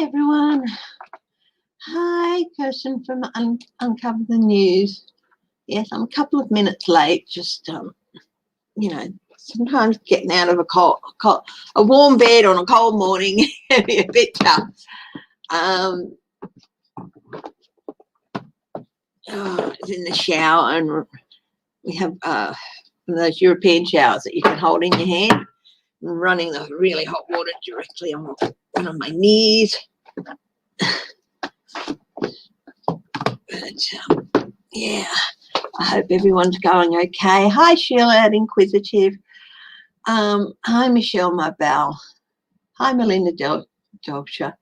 everyone. Hi, Kirsten from Uncover the News. Yes, I'm a couple of minutes late. Just you know, sometimes getting out of a warm bed on a cold morning can be a bit tough. I was in the shower, and we have those European showers that you can hold in your hand, and running the really hot water directly on one of my knees. But yeah, I hope everyone's going okay. Hi, Sheila at Inquisitive. Hi, Michelle Mabel. Hi, Melinda Delcher.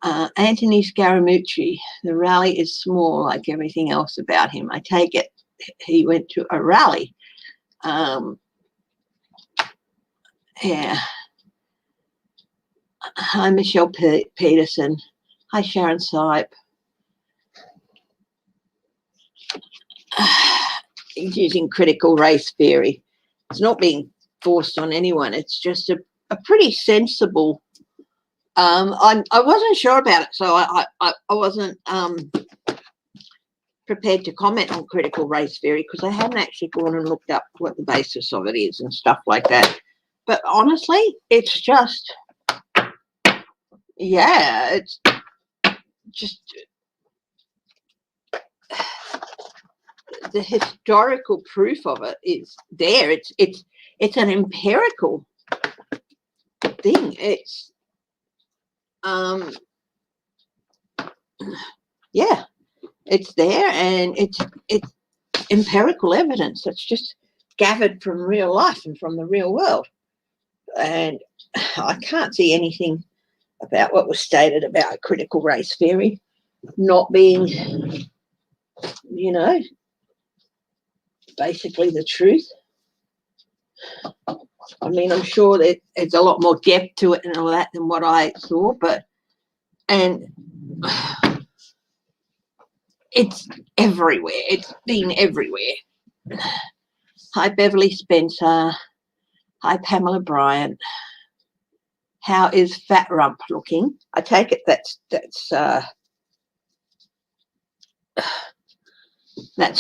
Anthony Scaramucci. The rally is small, like everything else about him. I take it he went to a rally. Yeah. Hi, Michelle Peterson. Hi, Sharon Sipe. He's using critical race theory. It's not being forced on anyone. It's just a pretty sensible. I wasn't sure about it, so I wasn't prepared to comment on critical race theory because I hadn't actually gone and looked up what the basis of it is and stuff like that. But honestly, it's just, yeah, it's just the historical proof of it is there. It's an empirical thing. It's yeah, it's there, and it's empirical evidence that's just gathered from real life and from the real world. And I can't see anything about what was stated about critical race theory not being, you know, basically the truth. I mean, I'm sure that there's a lot more depth to it and all that than what I saw, but it's everywhere. It's been everywhere. Hi, Beverly Spencer. Hi, Pamela Bryant. How is Fat Rump looking? I take it that's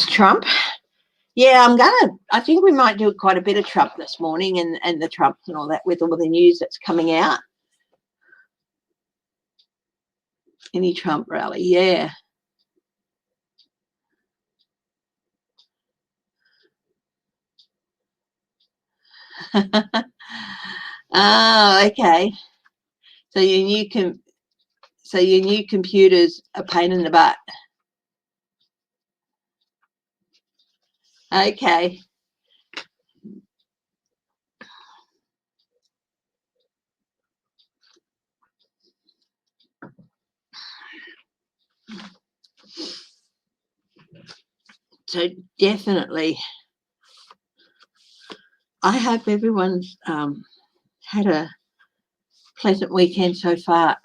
Trump. Yeah, I think we might do quite a bit of Trump this morning and the Trumps and all that with all the news that's coming out. Any Trump rally, yeah. Oh, okay. So your new computer's a pain in the butt. Okay. So definitely, I hope everyone's had a pleasant weekend so far.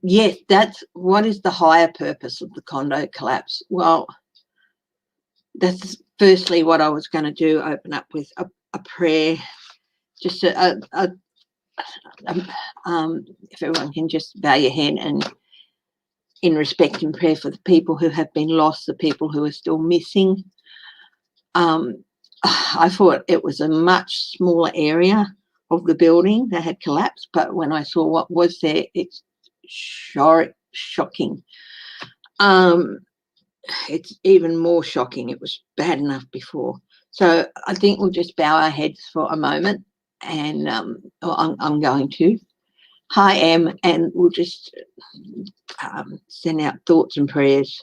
Yes, that's what is the higher purpose of the condo collapse. Well, that's firstly what I was going to do, open up with a prayer, just if everyone can just bow your head and in respect and prayer for the people who have been lost, the people who are still missing. I thought it was a much smaller area of the building that had collapsed, but when I saw what was there, it's shocking. It's even more shocking. It was bad enough before. So I think we'll just bow our heads for a moment, and I'm going to. Hi, Em, and we'll just send out thoughts and prayers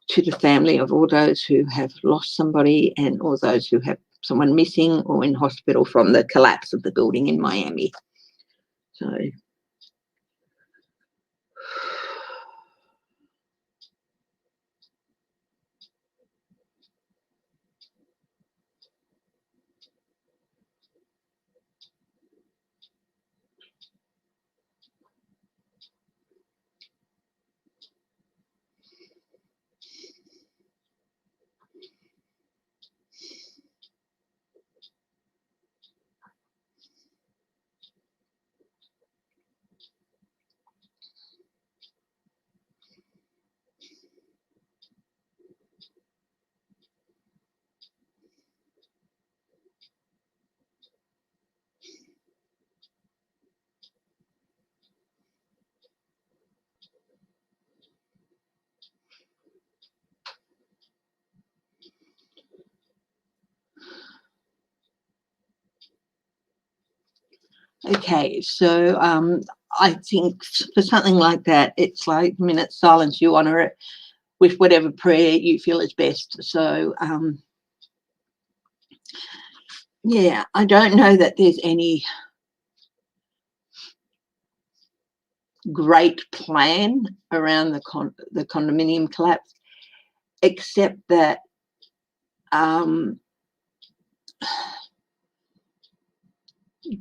to the family of all those who have lost somebody and all those who have someone missing or in hospital from the collapse of the building in Miami. So Okay, so I think for something like that, it's like a minute's silence. You honour it with whatever prayer you feel is best. So, yeah, I don't know that there's any great plan around the condominium collapse, except that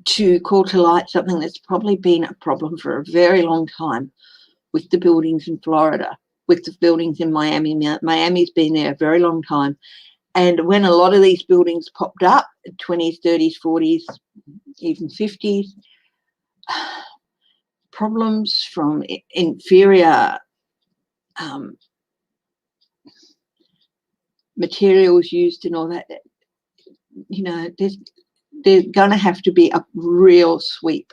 to call to light something that's probably been a problem for a very long time with the buildings in Florida, with the buildings in Miami. Miami's been there a very long time. And when a lot of these buildings popped up, 20s, 30s, 40s, even 50s, problems from inferior materials used and all that, you know, there's going to have to be a real sweep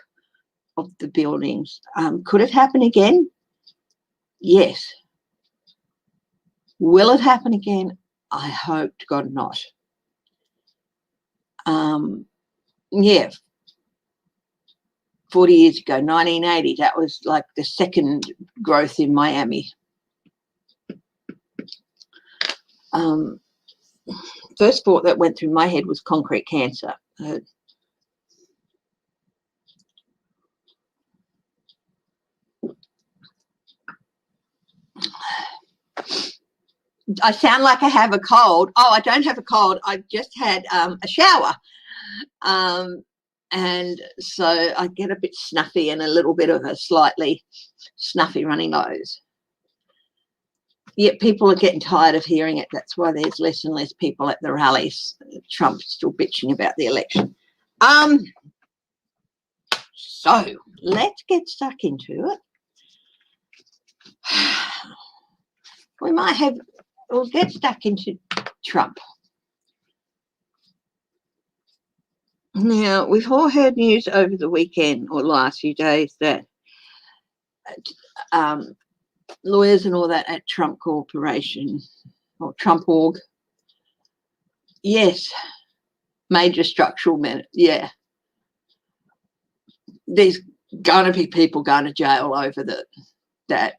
of the buildings. Could it happen again? Yes. Will it happen again? I hope to God not. Yeah, 40 years ago, 1980, that was like the second growth in Miami. First thought that went through my head was concrete cancer. I sound like I have a cold. Oh, I don't have a cold. I just had a shower. And so I get a bit snuffy and a little bit of a slightly snuffy runny nose. Yet people are getting tired of hearing it. That's why there's less and less people at the rallies. Trump's still bitching about the election. So let's get stuck into it. We'll get stuck into Trump. Now, we've all heard news over the weekend or last few days that lawyers and all that at Trump Corporation or Trump Org, yes, major structural yeah, there's going to be people going to jail over that.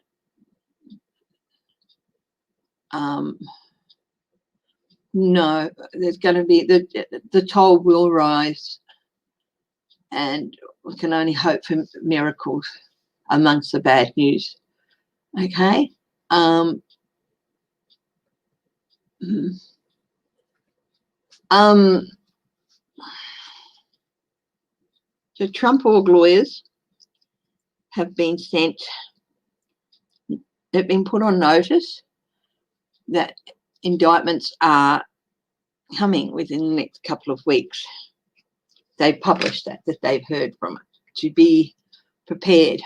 No, there's going to be the toll will rise, and we can only hope for miracles amongst the bad news. Okay. The Trump Org lawyers have been put on notice that indictments are coming within the next couple of weeks. They've published that they've heard from it, to be prepared.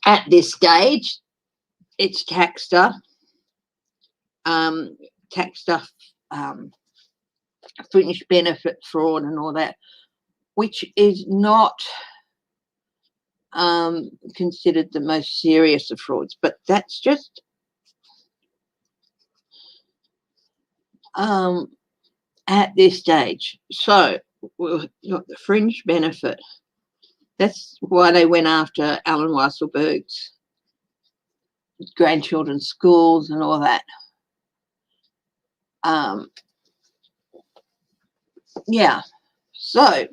At this stage, it's tax stuff, fringe benefit fraud and all that, which is not considered the most serious of frauds, but that's just at this stage. So we've got the fringe benefit. That's why they went after Alan Weisselberg's grandchildren's schools and all that. Yeah, so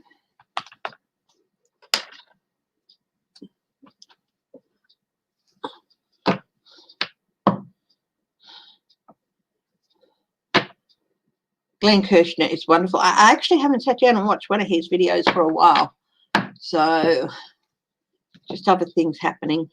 Glenn Kirshner is wonderful. I actually haven't sat down and watched one of his videos for a while, so just other things happening.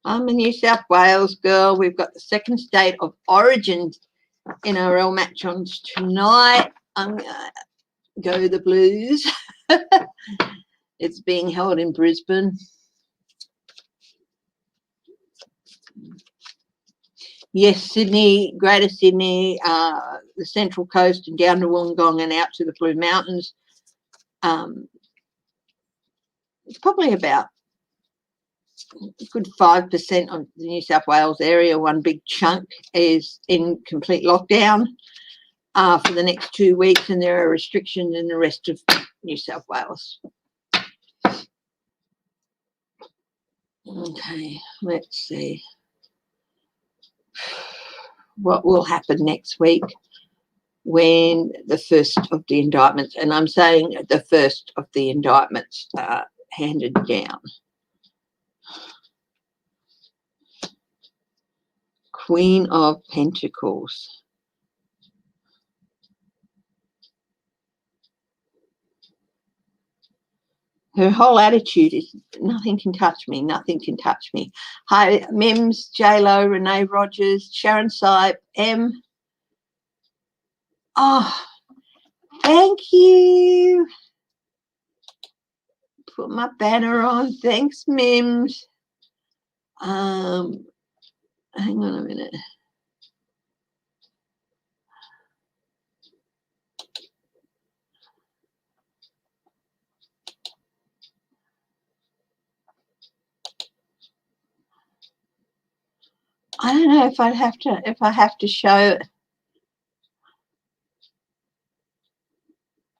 I'm a New South Wales girl. We've got the second state of origin NRL match on tonight. I'm going to go the Blues. It's being held in Brisbane. Yes, Sydney, Greater Sydney, the Central Coast and down to Wollongong and out to the Blue Mountains. It's probably about good 5% of the New South Wales area, one big chunk, is in complete lockdown for the next 2 weeks, and there are restrictions in the rest of New South Wales. Okay, let's see what will happen next week when the first of the indictments, and I'm saying the first of the indictments, are handed down. Queen of Pentacles. Her whole attitude is nothing can touch me, nothing can touch me. Hi, Mims, J-Lo, Renee Rogers, Sharon Sipe, M. Oh, thank you. Put my banner on. Thanks, Mims. Hang on a minute. I don't know if I have to show.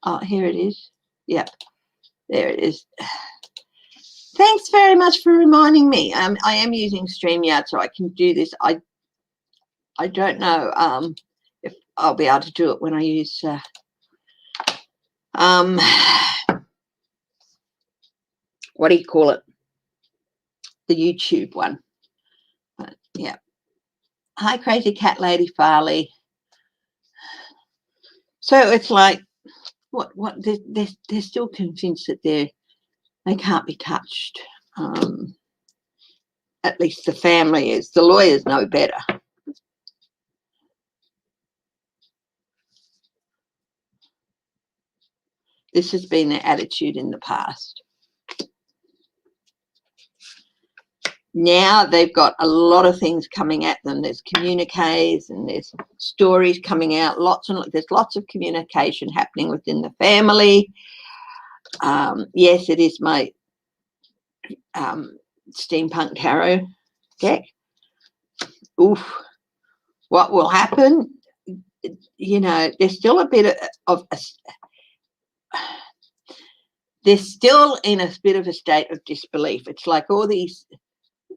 Oh, here it is. Yep, there it is. Thanks very much for reminding me. I am using StreamYard, so I can do this. I don't know if I'll be able to do it when I use what do you call it? The YouTube one. But, yeah. Hi, Crazy Cat Lady Farley. So it's like, what? They're still convinced that they can't be touched. At least the family is. The lawyers know better. This has been their attitude in the past. Now they've got a lot of things coming at them. There's communiques and there's stories coming out. There's lots of communication happening within the family. Yes, it is my steampunk tarot deck. Oof. What will happen? You know, there's still a bit of they're still in a bit of a state of disbelief. It's like all these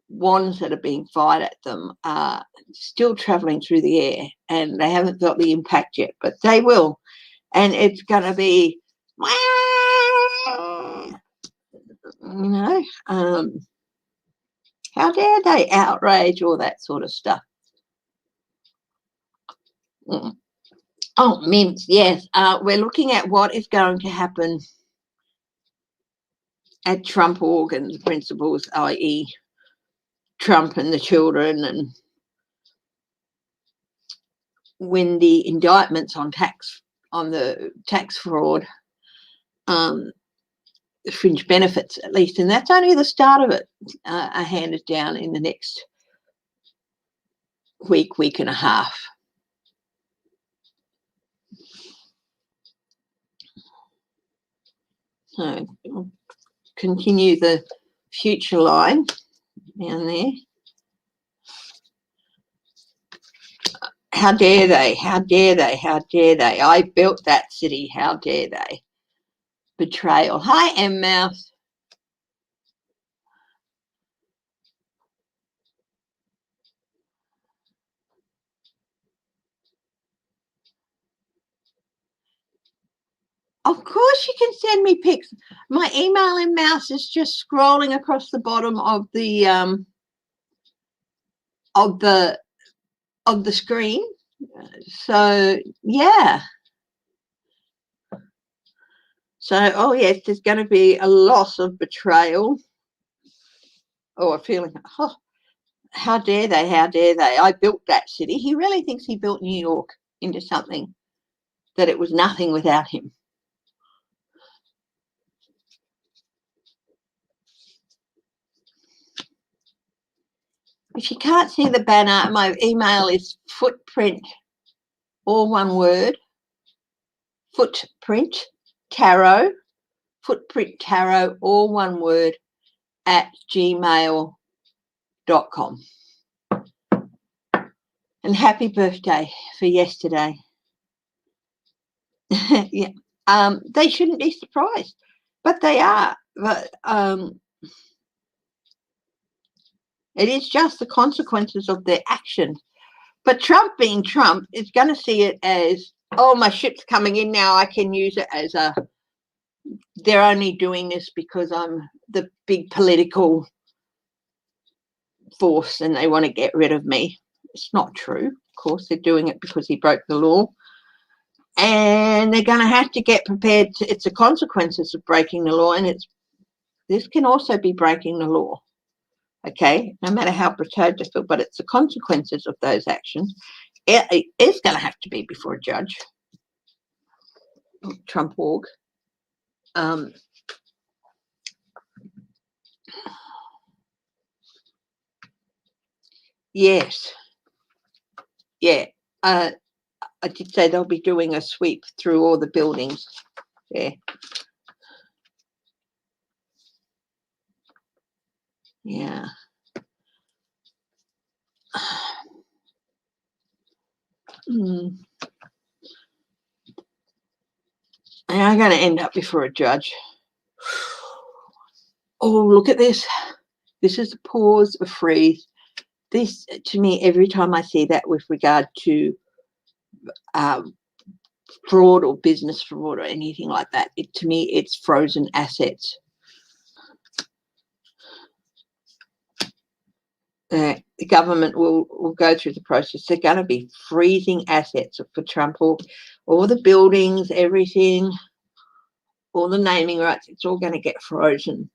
wands that are being fired at them are still traveling through the air, and they haven't felt the impact yet, but they will. And it's going to be, you know, how dare they outrage, all that sort of stuff. Oh, Mims, yes. We're looking at what is going to happen at Trump organs, principles, i.e. Trump and the children, and when the indictments on the tax fraud, fringe benefits at least, and that's only the start of it, are handed down in the next week and a half. So we'll continue the future line down there. How dare they? How dare they? How dare they? I built that city. How dare they? Betrayal. Hi, M Mouse. Of course you can send me pics. My email in Mouse is just scrolling across the bottom of the screen. So yeah. So oh yes, there's going to be a loss of betrayal. Or a feeling, oh, how dare they? How dare they? I built that city. He really thinks he built New York into something that it was nothing without him. If you can't see the banner, my email is footprint, all one word, footprint tarot, all one word, @gmail.com. And happy birthday for yesterday. Yeah. They shouldn't be surprised, but they are. But it is just the consequences of their action. But Trump, being Trump, is going to see it as, oh, my ship's coming in now. I can use it as they're only doing this because I'm the big political force and they want to get rid of me. It's not true. Of course, they're doing it because he broke the law. And they're going to have to get prepared. It's the consequences of breaking the law. And this can also be breaking the law. Okay, no matter how perturbed I feel, but it's the consequences of those actions. It is going to have to be before a judge. Trump org. Yes. Yeah. I did say they'll be doing a sweep through all the buildings. Yeah. Yeah. And I'm going to end up before a judge. Oh, look at this. This is a pause, a freeze. This, to me, every time I see that with regard to fraud or business fraud or anything like that, to me, it's frozen assets. The government will go through the process. They're going to be freezing assets for Trump, all the buildings, everything, all the naming rights, it's all going to get frozen.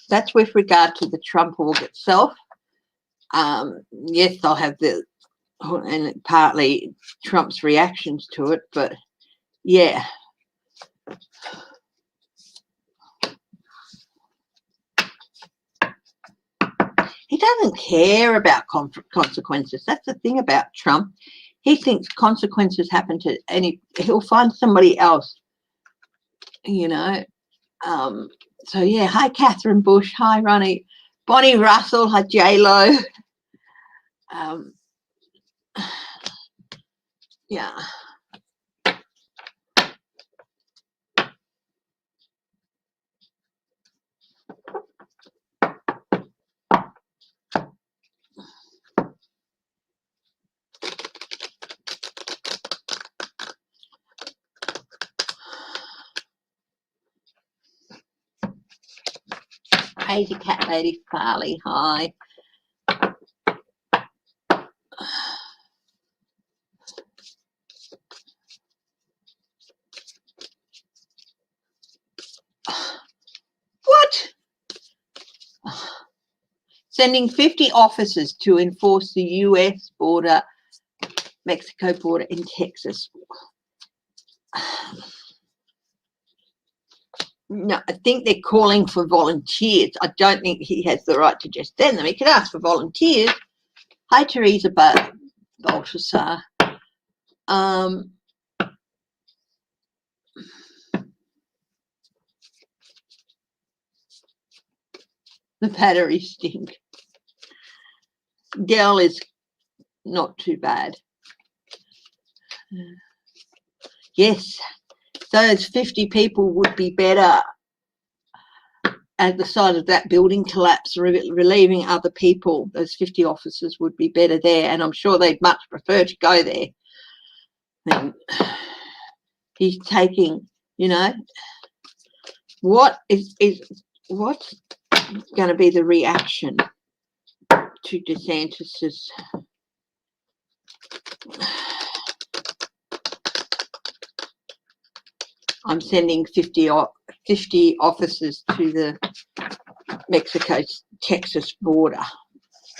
That's with regard to the Trump org itself. Yes, they'll have and partly Trump's reactions to it, but yeah. He doesn't care about consequences. That's the thing about Trump. He thinks consequences happen to he'll find somebody else, you know. So yeah, hi Catherine Bush, hi Ronnie, Bonnie Russell, hi J-Lo. Yeah. Crazy Cat Lady Farley, hi. What? Sending 50 officers to enforce the US border, Mexico border in Texas. No, I think they're calling for volunteers. I don't think he has the right to just send them. He could ask for volunteers. Hi, Teresa Balthasar. The battery stink. Girl is not too bad. Yes, those 50 people would be better at the side of that building collapse, relieving other people. Those 50 officers would be better there, and I'm sure they'd much prefer to go there. And he's taking, you know, what's going to be the reaction to DeSantis's I'm sending 50 officers to the Mexico-Texas border.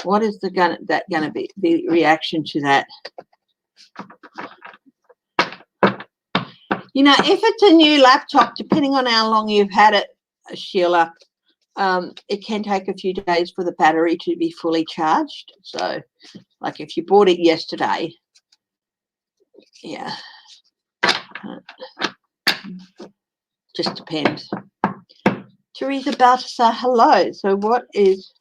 What is that going to be the reaction to that? You know, if it's a new laptop, depending on how long you've had it, Sheila, it can take a few days for the battery to be fully charged. So, like if you bought it yesterday, Yeah. Just depends. Teresa Balthasar, hello. So what is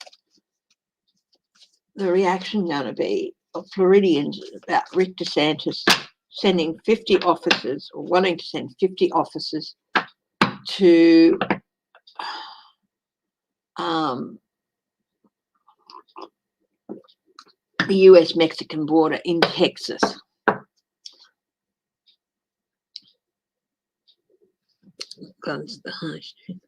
the reaction going to be of Floridians about Rick DeSantis sending 50 officers, or wanting to send 50 officers to the US-Mexican border in Texas? Guns behind you.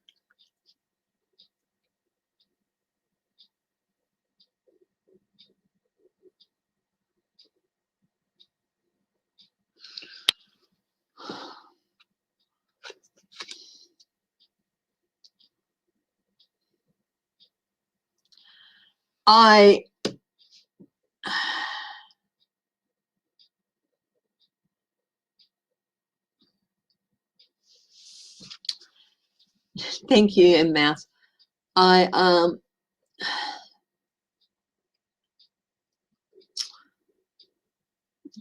Thank you, and Mouse.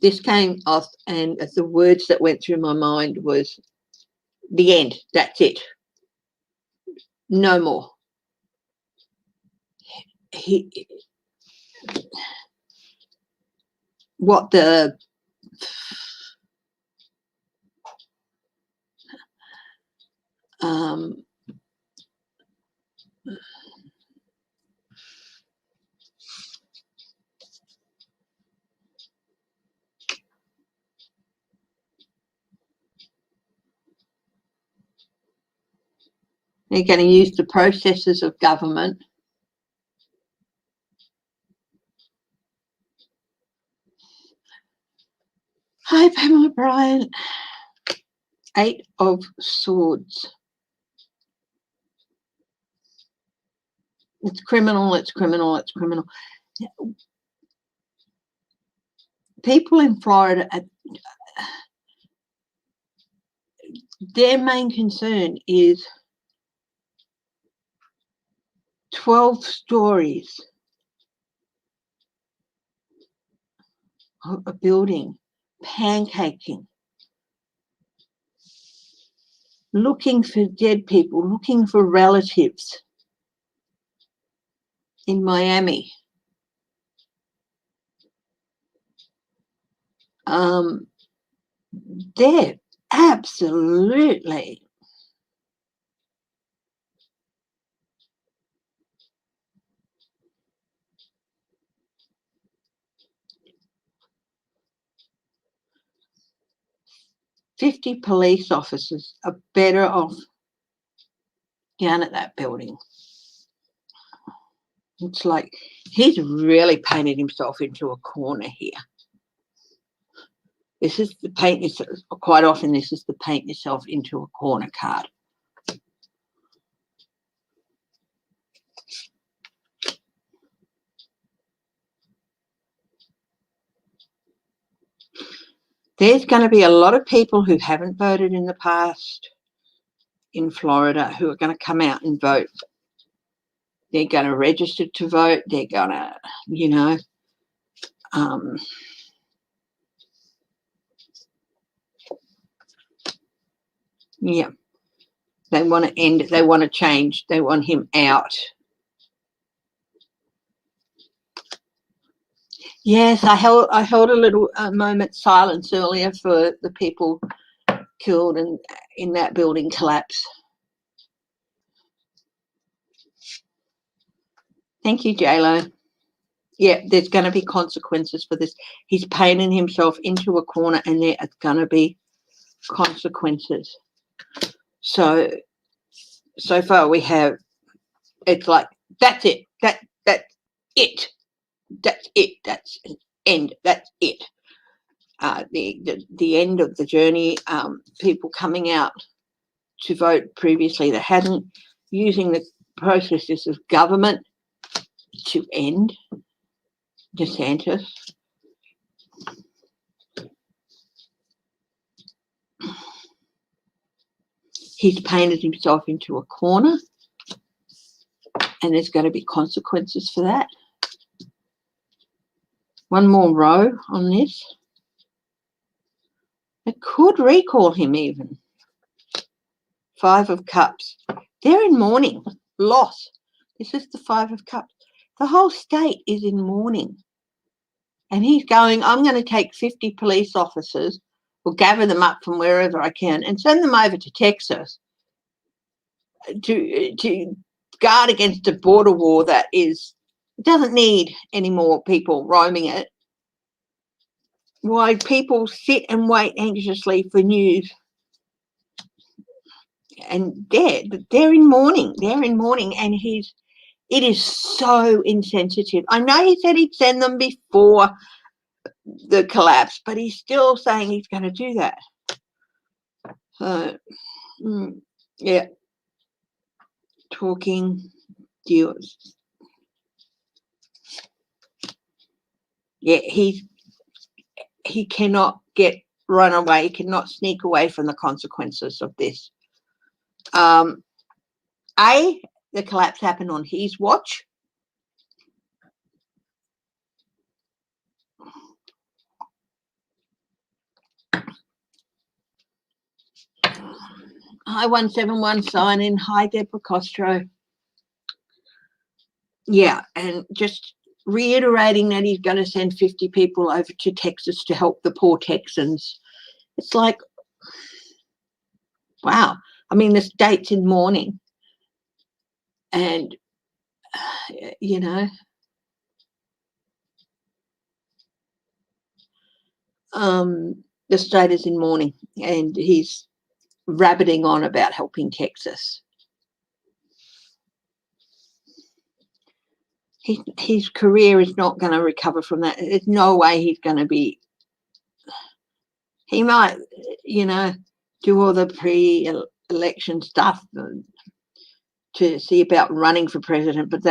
This came off, and the words that went through my mind was the end. That's it. No more. What the they're going to use the processes of government. Hi, Pamela Bryant. 8 of Swords. It's criminal, it's criminal, it's criminal. People in Florida, their main concern is 12 stories of a building pancaking, looking for dead people, looking for relatives in Miami. They're absolutely $50 police officers are better off down at that building. It's like he's really painted himself into a corner here. This is the paint yourself, quite often this is the paint yourself into a corner card. There's going to be a lot of people who haven't voted in the past in Florida who are going to come out and vote. They're going to register to vote. They're going to, yeah. They want to end it. They want to change. They want him out. Yes, I held a little moment silence earlier for the people killed in that building collapse. Thank you, J-Lo. Yeah, there's going to be consequences for this. He's painting himself into a corner, and there are going to be consequences. So far we have, it's like, that's it. That's it. That's it. That's an end. That's it. The end of the journey. People coming out to vote previously that hadn't, using the processes of government to end DeSantis. He's painted himself into a corner, and there's going to be consequences for that. One more row on this. It could recall him even. 5 of Cups. They're in mourning. Loss. This is the 5 of Cups. The whole state is in mourning. And he's going, I'm going to take 50 police officers or gather them up from wherever I can and send them over to Texas to guard against a border war that doesn't need any more people roaming it. Why people sit and wait anxiously for news. And they're in mourning. They're in mourning, and it is so insensitive. I know he said he'd send them before the collapse, but he's still saying he's going to do that. Yeah. Talking deals. Yeah, he cannot run away. He cannot sneak away from the consequences of this. The collapse happened on his watch. Hi, 171 sign in. Hi, Deborah Costro. Yeah, and just reiterating that he's going to send 50 people over to Texas to help the poor Texans. It's like, wow. I mean, the state's in mourning. And, you know, the state is in mourning, and he's rabbiting on about helping Texas. His career is not going to recover from that. There's no way he's going to be. He might, do all the pre-election stuff to see about running for president, but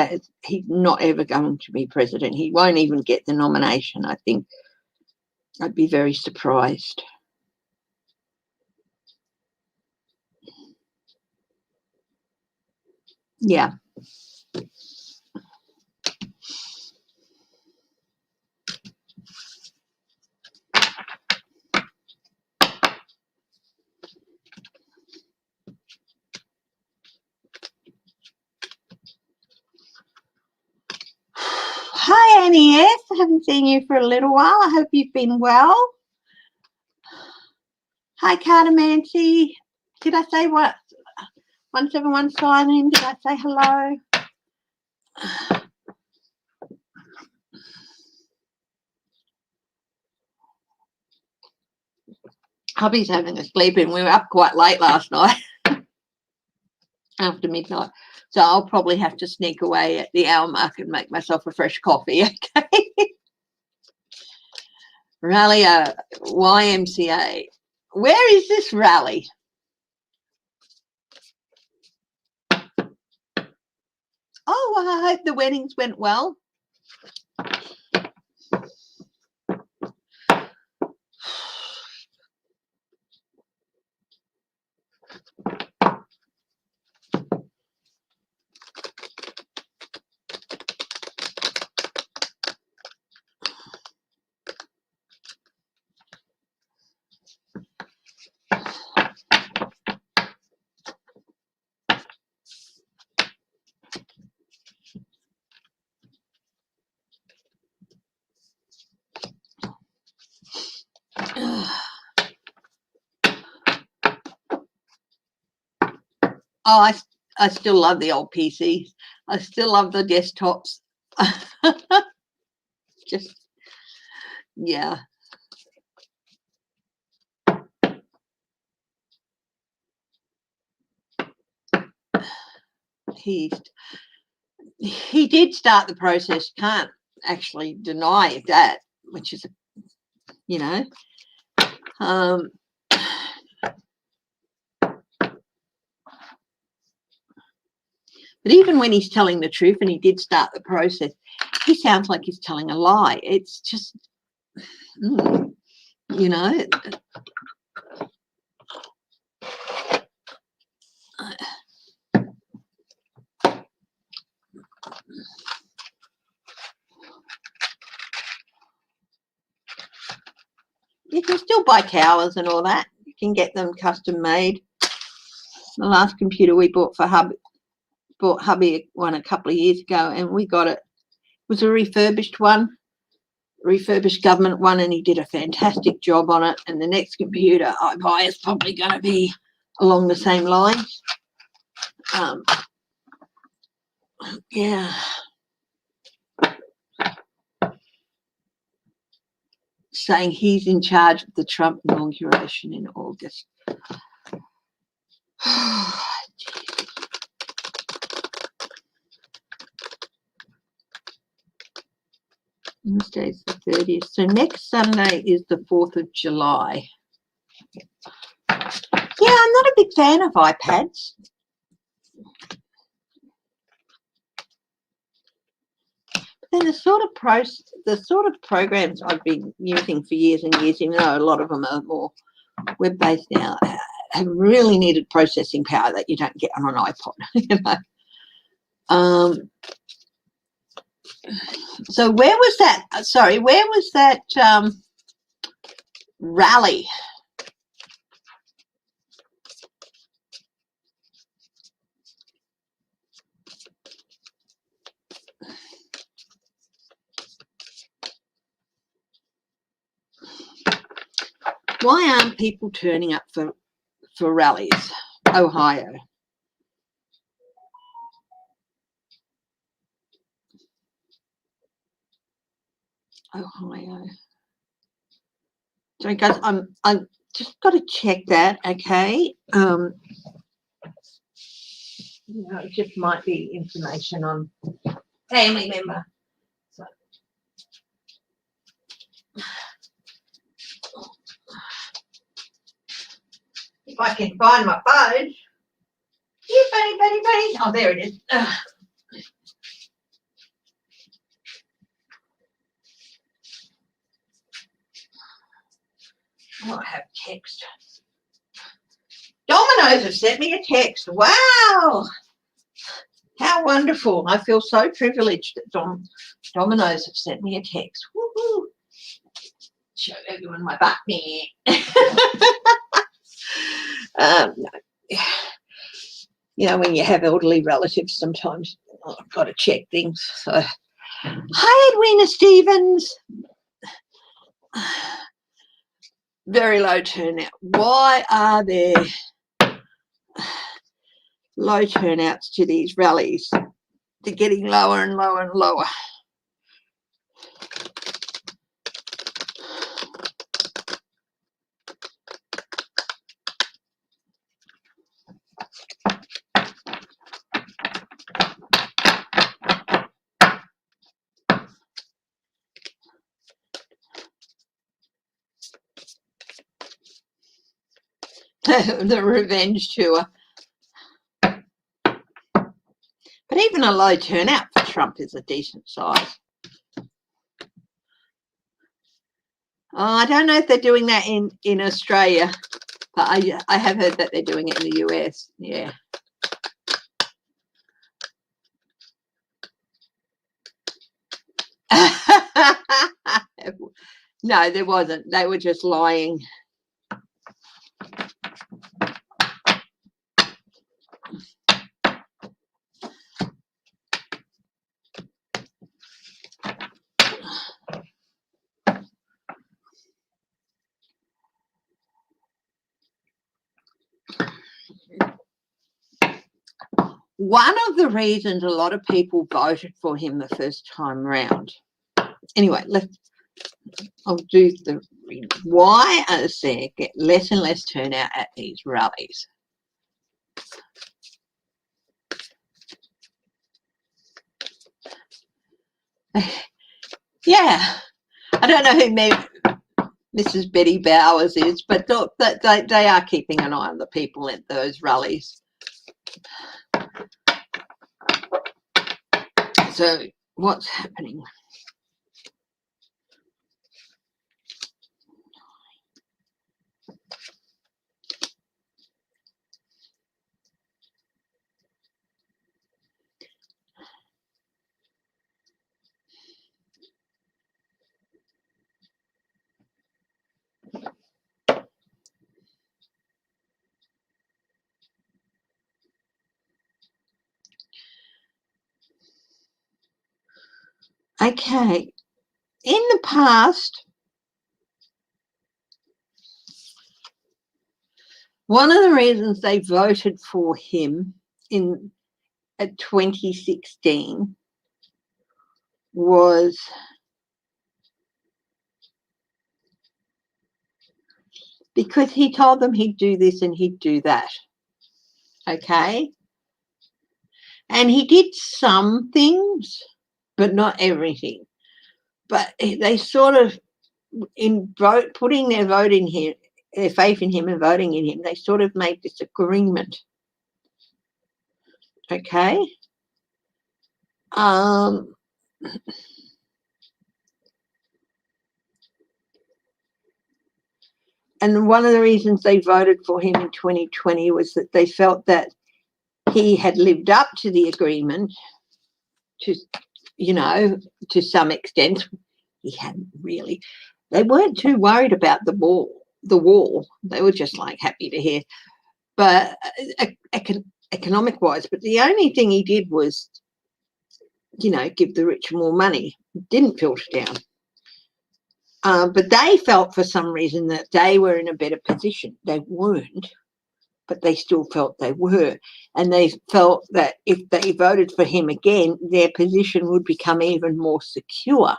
he's not ever going to be president. He won't even get the nomination, I think. I'd be very surprised. Yeah. Hi, Annie S. I haven't seen you for a little while. I hope you've been well. Hi, Cardamancy. Did I say what? 171 sign in. Did I say hello? Hubby's having a sleep in. We were up quite late last night after midnight. So I'll probably have to sneak away at the hour mark and make myself a fresh coffee, okay? Rally YMCA. Where is this rally? Oh, well, I hope the weddings went well. Oh, I still love the old PCs. I still love the desktops. Just, yeah. He did start the process. Can't actually deny that, which is, but even when he's telling the truth and he did start the process, he sounds like he's telling a lie. It's just, you can still buy towers and all that. You can get them custom made. The last computer we bought for hubby one a couple of years ago, and we got it. It was a refurbished government one, and he did a fantastic job on it. And the next computer I buy is probably going to be along the same lines. Yeah. Saying he's in charge of the Trump inauguration in August. Wednesday's the 30th. So next Sunday is the 4th of July. Yeah, I'm not a big fan of iPads. Then the sort of programs I've been using for years and years, even though a lot of them are more web-based now, have really needed processing power that you don't get on an iPod. You know. So where was that? Sorry, where was that rally? Why aren't people turning up for rallies? Ohio. So guys, I'm just got to check that, okay? It just might be information on family member. So. If I can find my phone. Here, buddy. Oh, there it is. Oh, I have text. Domino's have sent me a text. Wow. How wonderful. I feel so privileged that Domino's have sent me a text. Woohoo. Show everyone my butt there. No. You know, when you have elderly relatives, sometimes I've got to check things. So, hi, Edwina Stevens. Very low turnout. Why are there low turnouts to these rallies? They're getting lower and lower and lower. The revenge tour. But even a low turnout for Trump is a decent size. Oh, I don't know if they're doing that in Australia, but I have heard that they're doing it in the US. Yeah. No, there wasn't. They were just lying. One of the reasons a lot of people voted for him the first time round. Anyway, I'll do the reading. Why are there get less and less turnout at these rallies? Yeah, I don't know who Mrs. Betty Bowers is, but they are keeping an eye on the people at those rallies. So what's happening? Okay, in the past, one of the reasons they voted for him in 2016 was because he told them he'd do this and he'd do that. Okay? And he did some things, but not everything. But they sort of, putting their vote in here, their faith in him and voting in him, they sort of made this agreement. Okay? And one of the reasons they voted for him in 2020 was that they felt that he had lived up to the agreement to, to some extent. He hadn't really. They weren't too worried about the wall. They were just like happy to hear. But economic wise, but the only thing he did was, give the rich more money. It didn't filter down. But they felt for some reason that they were in a better position. They weren't, but they still felt they were. And they felt that if they voted for him again, their position would become even more secure.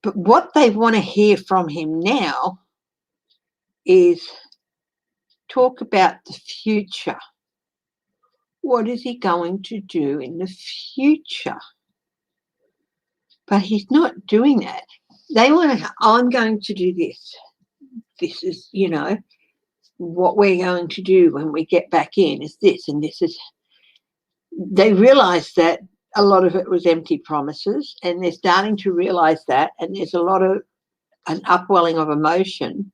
But what they want to hear from him now is talk about the future. What is he going to do in the future? But he's not doing that. They want to, I'm going to do this. This is, what we're going to do when we get back in is this, and this is. They realise that a lot of it was empty promises, and they're starting to realise that, and there's a lot of an upwelling of emotion,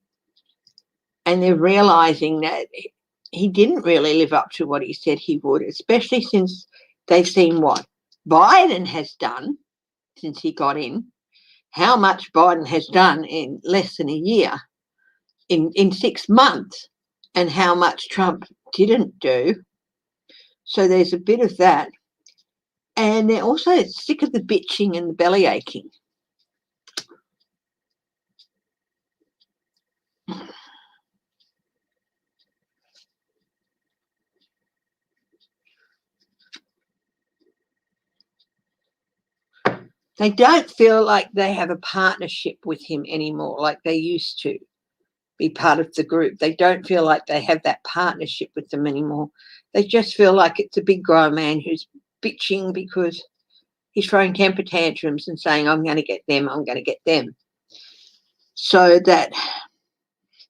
and they're realising that he didn't really live up to what he said he would, especially since they've seen what Biden has done since he got in, how much Biden has done in less than a year, in 6 months, and how much Trump didn't do. So there's a bit of that. And they're also sick of the bitching and the belly aching. They don't feel like they have a partnership with him anymore, like they used to be part of the group. They don't feel like they have that partnership with them anymore. They just feel like it's a big grown man who's bitching because he's throwing temper tantrums and saying, I'm going to get them, I'm going to get them. So that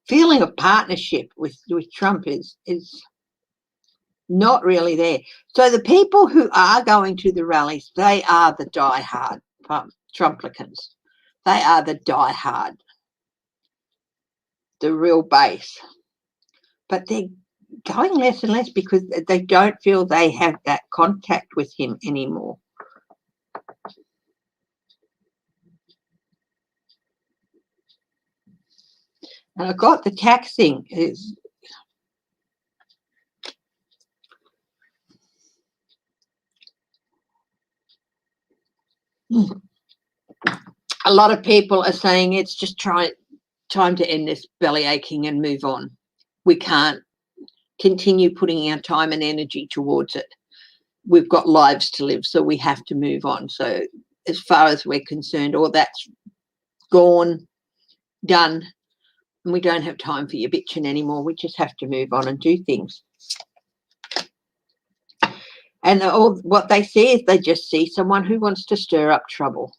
feeling of partnership with Trump is not really there. So the people who are going to the rallies, they are the diehard Trumplicans. They are the diehard, the real base. But they're going less and less because they don't feel they have that contact with him anymore. And I've got the tax thing is a lot of people are saying it's just time to end this belly aching and move on. We can't continue putting our time and energy towards it. We've got lives to live, so we have to move on. So as far as we're concerned, all that's gone, done, and we don't have time for your bitching anymore. We just have to move on and do things. And all what they see is they just see someone who wants to stir up trouble.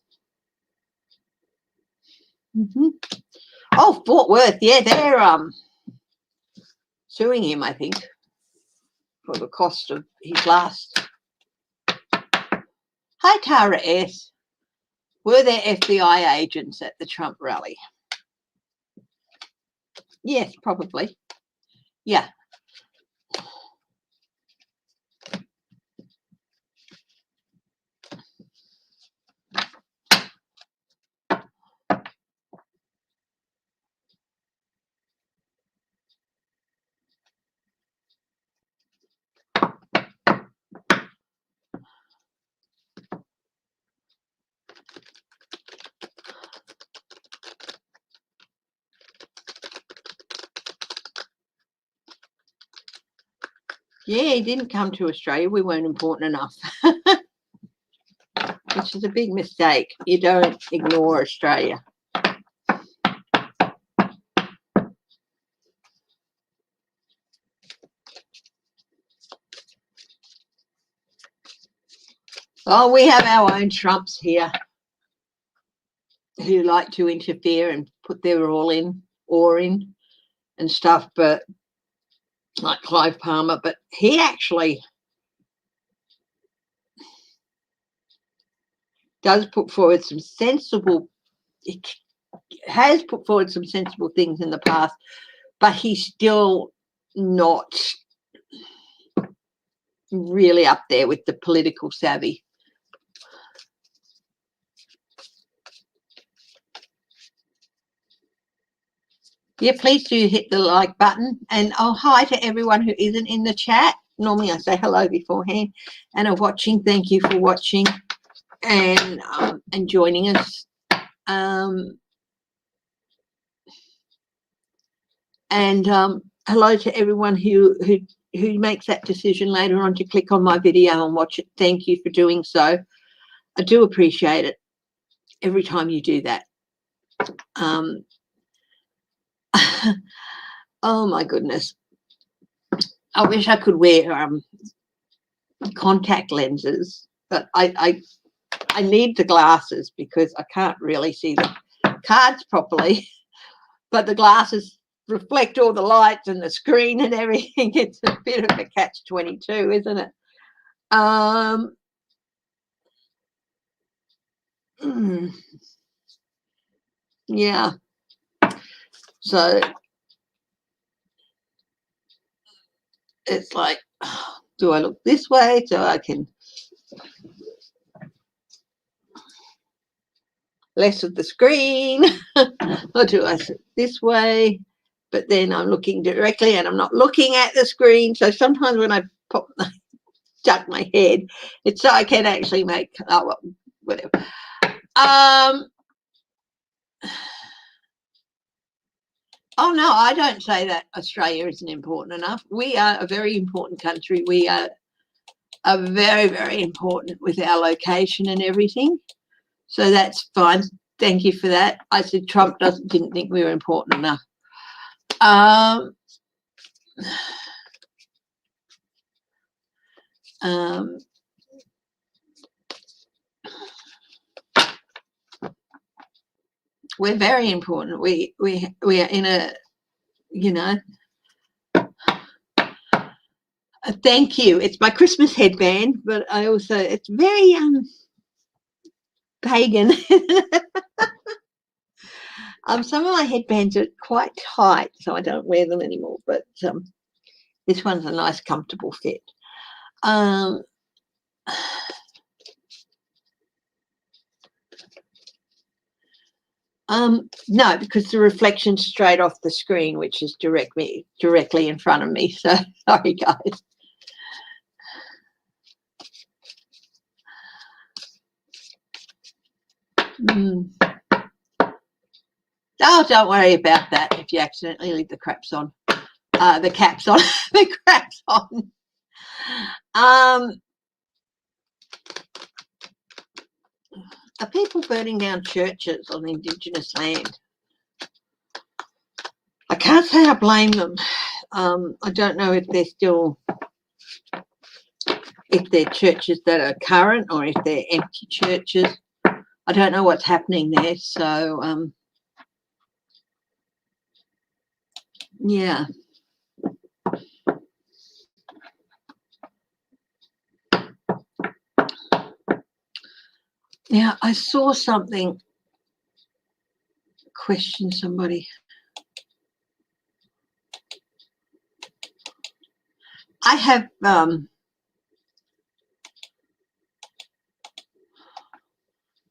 Oh, Fort Worth, yeah, they're suing him, I think, for the cost of his last. Hi, Tara S. Were there FBI agents at the Trump rally? Yes, probably. Yeah. Yeah, he didn't come to Australia. We weren't important enough, which is a big mistake. You don't ignore Australia. Oh, we have our own Trumps here who like to interfere and put their all in and stuff, but like Clive Palmer, but he actually does put forward some sensible, has put forward some sensible things in the past, but he's still not really up there with the political savvy. Yeah, please do hit the like button. And oh, hi to everyone who isn't in the chat. Normally I say hello beforehand and are watching. Thank you for watching and joining us. Hello to everyone who makes that decision later on to click on my video and watch it. Thank you for doing so. I do appreciate it every time you do that. Oh my goodness. I wish I could wear contact lenses, but I need the glasses because I can't really see the cards properly, but the glasses reflect all the lights and the screen and everything. It's a bit of a catch-22, isn't it? Yeah. So it's like, do I look this way so I can less of the screen, or do I sit this way? But then I'm looking directly and I'm not looking at the screen. So sometimes when I duck my head, it's so I can actually make whatever. Oh no, I don't say that Australia isn't important enough. We are a very important country. We are very, very important with our location and everything. So that's fine. Thank you for that. I said Trump didn't think we were important enough. We're very important. We are in a, you know. Thank you. It's my Christmas headband, but I also, it's very pagan. Some of my headbands are quite tight, so I don't wear them anymore, but this one's a nice comfortable fit. No, because the reflection's straight off the screen, which is directly in front of me. So sorry, guys. Oh, don't worry about that if you accidentally leave the caps on. The caps on. The craps on. Are people burning down churches on Indigenous land? I can't say I blame them. I don't know if they're still, if they're churches that are current or if they're empty churches. I don't know what's happening there. So, yeah. Now, I saw something question somebody. I have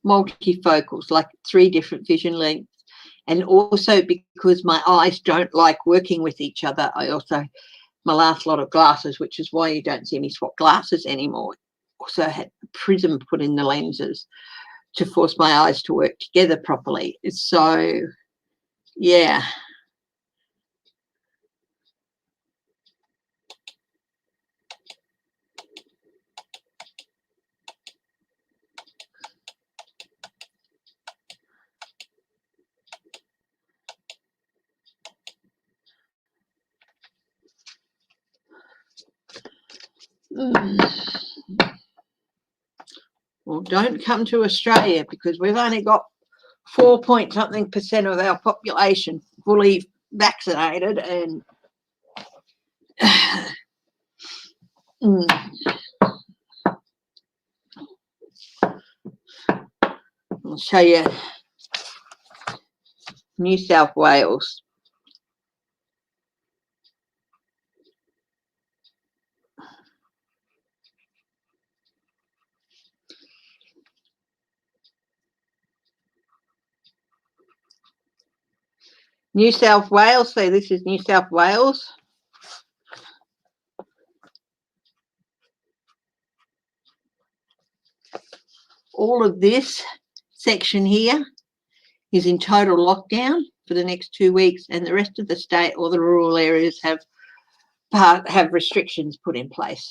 multifocals, like 3 different vision lengths. And also because my eyes don't like working with each other, I also, my last lot of glasses, which is why you don't see me swap glasses anymore, also had a prism put in the lenses to force my eyes to work together properly. So, yeah. Well, don't come to Australia because we've only got 4-point-something% of our population fully vaccinated, and I'll show you New South Wales. New South Wales, so this is New South Wales. All of this section here is in total lockdown for the next 2 weeks, and the rest of the state or the rural areas have restrictions put in place.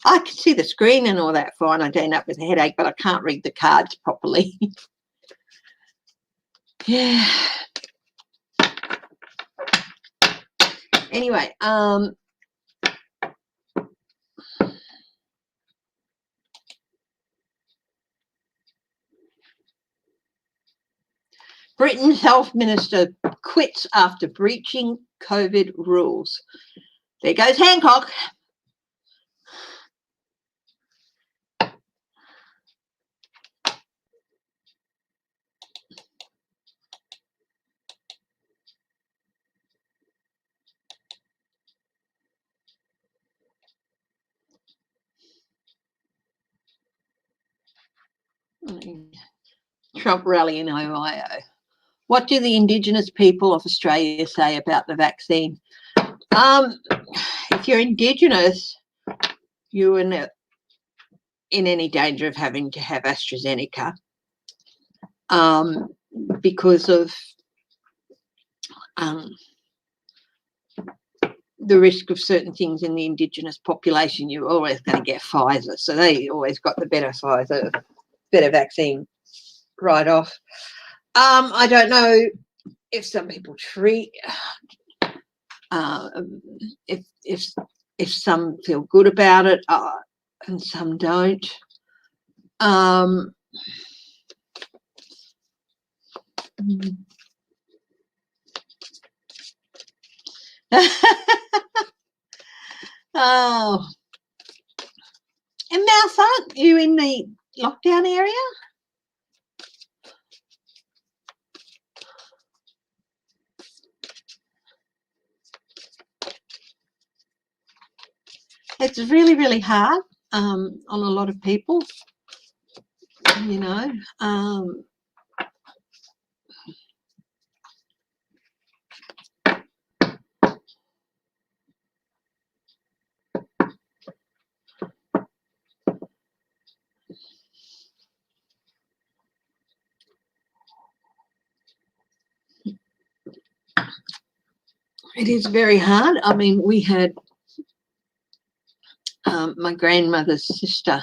I can see the screen and all that fine. I don't end up with a headache, but I can't read the cards properly. Yeah. Anyway, Britain's health minister quits after breaching COVID rules. There goes Hancock. Trump rally in Ohio. What do the Indigenous people of Australia say about the vaccine? If you're Indigenous, you're in any danger of having to have AstraZeneca because of the risk of certain things in the Indigenous population. You're always going to get Pfizer, so they always got the better vaccine right off. I don't know if some people treat, if some feel good about it and some don't. Oh, and Mouse, aren't you in the lockdown area? It's really, really hard on a lot of people, you know. It is very hard. I mean, we had my grandmother's sister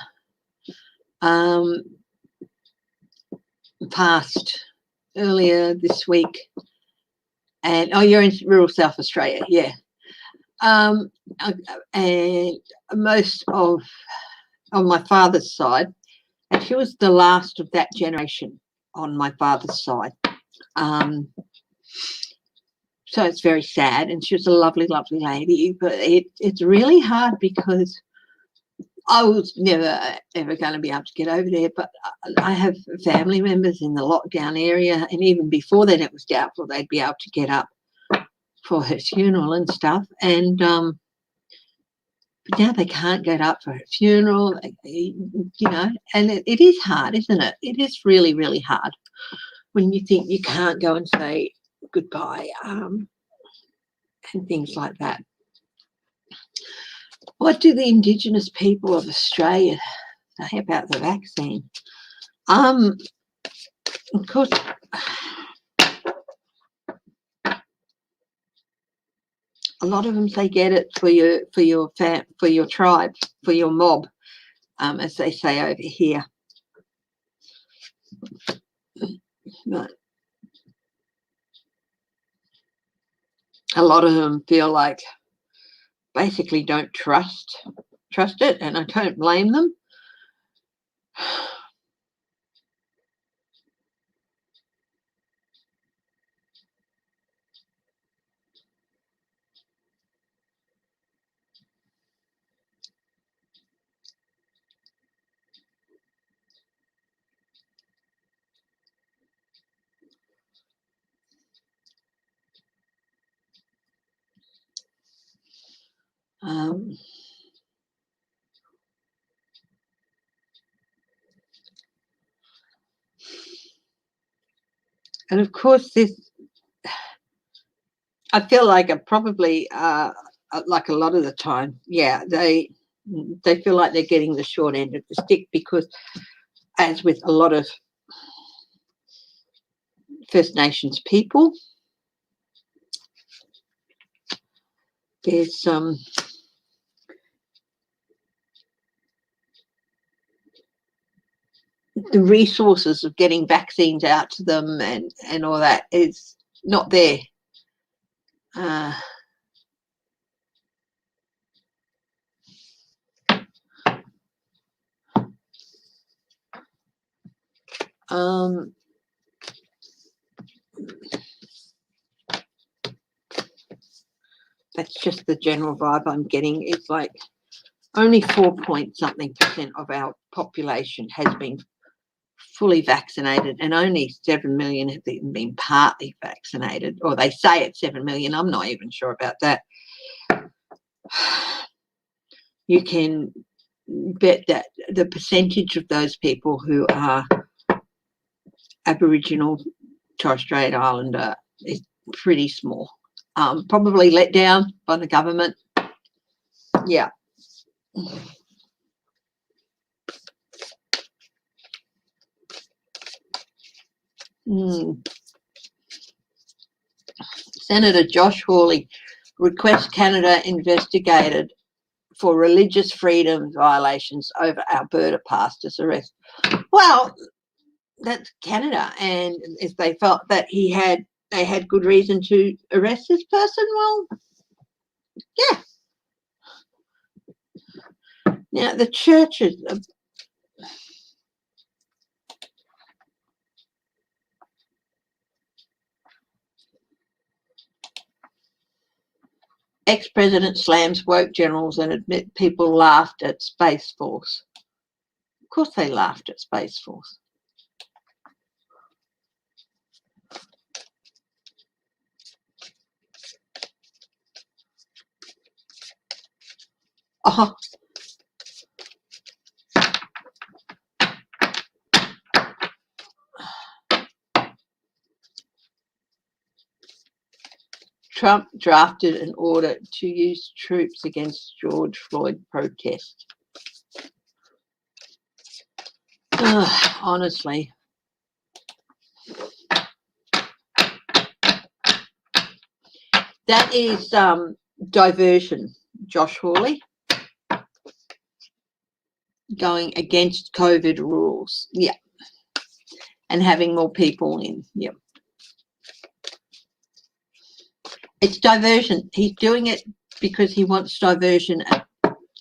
passed earlier this week, and you're in rural South Australia, yeah. And most of my father's side, and she was the last of that generation on my father's side. So it's very sad, and she was a lovely, lovely lady, but it's really hard because I was never ever going to be able to get over there, but I have family members in the lockdown area, and even before then it was doubtful they'd be able to get up for her funeral and stuff, and but now they can't get up for her funeral, you know, and it is hard, isn't it? It is really, really hard when you think you can't go and say goodbye and things like that. What do the Indigenous people of Australia say about the vaccine? Of course, a lot of them say get it for your tribe, for your mob, as they say over here. But a lot of them feel like basically don't trust it, and I don't blame them. And of course, I feel like probably like a lot of the time, yeah, they feel like they're getting the short end of the stick, because as with a lot of First Nations people, there's the resources of getting vaccines out to them and all that is not there. That's just the general vibe I'm getting. It's like only 4-point-something% of our population has been fully vaccinated, and only 7 million have been partly vaccinated, or they say it's 7 million. I'm not even sure about that. You can bet that the percentage of those people who are Aboriginal, Torres Strait Islander is pretty small. Probably let down by the government. Yeah. Senator Josh Hawley requests Canada investigated for religious freedom violations over Alberta pastor's arrest. Well, that's Canada, and if they felt that they had good reason to arrest this person, well, yeah. Now the churches, ex-president slams woke generals and admit people laughed at Space Force. Of course they laughed at Space Force. Oh, Trump drafted an order to use troops against George Floyd protest. Honestly. That is diversion, Josh Hawley. Going against COVID rules. Yeah. And having more people in. Yeah. It's diversion. He's doing it because he wants diversion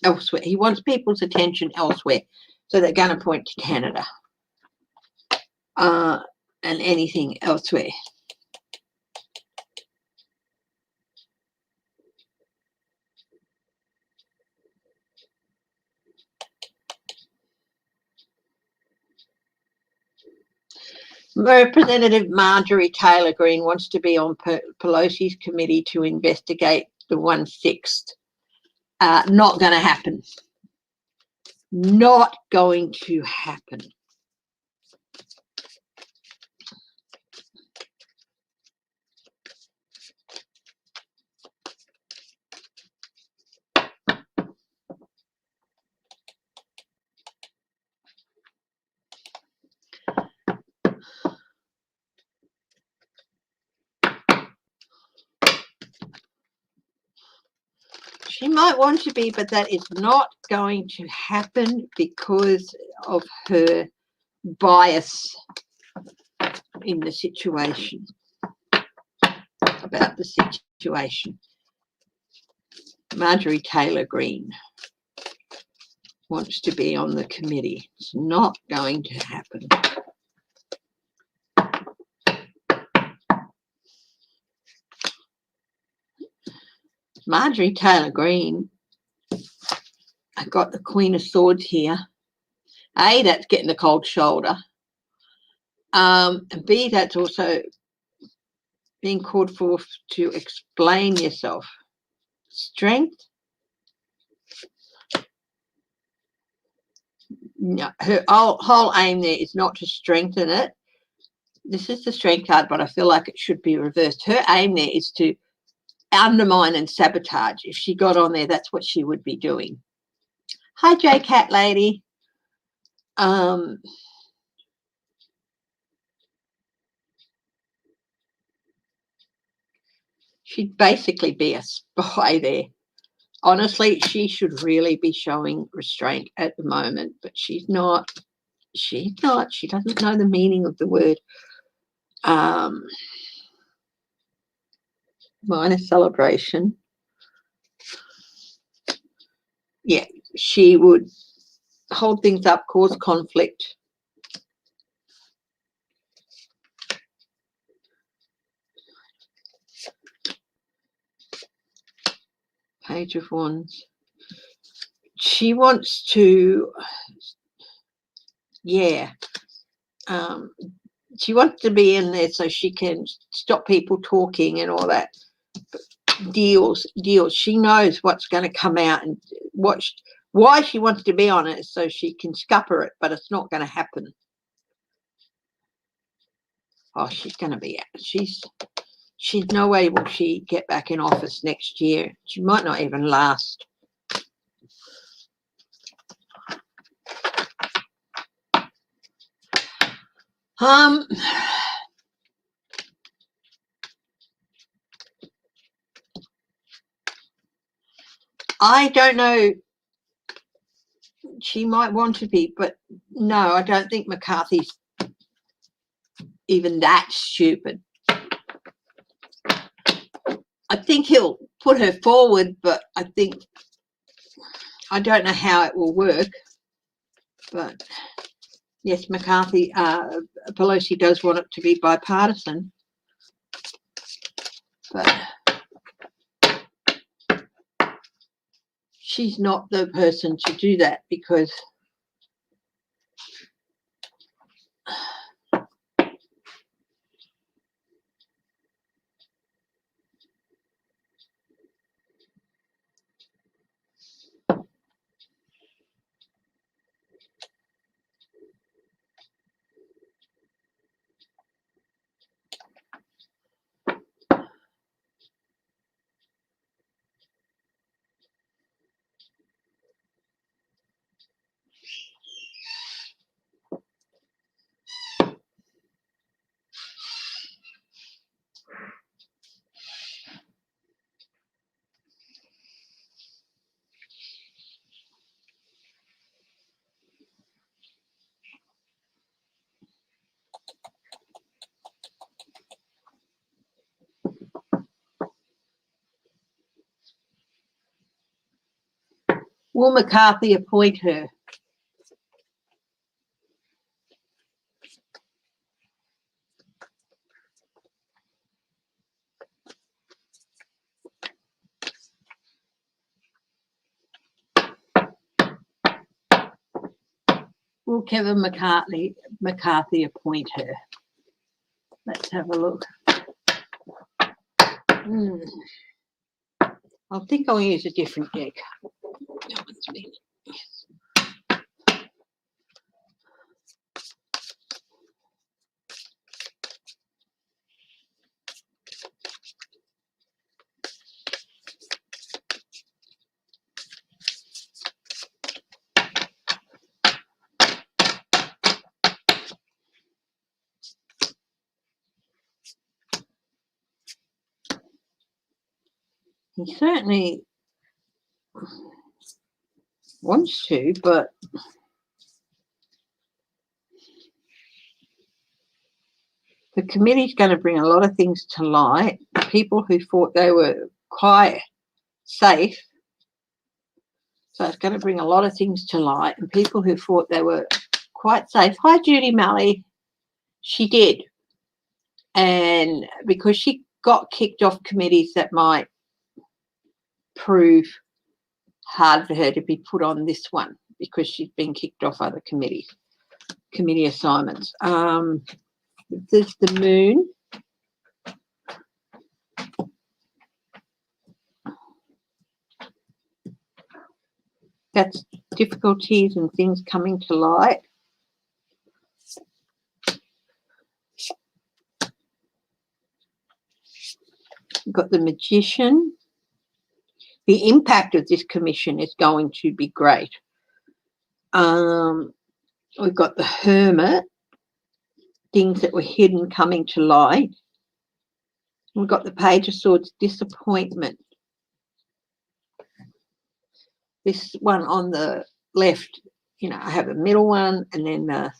elsewhere. He wants people's attention elsewhere. So they're going to point to Canada and anything elsewhere. Representative Marjorie Taylor Greene wants to be on Pelosi's committee to investigate the 1/6. Not going to happen. Not going to happen. She might want to be, but that is not going to happen because of her bias in the situation. about the situation. Marjorie Taylor Greene wants to be on the committee. It's not going to happen. Marjorie Taylor Greene, I got the Queen of Swords here. A, that's getting the cold shoulder. And B, that's also being called for to explain yourself. Strength. No, her whole aim there is not to strengthen it. This is the strength card, but I feel like it should be reversed. Her aim there is to undermine and sabotage. If she got on there, that's what she would be doing. Hi, J Cat Lady. She'd basically be a spy there. Honestly, she should really be showing restraint at the moment, but she's not. She's not. She doesn't know the meaning of the word. Minor celebration. Yeah, she would hold things up, cause conflict. Page of Wands. She wants to, yeah, she wants to be in there so she can stop people talking and all that. Deals. She knows what's going to come out and why she wants to be on it so she can scupper it, but it's not going to happen. Oh, she's going to be out. She's no way will she get back in office next year. She might not even last. I don't know. She might want to be, but no, I don't think McCarthy's even that stupid. I think he'll put her forward, but I don't know how it will work. But yes, McCarthy, Pelosi does want it to be bipartisan, but she's not the person to do that because will McCarthy appoint her? Will Kevin McCarthy appoint her? Let's have a look. I think I'll use a different deck. That one's been. He certainly wants to, but The committee's going to bring a lot of things to light. People who thought they were quite safe. So it's going to bring a lot of things to light. And people who thought they were quite safe. Hi, Judy Malley. She did. And because she got kicked off committees, that might prove hard for her to be put on this one because she's been kicked off other committee assignments. There's the moon. That's difficulties and things coming to light. We've got the Magician. The impact of this commission is going to be great. We've got the Hermit. Things that were hidden coming to light. We've got the Page of Swords, disappointment. This one on the left, you know, I have a middle one and then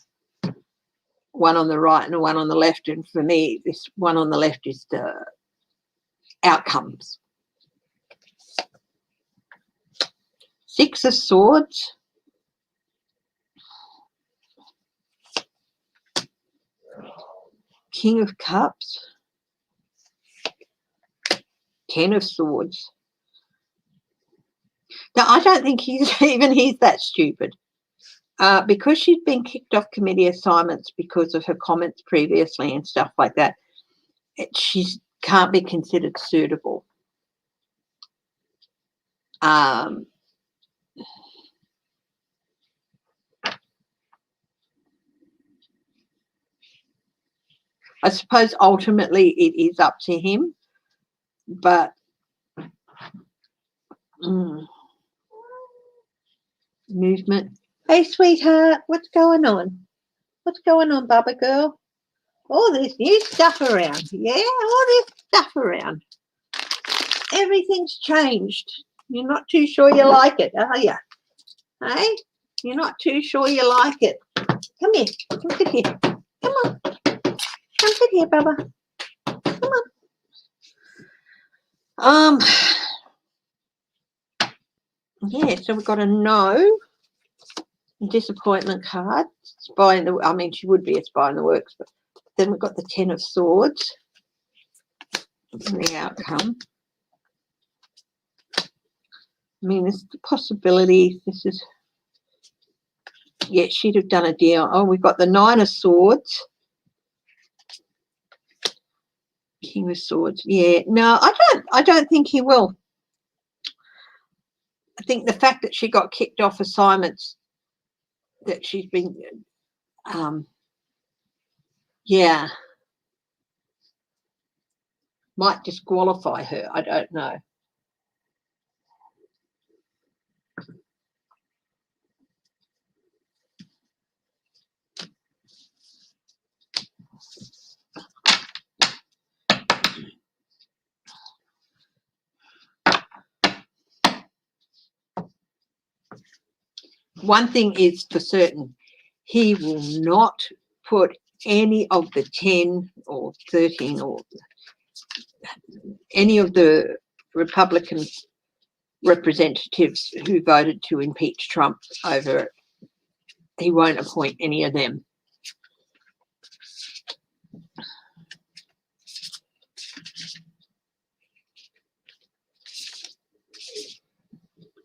one on the right and the one on the left. And for me, this one on the left is the outcomes. Six of Swords. King of Cups. Ten of Swords. Now, I don't think he's that stupid. Because she's been kicked off committee assignments because of her comments previously and stuff like that, she can't be considered suitable. I suppose ultimately it is up to him, but movement. Hey, sweetheart, what's going on? What's going on, Bubba girl? All this new stuff around. Yeah, all this stuff around. Everything's changed. You're not too sure you like it, are you? Hey? You're not too sure you like it. Come here. Come sit here. Come on. Come sit here, Bubba. Come on. Yeah, so we've got a no. Disappointment card. Spy in the, I mean, she would be a spy in the works, but then we've got the Ten of Swords and the outcome. I mean, there's the possibility. This is, yeah, she'd have done a deal. Oh, we've got the Nine of Swords. King of Swords. Yeah, no, I don't think he will. I think the fact that she got kicked off assignments that she's been, yeah, might disqualify her. I don't know. One thing is for certain, he will not put any of the 10 or 13 or any of the Republican representatives who voted to impeach Trump over it. He won't appoint any of them.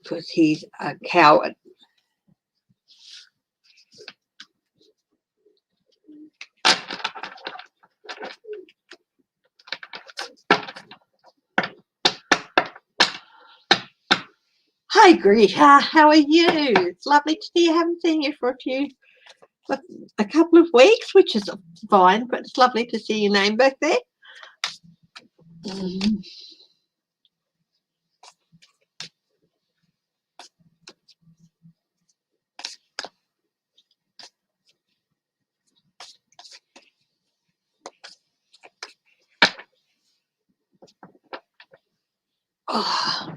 Because he's a coward. Hi, Greta. How are you? It's lovely to see you. I haven't seen you for a couple of weeks, which is fine, but it's lovely to see your name back there. Oh.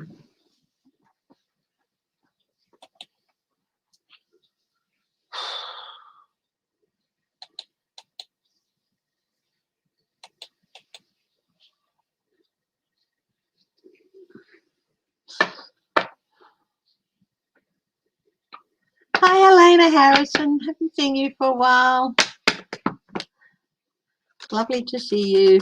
Diana Harrison, haven't seen you for a while. Lovely to see you.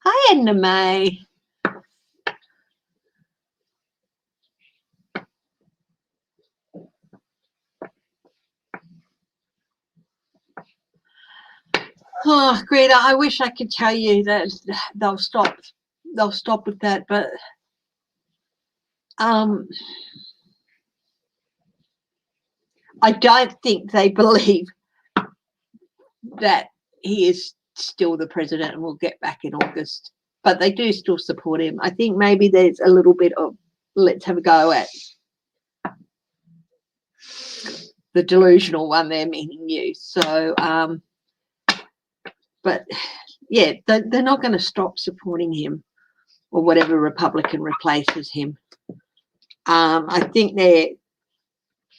Hi, Edna May. Oh, Greta, I wish I could tell you that they'll stop with that, but I don't think they believe that he is still the president and will get back in August. But they do still support him. I think maybe there's a little bit of let's have a go at the delusional one there, meaning you. So, but yeah, they're not going to stop supporting him or whatever Republican replaces him. I think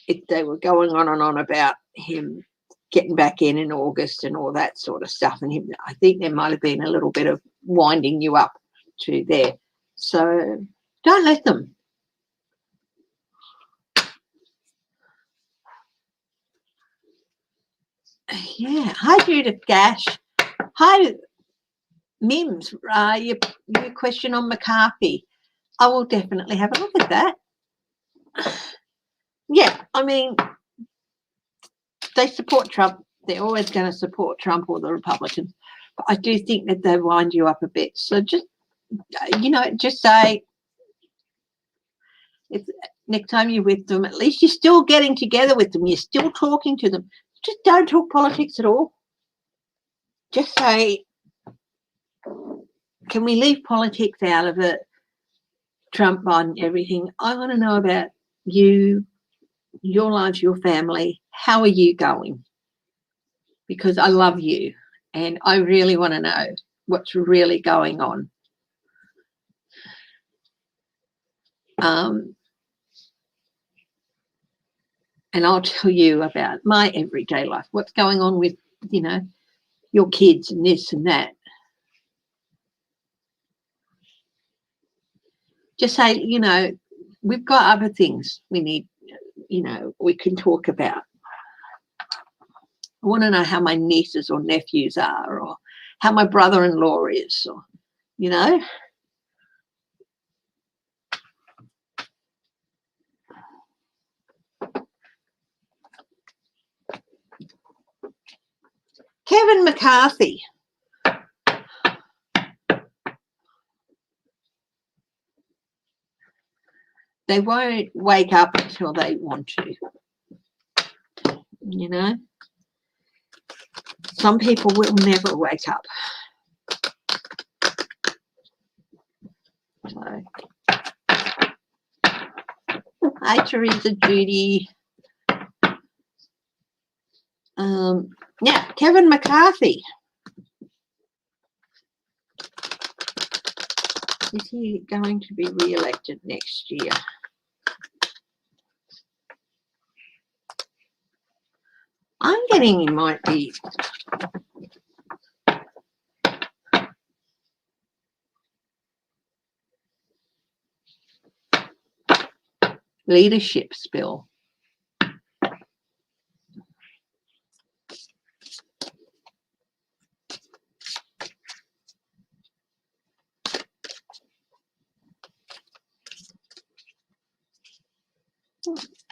if they were going on and on about him getting back in August and all that sort of stuff, and I think there might have been a little bit of winding you up to there. So don't let them. Yeah. Hi, Judith Gash. Hi, Mims. Your question on McCarthy. I will definitely have a look at that. Yeah, I mean, they support Trump. They're always going to support Trump or the Republicans. But I do think that they wind you up a bit. So just, just say, if next time you're with them, at least you're still getting together with them. You're still talking to them. Just don't talk politics at all. Just say, can we leave politics out of it? Trump, Biden, everything. I want to know about you, your lives, your family. How are you going? Because I love you and I really want to know what's really going on. And I'll tell you about my everyday life, what's going on with, your kids and this and that. Just say, we've got other things we need, we can talk about. I want to know how my nieces or nephews are, or how my brother-in-law is, or, Kevin McCarthy. They won't wake up until they want to. Some people will never wake up. So, hi, Teresa, Judy. Yeah, Kevin McCarthy. Is he going to be re-elected next year? I'm getting he might be. Leadership spill.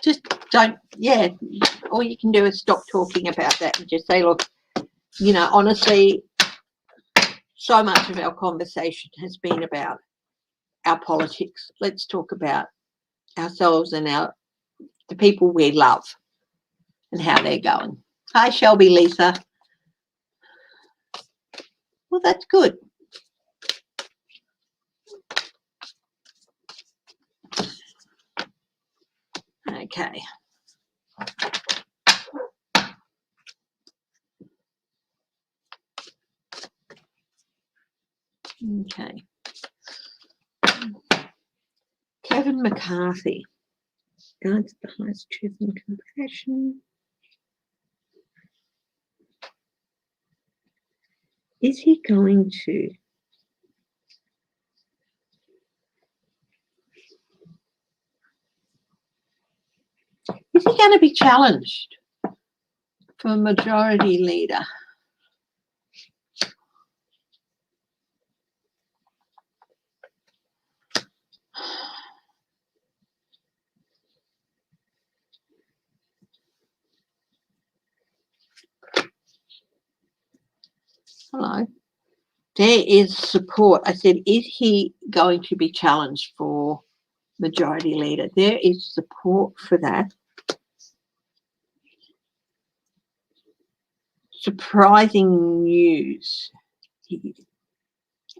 Just don't, all you can do is stop talking about that and just say, look, honestly, so much of our conversation has been about our politics. Let's talk about ourselves and the people we love and how they're going. Hi, Shelby, Lisa. Well, that's good. Okay. Okay. Kevin McCarthy. Guards the highest truth and compassion. Is he going to? Is he going to be challenged for majority leader? Hello. There is support. I said, is he going to be challenged for majority leader? There is support for that. Surprising news.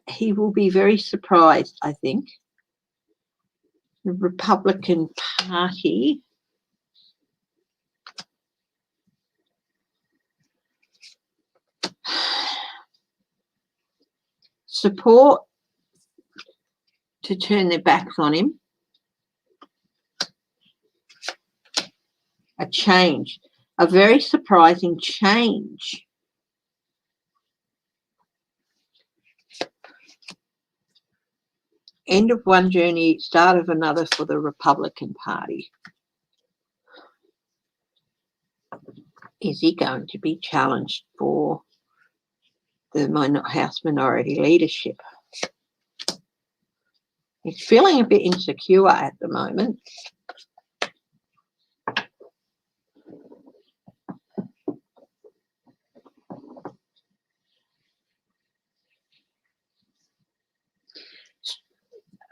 He will be very surprised, I think. The Republican Party support to turn their backs on him. A change, a very surprising change. End of one journey, start of another for the Republican Party. Is he going to be challenged for the House minority leadership? He's feeling a bit insecure at the moment.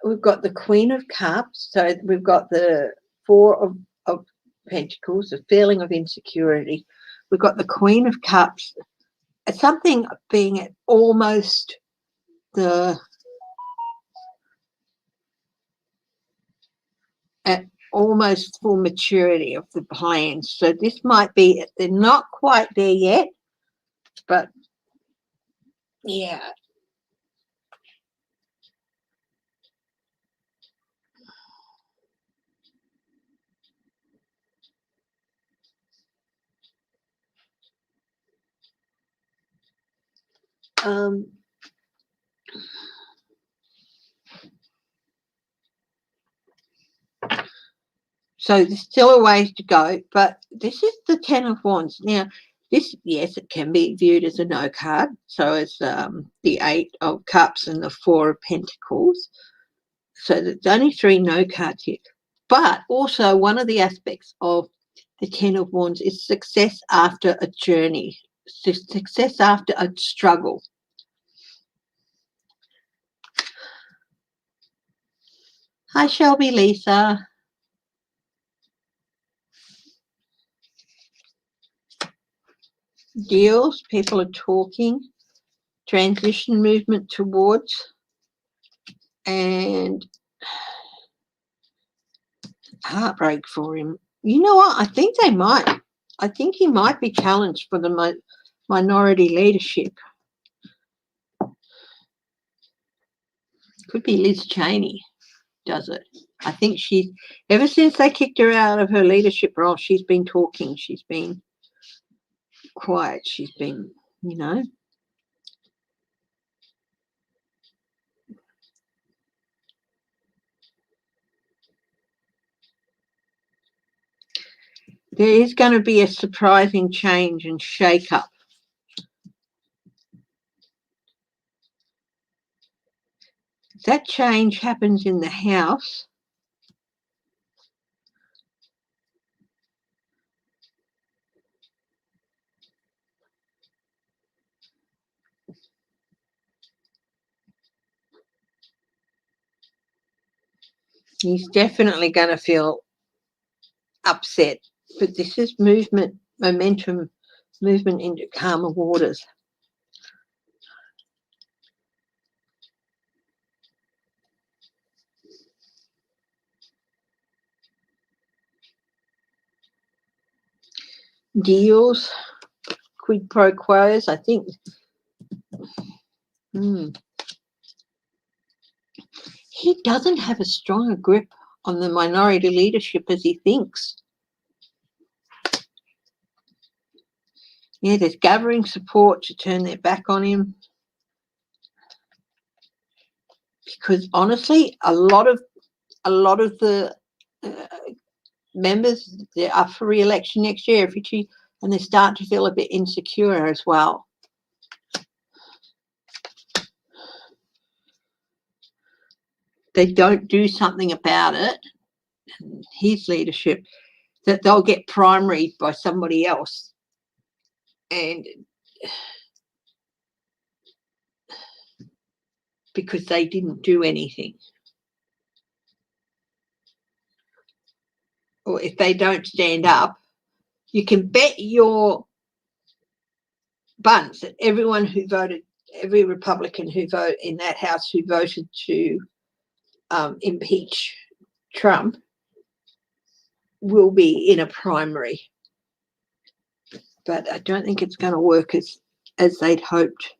We've got the Queen of Cups, so we've got the Four of Pentacles, the feeling of insecurity. We've got the Queen of Cups, something being at almost the almost full maturity of the plans. So this might be, they're not quite there yet, but yeah. So there's still a ways to go, but this is the Ten of Wands. Now, this, yes, it can be viewed as a no card. So it's the Eight of Cups and the Four of Pentacles. So there's only 3 no cards here. But also one of the aspects of the Ten of Wands is success after a journey, success after a struggle. Hi, Shelby, Lisa. Deals, people are talking, transition movement towards, and heartbreak for him. You know what? I think they might. I think he might be challenged for the minority leadership. Could be Liz Cheney does it. I think she's, ever since they kicked her out of her leadership role, she's been talking. She's been quiet. She's been, you know. There is going to be a surprising change and shake-up. That change happens in the house. He's definitely going to feel upset, but this is movement, momentum, movement into calmer waters. deals, quid pro quos. I think he doesn't have as strong a grip on the minority leadership as he thinks. Yeah, there's gathering support to turn their back on him. Because honestly, a lot of the members, they're up for re-election next year, and they start to feel a bit insecure as well. They don't do something about it, his leadership, that they'll get primaried by somebody else. And because they didn't do anything. Or if they don't stand up, you can bet your buns that everyone who voted, every Republican who voted in that House who voted to impeach Trump will be in a primary. But I don't think it's going to work as they'd hoped.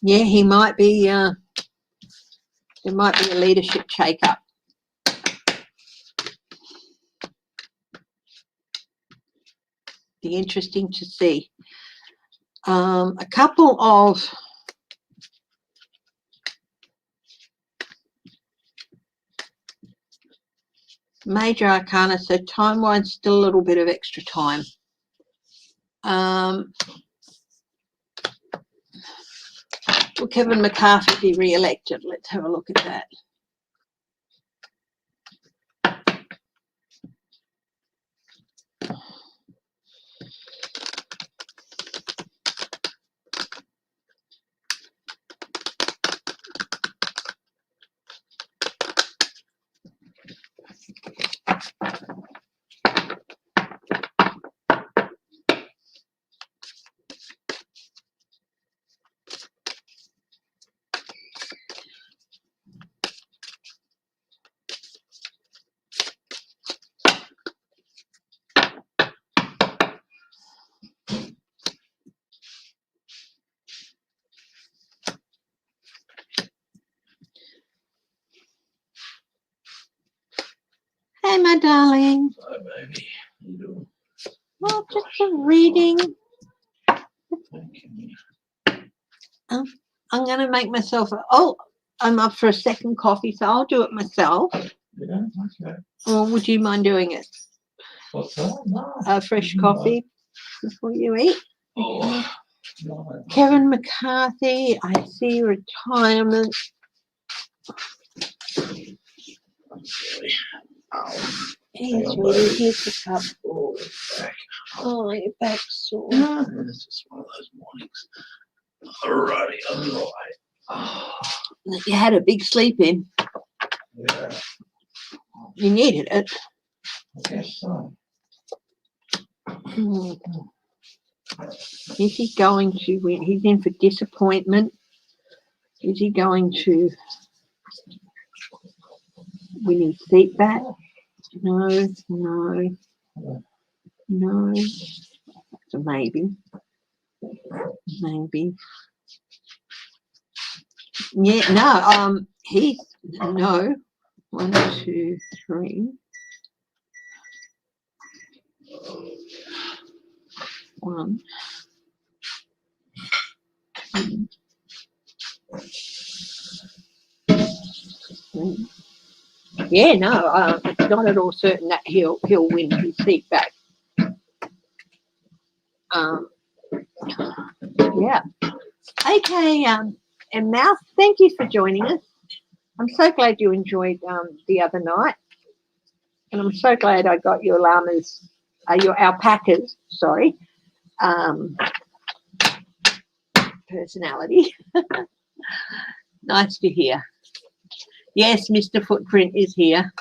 Yeah, he might be, there might be a leadership shake-up. Be interesting to see. A couple of major arcana, so time-wise, still a little bit of extra time. Will Kevin McCarthy be re-elected? Let's have a look at that. Hey, my darling. Hi, baby. How you doing? Well, just a reading. I'm going to make myself. I'm up for a second coffee, so I'll do it myself. Yeah, okay. Or would you mind doing it? What's that? No. Fresh coffee before you eat. Oh, no. Kevin McCarthy, I see retirement. Here's the cup. Oh, it's back. Oh, your back's sore. Yeah, it's just one of those mornings. Alrighty, I'm right. Oh. You had a big sleep in. Yeah. You needed it. I guess so. Is he going to win? He's in for disappointment. Is he going to win his seat back? No. So maybe. Yeah, no, he's no. 1, 2, 3. 1, 2, 3. Yeah, no, it's not at all certain that he'll win his seat back. Yeah. Okay, and Mouse, thank you for joining us. I'm so glad you enjoyed the other night, and I'm so glad I got your llamas, your alpacas, sorry, personality. Nice to hear. Yes, Mr. Footprint is here.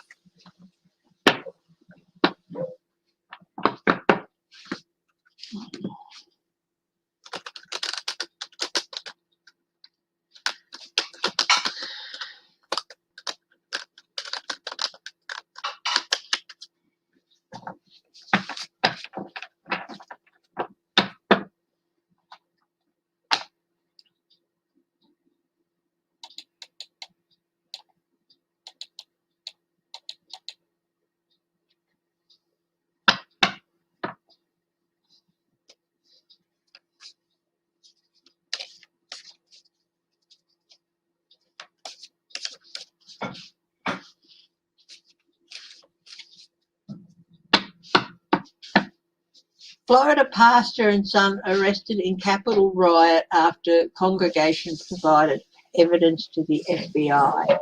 Florida pastor and son arrested in Capitol riot after congregation provided evidence to the FBI.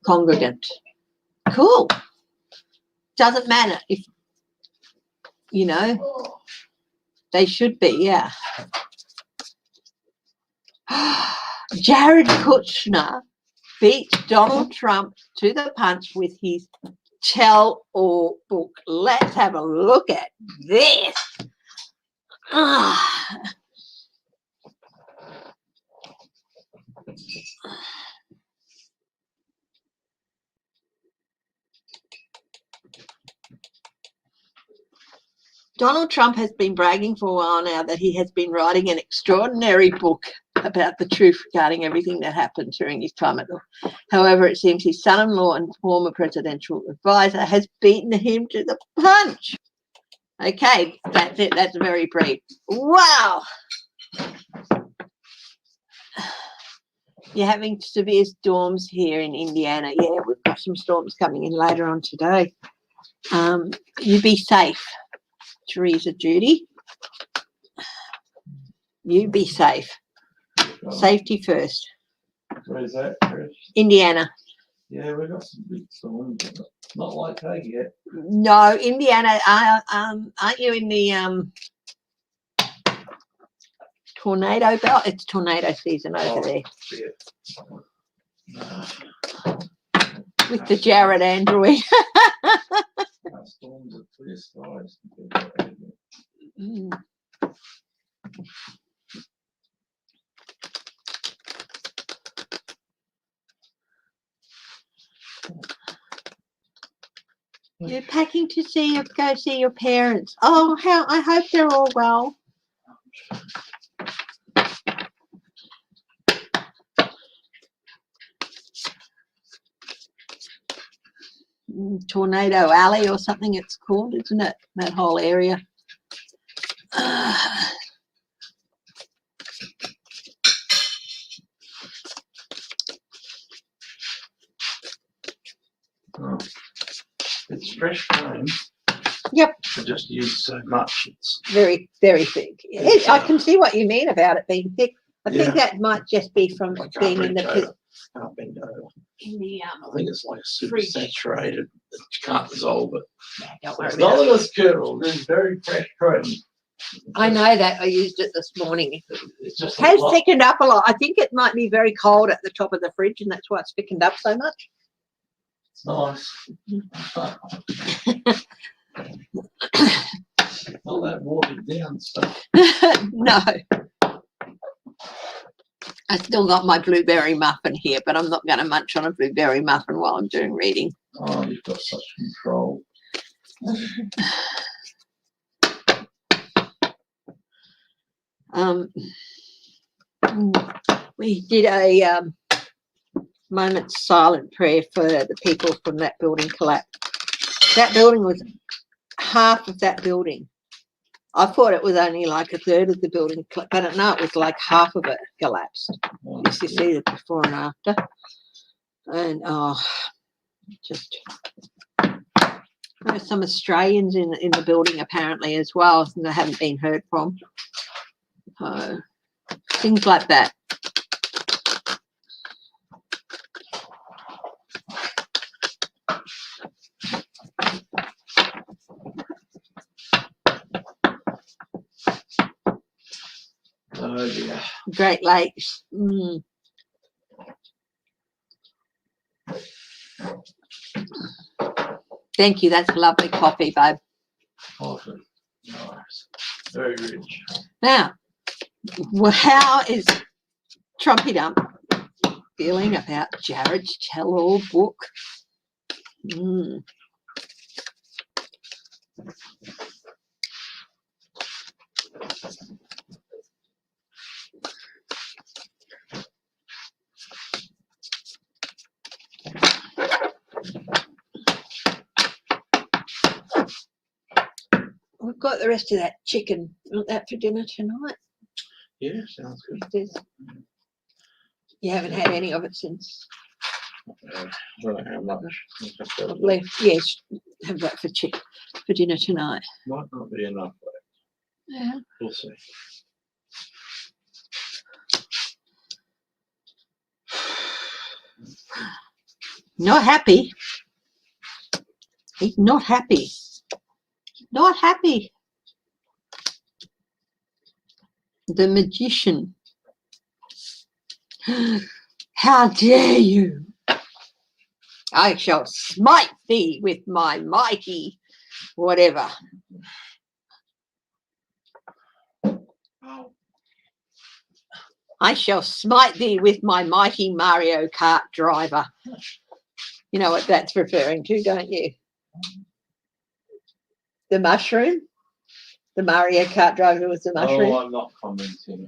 Congregant. Cool. Doesn't matter if, you know, they should be, yeah. Jared Kushner beats Donald Trump to the punch with his tell-all book. Let's have a look at this. Donald Trump has been bragging for a while now that he has been writing an extraordinary book about the truth regarding everything that happened during his time at law. However, it seems his son-in-law and former presidential advisor has beaten him to the punch. Okay, that's it. That's very brief. Wow. You're having severe storms here in Indiana. Yeah, we've got some storms coming in later on today. You be safe, Teresa Judy. You be safe. Safety first. Where's that, Chris? Indiana. Yeah, we've got some big storms, but not like that yet. No, Indiana. Aren't you in the tornado belt? It's tornado season over there. Yeah. With the Jared Android. Storms are clear skies. You're packing to go see your parents. Oh, how I hope they're all well. Tornado Alley or something it's called, isn't it? That whole area. It's fresh cream. Yep. I just use so much. It's very, very thick. I can see what you mean about it being thick. I think that might just be from being in the can't bend over. I think it's like super fridge. saturated. You can't dissolve it. Don't worry It's about not it. in this kettle. It's very fresh cream. I know that. I used it this morning. It's just It has thickened up a lot. I think it might be very cold at the top of the fridge, and that's why it's thickened up so much. It's nice. Not that watered down stuff. No. I still got my blueberry muffin here, but I'm not going to munch on a blueberry muffin while I'm doing reading. Oh, you've got such control. We did a moment's silent prayer for the people from that building collapse. That building was half of that building. I thought it was only like a third of the building, but no, it was like half of it collapsed. You see the before and after. And just there's some Australians in the building apparently as well, and they haven't been heard from. Things like that. Oh dear. Great Lakes. Thank you. That's lovely coffee, babe. Coffee. Nice. Very rich. Now, how is Trumpy Dump feeling about Jared's tell-all book? We've got the rest of that chicken. Want that for dinner tonight? Yeah, sounds good. You haven't had any of it since? I don't know how much. Yes, have that for dinner tonight. Might not be enough. Yeah. We'll see. Not happy. He's not happy. Not happy. The magician. How dare you? I shall smite thee with my mighty whatever. I shall smite thee with my mighty Mario Kart driver. You know what that's referring to, don't you? The mushroom? The Mario Kart driver was the mushroom? Oh, I'm not commenting.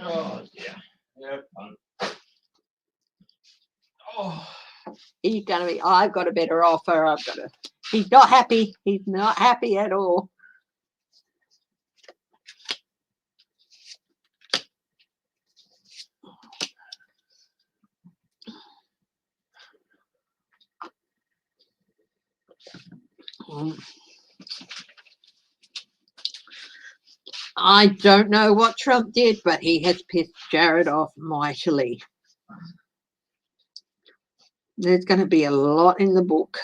Oh, yeah. Yeah, fun. Oh. He's going to be, I've got a better offer. He's not happy. He's not happy at all. I don't know what Trump did, but he has pissed Jared off mightily. There's going to be a lot in the book.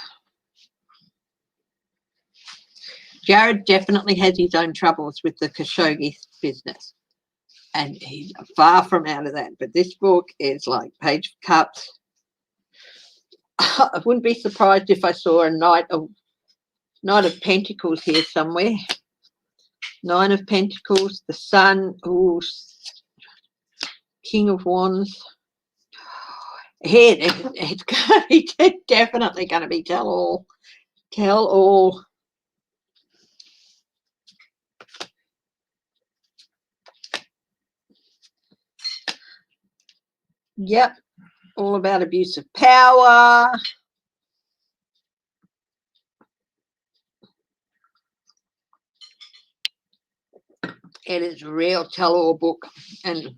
Jared definitely has his own troubles with the Khashoggi business, and he's far from out of that. But this book is like page cuts. I wouldn't be surprised if I saw a Knight of Pentacles here somewhere. Nine of Pentacles, the Sun, ooh, King of Wands. It's definitely going to be tell all. Tell all. Yep, all about abuse of power. It is a real tell-all book, and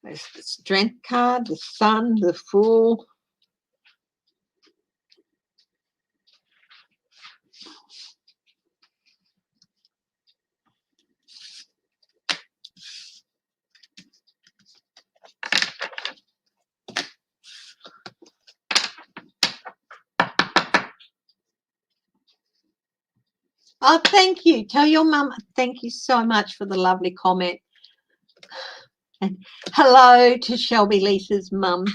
there's the Strength card, the Sun, the Fool. Oh, thank you. Tell your mum thank you so much for the lovely comment. And hello to Shelby Lisa's mum.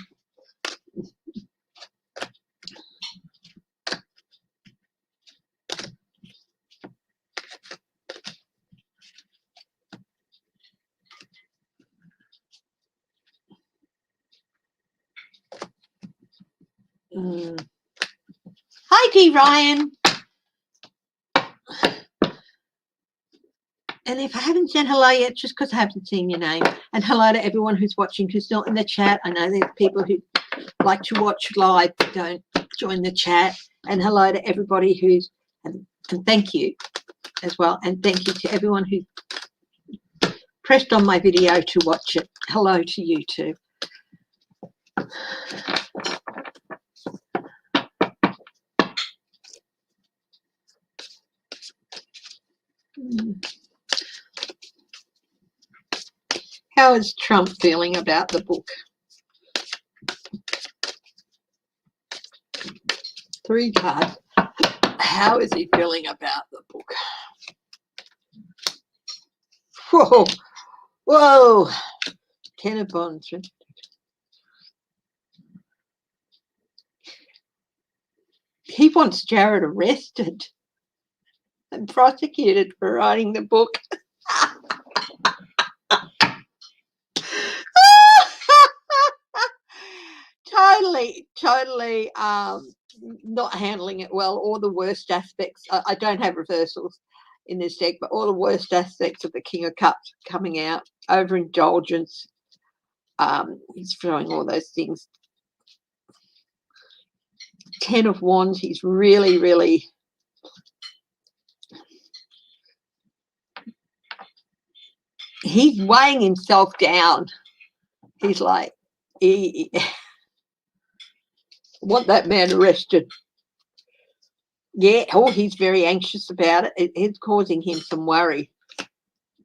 Hi, D. Ryan. And if I haven't said hello yet, just because I haven't seen your name. And hello to everyone who's watching, who's not in the chat. I know there's people who like to watch live but don't join the chat. And hello to everybody who's, and thank you as well. And thank you to everyone who pressed on my video to watch it. Hello to you too. How is Trump feeling about the book? 3 cards. How is he feeling about the book? Whoa, whoa. 10 of Wands. He wants Jared arrested and prosecuted for writing the book. Totally not handling it well. All the worst aspects. I don't have reversals in this deck, but all the worst aspects of the King of Cups coming out. Overindulgence. He's throwing all those things. 10 of Wands. He's really he's weighing himself down. He's like, he want that man arrested. Yeah, oh, he's very anxious about it. It's causing him some worry.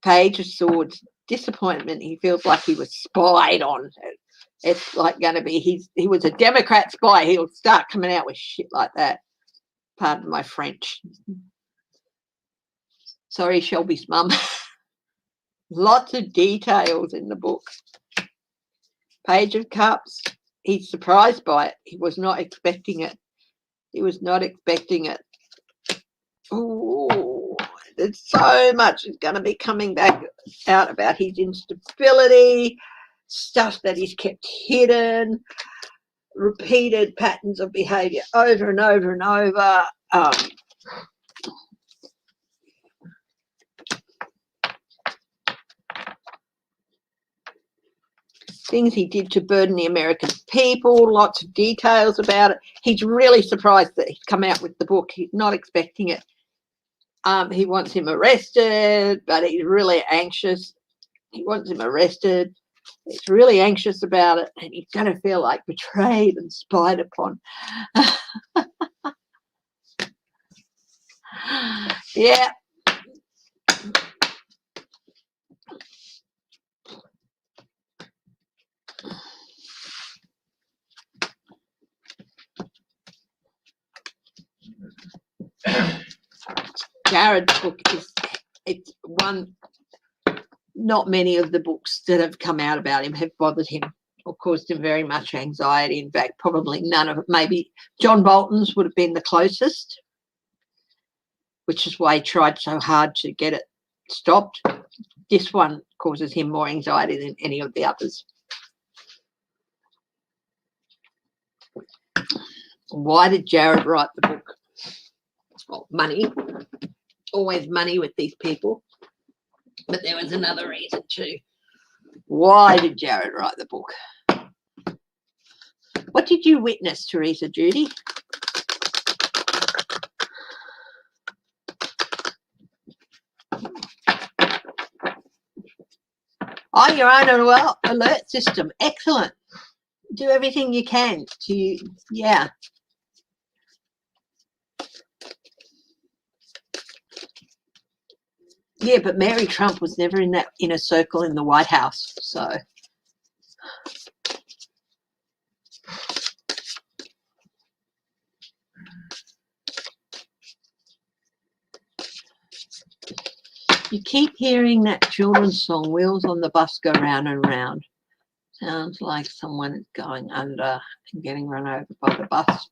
Page of Swords, disappointment. He feels like he was spied on. It's like going to be, he was a Democrat spy. He'll start coming out with shit like that. Pardon my French. Sorry, Shelby's mum. Lots of details in the book. Page of Cups. He's surprised by it. He was not expecting it. He was not expecting it. Oh, there's so much is going to be coming back out about his instability, stuff that he's kept hidden, repeated patterns of behaviour over and over and over. Things he did to burden the American people, lots of details about it. He's really surprised that he's come out with the book. He's not expecting it. He wants him arrested, but he's really anxious. He wants him arrested. He's really anxious about it, and he's going to feel like betrayed and spied upon. Yeah. Jared's book it's one, not many of the books that have come out about him have bothered him or caused him very much anxiety. In fact, probably none of it. Maybe John Bolton's would have been the closest, which is why he tried so hard to get it stopped. This one causes him more anxiety than any of the others. Why did Jared write the book? Well, money. Always money with these people. But there was another reason too. Why did Jared write the book? What did you witness, Teresa Judy? Oh, your own alert system. Excellent. Do everything you can to, yeah. Yeah, but Mary Trump was never in that inner circle in the White House, so. You keep hearing that children's song, Wheels on the Bus Go Round and Round. Sounds like someone is going under and getting run over by the bus.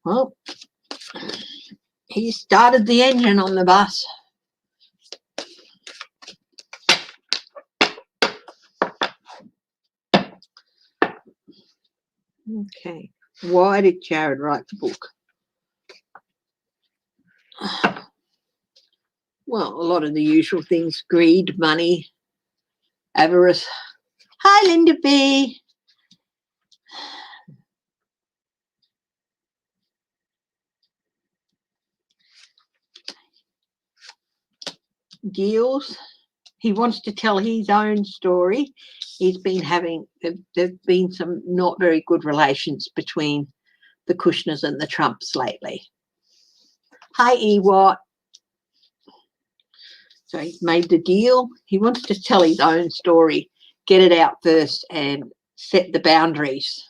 Well, he started the engine on the bus. Okay, why did Jared write the book? Well, a lot of the usual things: greed, money, avarice. Hi, Linda B. Deals. He wants to tell his own story. He's been having, there've been some not very good relations between the Kushners and the Trumps lately. Hi, Ewart. So he's made the deal. He wants to tell his own story, get it out first and set the boundaries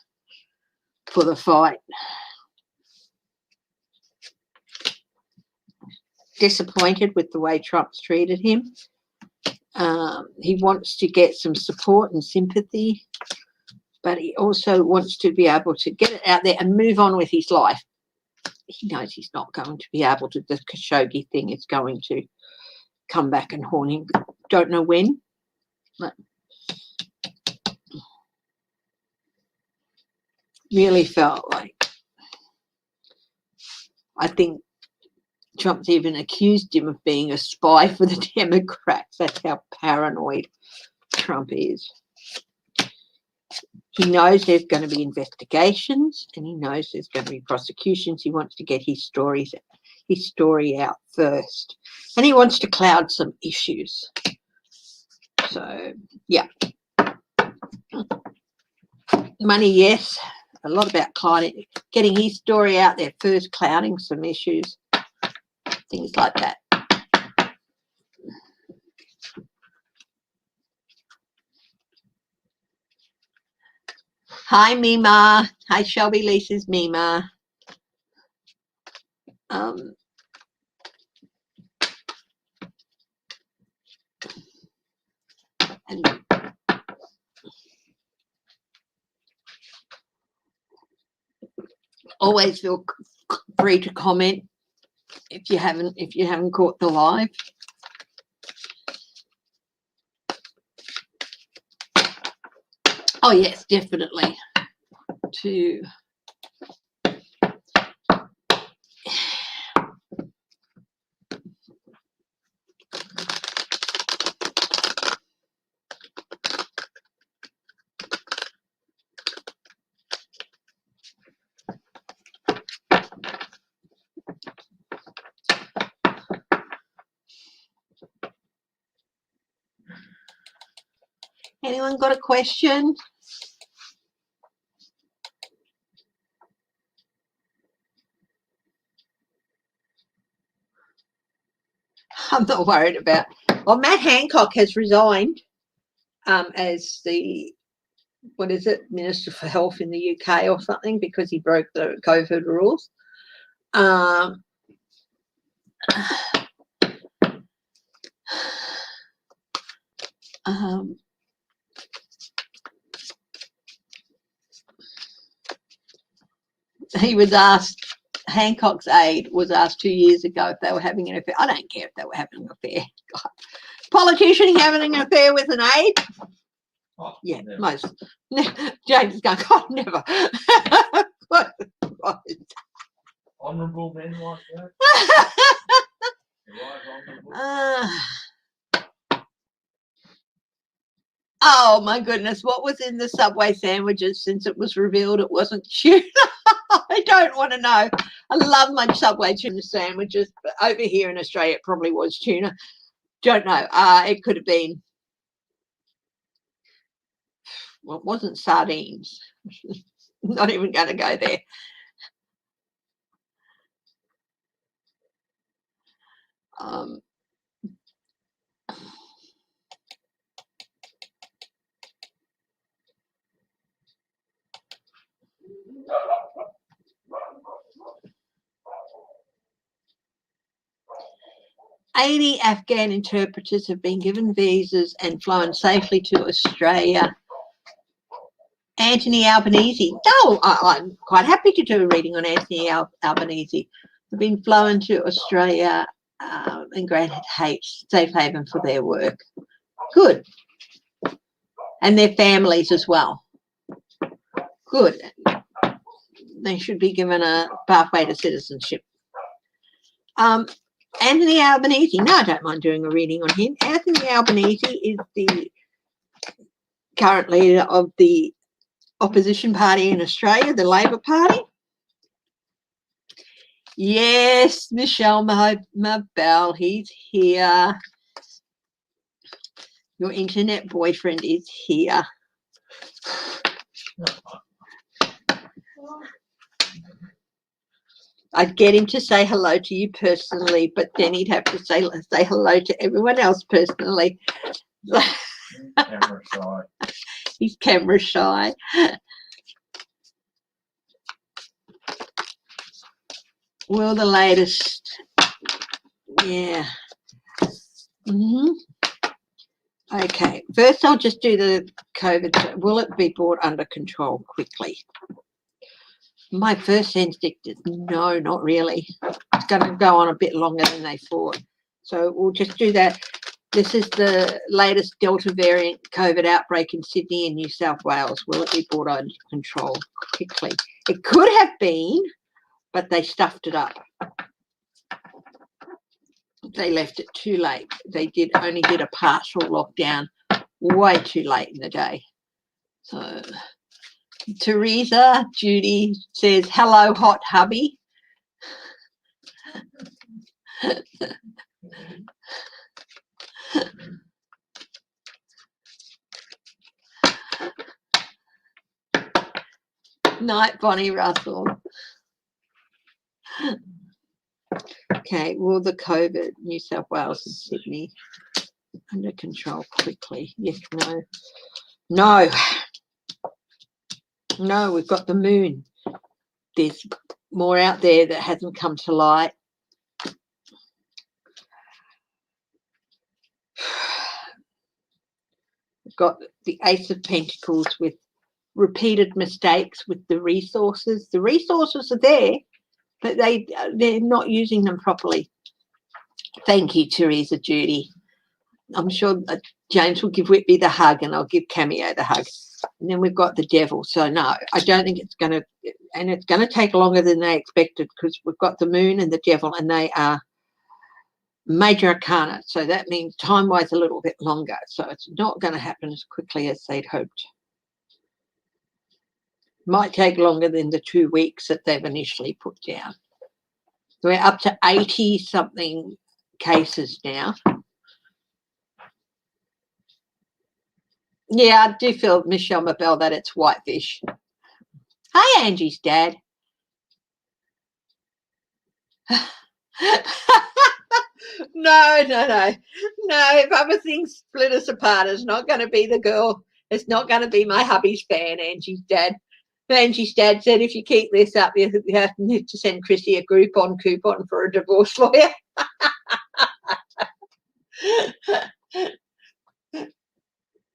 for the fight. Disappointed with the way Trump's treated him. He wants to get some support and sympathy, but he also wants to be able to get it out there and move on with his life. He knows he's not going to be able to. The Khashoggi thing is going to come back and haunt him. Don't know when, but really felt like, I think Trump's even accused him of being a spy for the Democrats. That's how paranoid Trump is. He knows there's going to be investigations and he knows there's going to be prosecutions. He wants to get his story out first. And he wants to cloud some issues. So, yeah. Money, yes. A lot about client getting his story out there first, clouding some issues, things like that. Hi, Mima. Hi, Shelby. Lisa's Mima. And always feel free to comment if you haven't caught the live. Oh yes, definitely. To anyone got a question? I'm not worried about. Well, Matt Hancock has resigned as the, what is it, Minister for Health in the UK or something, because he broke the COVID rules. He was asked, Hancock's aide was asked 2 years ago if they were having an affair. I don't care if they were having an affair. God. Politician having an affair with an aide? Oh, yeah, never. Most. James is going, God, never. Honourable men like that? Oh my goodness, what was in the Subway sandwiches since it was revealed it wasn't tuna? I don't want to know. I love my Subway tuna sandwiches, but over here in Australia it probably was tuna. Don't know. It could have been, well, it wasn't sardines. Not even going to go there. "80 Afghan interpreters have been given visas and flown safely to Australia." Anthony Albanese. No, I'm quite happy to do a reading on Anthony Albanese. They've been flown to Australia and granted safe haven for their work. Good. And their families as well. Good. They should be given a pathway to citizenship. Anthony Albanese. No, I don't mind doing a reading on him. Anthony Albanese is the current leader of the opposition party in Australia, the Labor Party. Yes, Michelle Mabel, he's here. Your internet boyfriend is here. I'd get him to say hello to you personally, but then he'd have to say hello to everyone else personally. Camera shy. He's camera shy. Well, the latest. Yeah. Okay, first I'll just do the COVID. Will it be brought under control quickly? My first instinct is no, not really. It's going to go on a bit longer than they thought. So we'll just do that. This is the latest Delta variant COVID outbreak in Sydney and New South Wales. Will it be brought under control quickly? It could have been, but they stuffed it up. They left it too late. They only did a partial lockdown way too late in the day. So Teresa Judy says, hello, hot hubby. Night, Bonnie Russell. Okay, will the COVID, New South Wales and Sydney, under control quickly? Yes, no. No. No, we've got the moon. There's more out there that hasn't come to light. We've got the Ace of Pentacles with repeated mistakes with the resources. The resources are there, but they're not using them properly. Thank you, Teresa Judy. I'm sure James will give Whitby the hug and I'll give Cameo the hug. And then we've got the devil. So no, I don't think it's going to, and it's going to take longer than they expected because we've got the moon and the devil and they are major arcana. So that means time-wise a little bit longer. So it's not going to happen as quickly as they'd hoped. Might take longer than the 2 weeks that they've initially put down. So we're up to 80-something cases now. Yeah, I do feel, Michelle Mabel, that it's whitefish. Hi, Angie's dad. No. If other things split us apart, it's not going to be the girl. It's not going to be my hubby's fan, Angie's dad. Angie's dad said, if you keep this up, you have to send Chrissy a Groupon coupon for a divorce lawyer.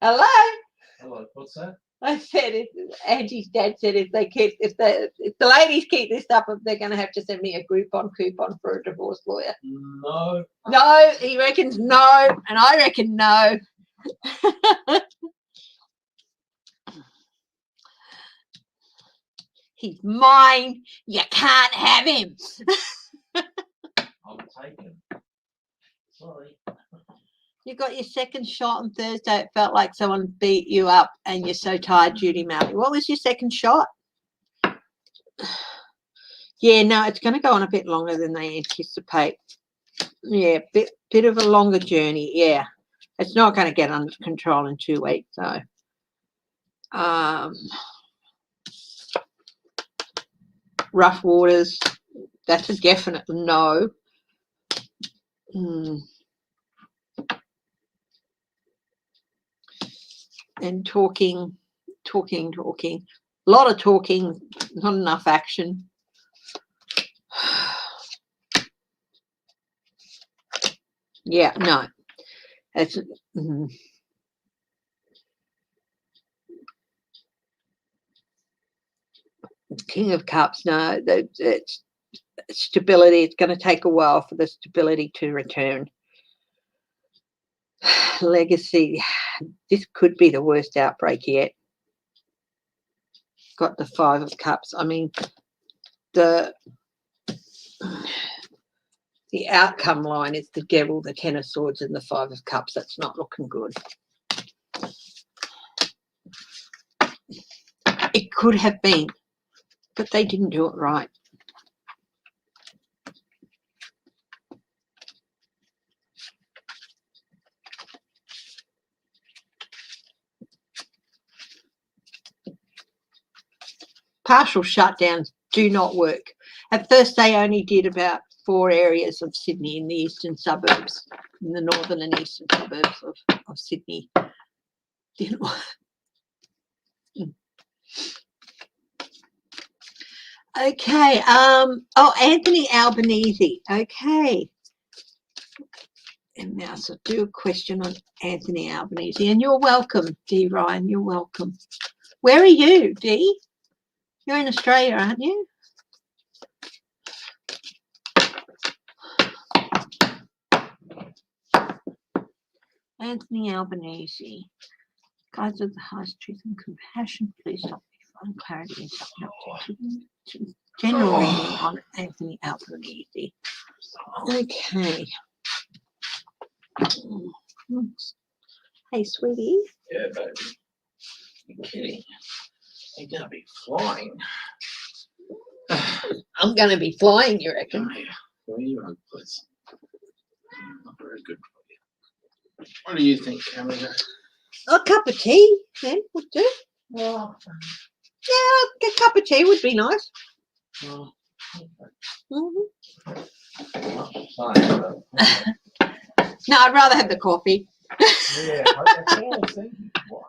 Hello? Hello, what's that? I said, Angie's dad said, if the ladies keep this up, they're going to have to send me a Groupon coupon for a divorce lawyer. No. No, he reckons no, and I reckon no. He's mine. You can't have him. I'll take him. Sorry. You got your second shot on Thursday. It felt like someone beat you up and you're so tired, Judy Malley. What was your second shot? Yeah, no, it's going to go on a bit longer than they anticipate. Yeah, bit of a longer journey. Yeah, it's not going to get under control in 2 weeks. So, rough waters, that's a definite no. And talking. A lot of talking, not enough action. Yeah, no. It's King of Cups, no. It's stability. It's going to take a while for the stability to return. Legacy. This could be the worst outbreak yet. Got the 5 of Cups. I mean, the outcome line is the devil, the 10 of Swords, and the 5 of Cups. That's not looking good. It could have been, but they didn't do it right. Partial shutdowns do not work. At first, they only did about 4 areas of Sydney in the eastern suburbs, in the northern and eastern suburbs of Sydney. Okay. Oh, Anthony Albanese. Okay. And now, so do a question on Anthony Albanese. And you're welcome, Dee Ryan. You're welcome. Where are you, Dee? You're in Australia, aren't you? Anthony Albanese. Guides of the highest truth and compassion. Please help me find clarity and something to general reading on Anthony Albanese. Okay. Hey, sweetie. Yeah, baby. You're kidding. You're going to be flying. I'm going to be flying, you reckon? Where are you on, please? Not very good for you. What do you think, Camilla? A cup of tea, then would do. Well, Yeah, a cup of tea would be nice. Oh, okay. Mhm. Not saying, but, okay. No, I'd rather have the coffee. Yeah, that's all I'm thinking. What?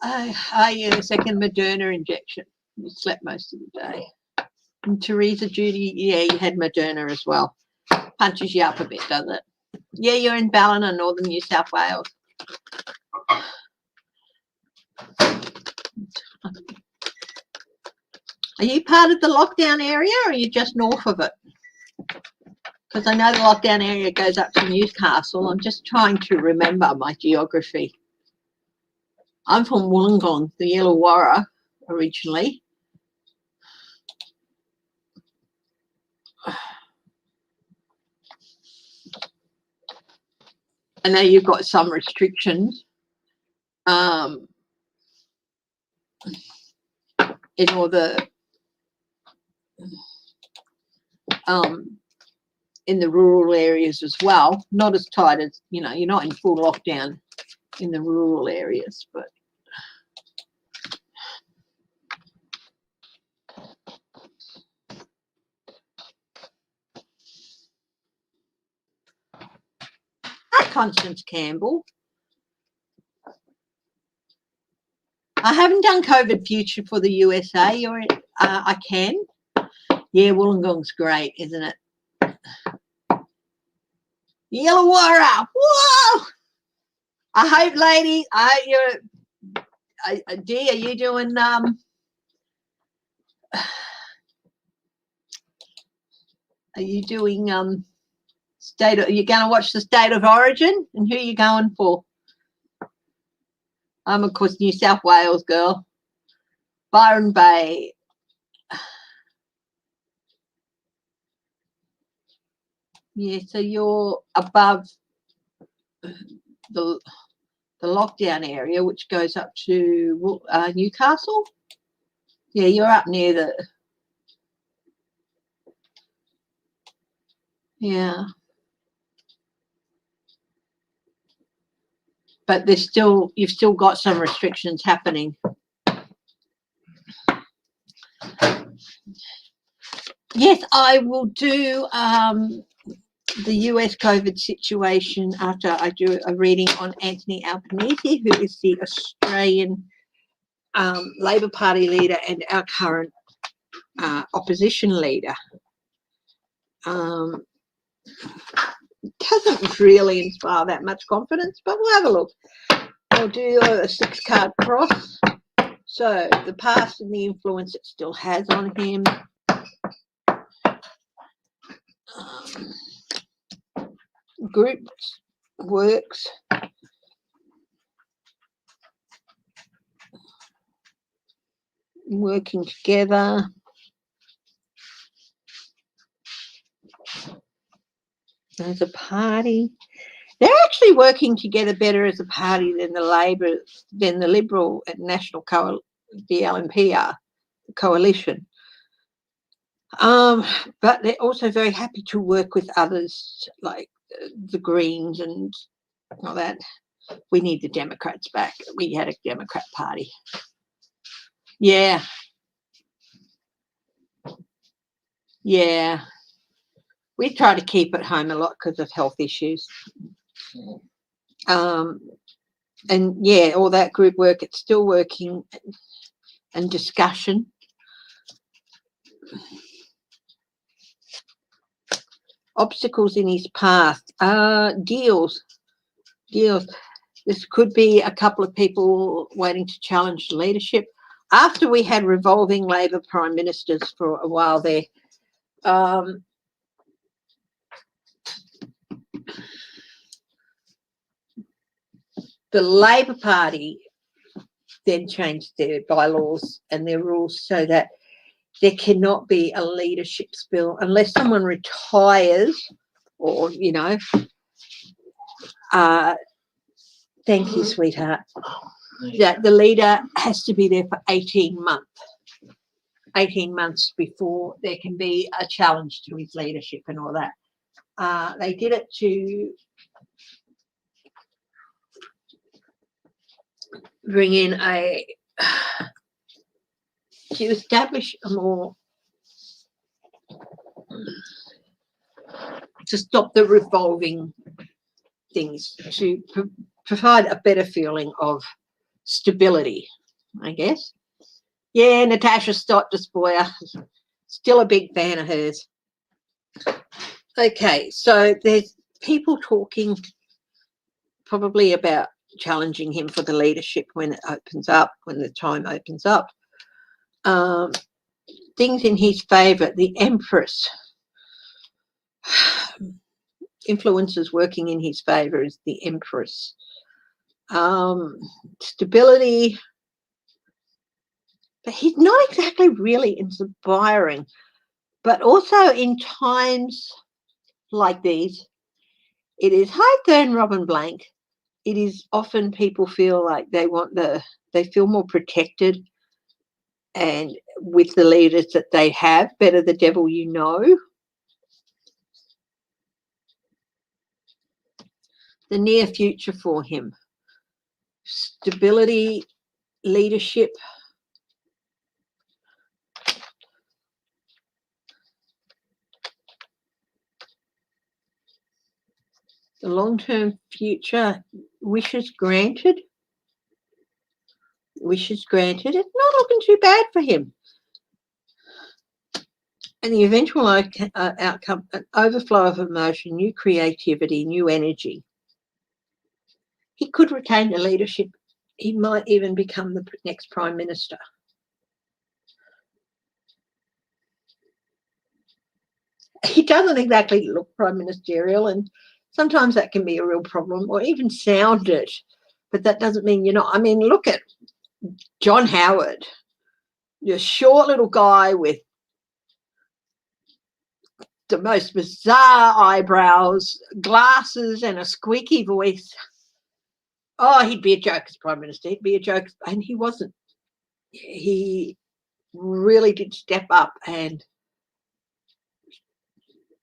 I a second Moderna injection. You slept most of the day. And Teresa, Judy, yeah, you had Moderna as well. Punches you up a bit, does it? Yeah, you're in Ballina, northern New South Wales. Are you part of the lockdown area or are you just north of it? Because I know the lockdown area goes up to Newcastle. I'm just trying to remember my geography. I'm from Wollongong, the Illawarra, originally. I know you've got some restrictions in all the in the rural areas as well. Not as tight as, you know, you're not in full lockdown in the rural areas, but hi, Constance Campbell. I haven't done COVID future for the USA, or I can. Yeah, Wollongong's great, isn't it? Illawarra, whoa! I hope, ladies, I hope you're. Dee, are you doing are you doing state? Are you going to watch the State of Origin, and who are you going for? I'm of course New South Wales girl. Byron Bay. Yeah, so you're above the lockdown area, which goes up to Newcastle. Yeah, you're up near the. Yeah, but you've still got some restrictions happening. Yes, I will do the US COVID situation after I do a reading on Anthony Albanese, who is the Australian Labor Party leader and our current opposition leader. Doesn't really inspire that much confidence, but we'll have a look. I'll do a 6-card cross. So the past and the influence it still has on him. Groups, works. Working together. As a party. They're actually working together better as a party than the Liberal and National the LNP are, the coalition. But they're also very happy to work with others like the Greens and all that. We need the Democrats back. We had a Democrat party. Yeah. Yeah. We try to keep at home a lot because of health issues. And yeah, all that group work, it's still working, and discussion. Obstacles in his path. Deals. This could be a couple of people waiting to challenge the leadership. After we had revolving Labor prime ministers for a while there, the Labor Party then changed their bylaws and their rules so that there cannot be a leadership spill unless someone retires or, you know, thank you, sweetheart, that the leader has to be there for 18 months before there can be a challenge to his leadership and all that. They did it to bring in to establish a more, to stop the revolving things, to provide a better feeling of stability, I guess. Yeah, Natasha Stott Despoyer, still a big fan of hers. Okay, so there's people talking probably about challenging him for the leadership when it opens up, when the time opens up. Things in his favour, the Empress. Influences working in his favour is the Empress. Stability, but he's not exactly really inspiring. But also in times like these, it is, hi Thurn Robin Blank, it is often people feel like they feel more protected and with the leaders that they have, better the devil you know. The near future for him, stability, leadership. The long-term future, wishes granted. Wishes granted. It's not looking too bad for him. And the eventual outcome, an overflow of emotion, new creativity, new energy. He could retain the leadership. He might even become the next Prime Minister. He doesn't exactly look prime ministerial, and sometimes that can be a real problem, or even sound it. But that doesn't mean you're not. I mean, look at John Howard, your short little guy with the most bizarre eyebrows, glasses, and a squeaky voice. Oh, he'd be a joke as Prime Minister. He'd be a joke, and he wasn't. He really did step up and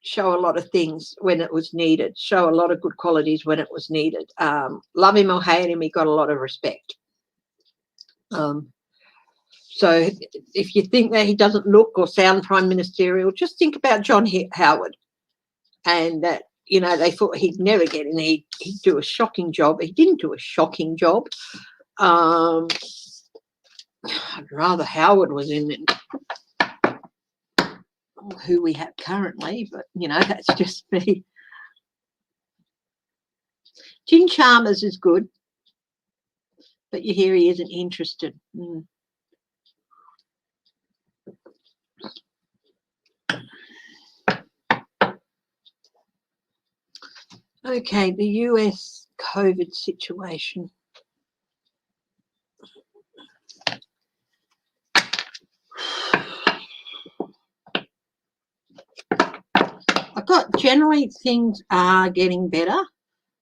show a lot of things when it was needed, show a lot of good qualities when it was needed. Love him or hate him, he got a lot of respect. So if you think that he doesn't look or sound prime ministerial, just think about John Howard, and that, you know, they thought he'd never get in. He'd do a shocking job. He didn't do a shocking job. I'd rather Howard was in it, who we have currently, but, you know, that's just me. Jim Chalmers is good, but you hear he isn't interested. Okay, the US COVID situation. I've got, generally things are getting better,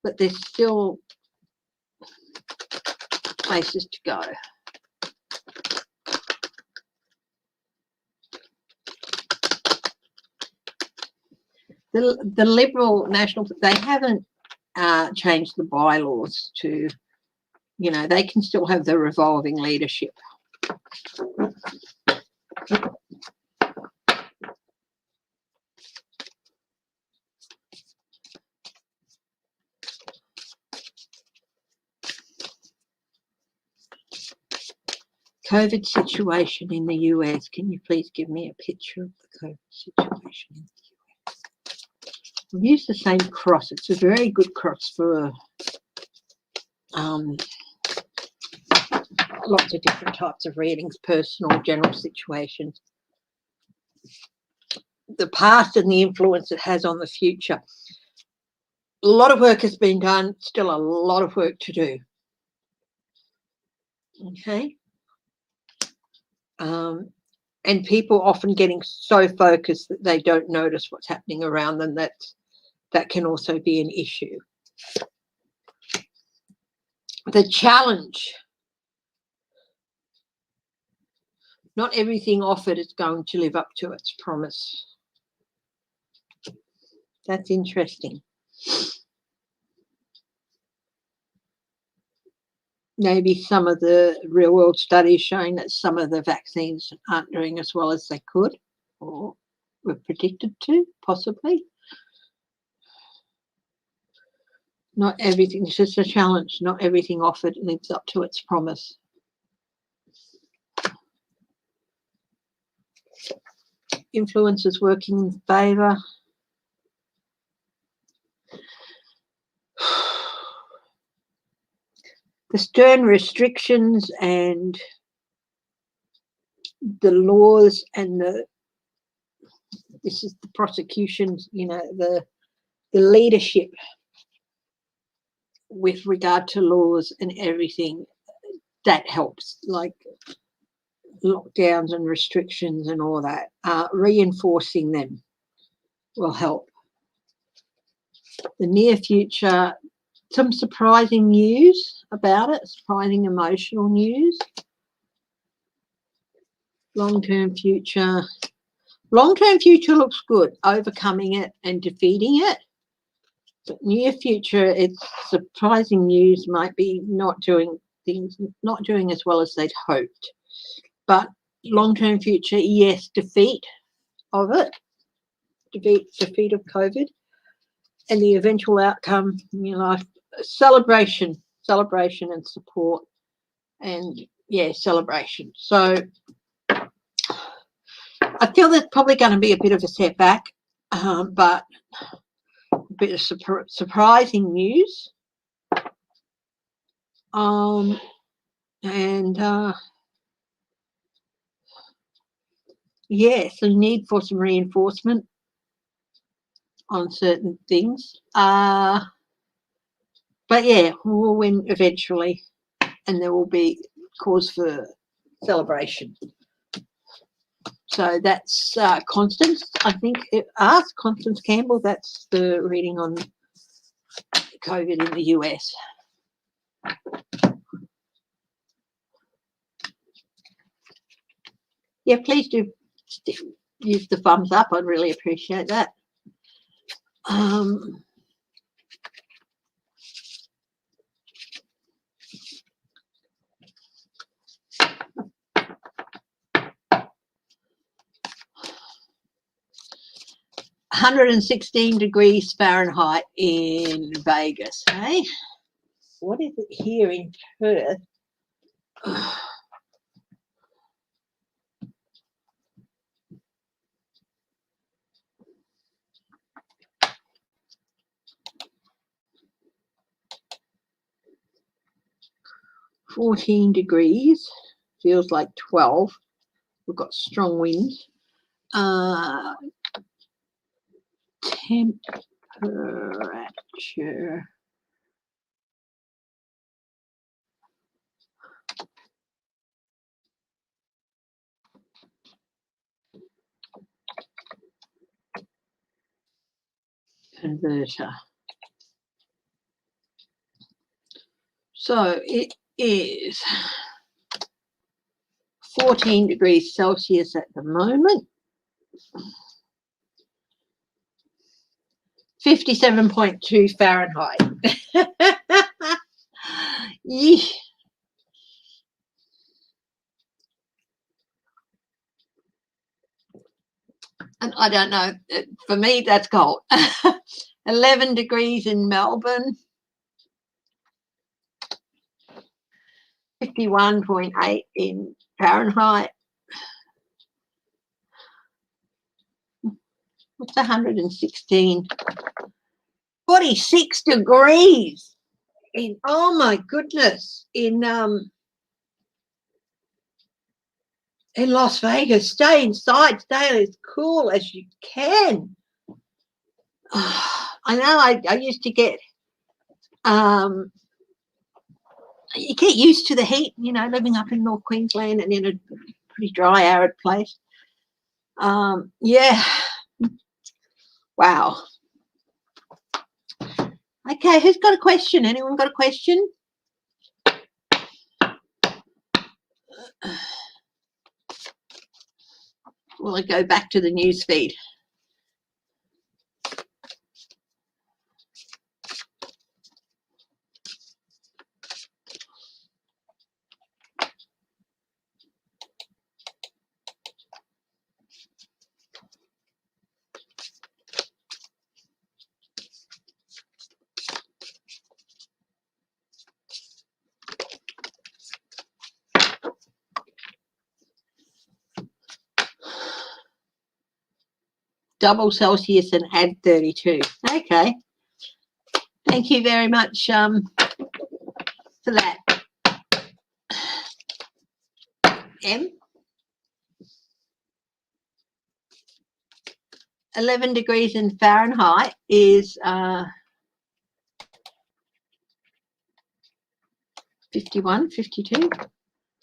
but there's still places to go. The Liberal National, they haven't changed the bylaws to, you know, they can still have the revolving leadership. COVID situation in the US. Can you please give me a picture of the COVID situation in the US? I've used the same cross. It's a very good cross for lots of different types of readings, personal, general situations. The past and the influence it has on the future. A lot of work has been done, still a lot of work to do. Okay. And people often getting so focused that they don't notice what's happening around them. That can also be an issue. The challenge. Not everything offered is going to live up to its promise. That's interesting. maybe some of the real world studies showing that some of the vaccines aren't doing as well as they could or were predicted to, possibly. Not everything, it's just a challenge. Not everything offered lives up to its promise. Influences working in favour. The stern restrictions and the laws and this is the prosecutions, you know, the leadership with regard to laws and everything, that helps, like lockdowns and restrictions and all that. Reinforcing them will help. The near future, some surprising news about it, surprising emotional news. Long-term future looks good, overcoming it and defeating it. But near future, it's surprising news, might be not doing as well as they'd hoped. But long-term future, yes, defeat of it, defeat of COVID, and the eventual outcome in your life, celebration and support, and yeah, celebration. So I feel there's probably going to be a bit of a setback, but a bit of surprising news. Yes, a need for some reinforcement on certain things. But yeah, we'll win eventually, and there will be cause for celebration. So that's Constance. I think it asked Constance Campbell. That's the reading on COVID in the US. Yeah, please do use the thumbs up. I'd really appreciate that. 116 degrees Fahrenheit in Vegas, hey? What is it here in Perth? 14 degrees, feels like 12. We've got strong winds. Temperature. Converter. So it is 14 degrees Celsius at the moment. 57.2 Fahrenheit. Yeah. And I don't know, for me that's cold. 11 degrees in Melbourne. 51.8 in Fahrenheit. What's 116? 46 degrees in, oh my goodness, in Las Vegas. Stay inside, stay as cool as you can. I know I used to get you get used to the heat, you know, living up in North Queensland and in a pretty dry, arid place. Yeah. Wow. Okay, who's got a question? Anyone got a question? Will I go back to the news feed? double Celsius and add 32. Okay. Thank you very much for that. M. 11 degrees in Fahrenheit is 51, 52,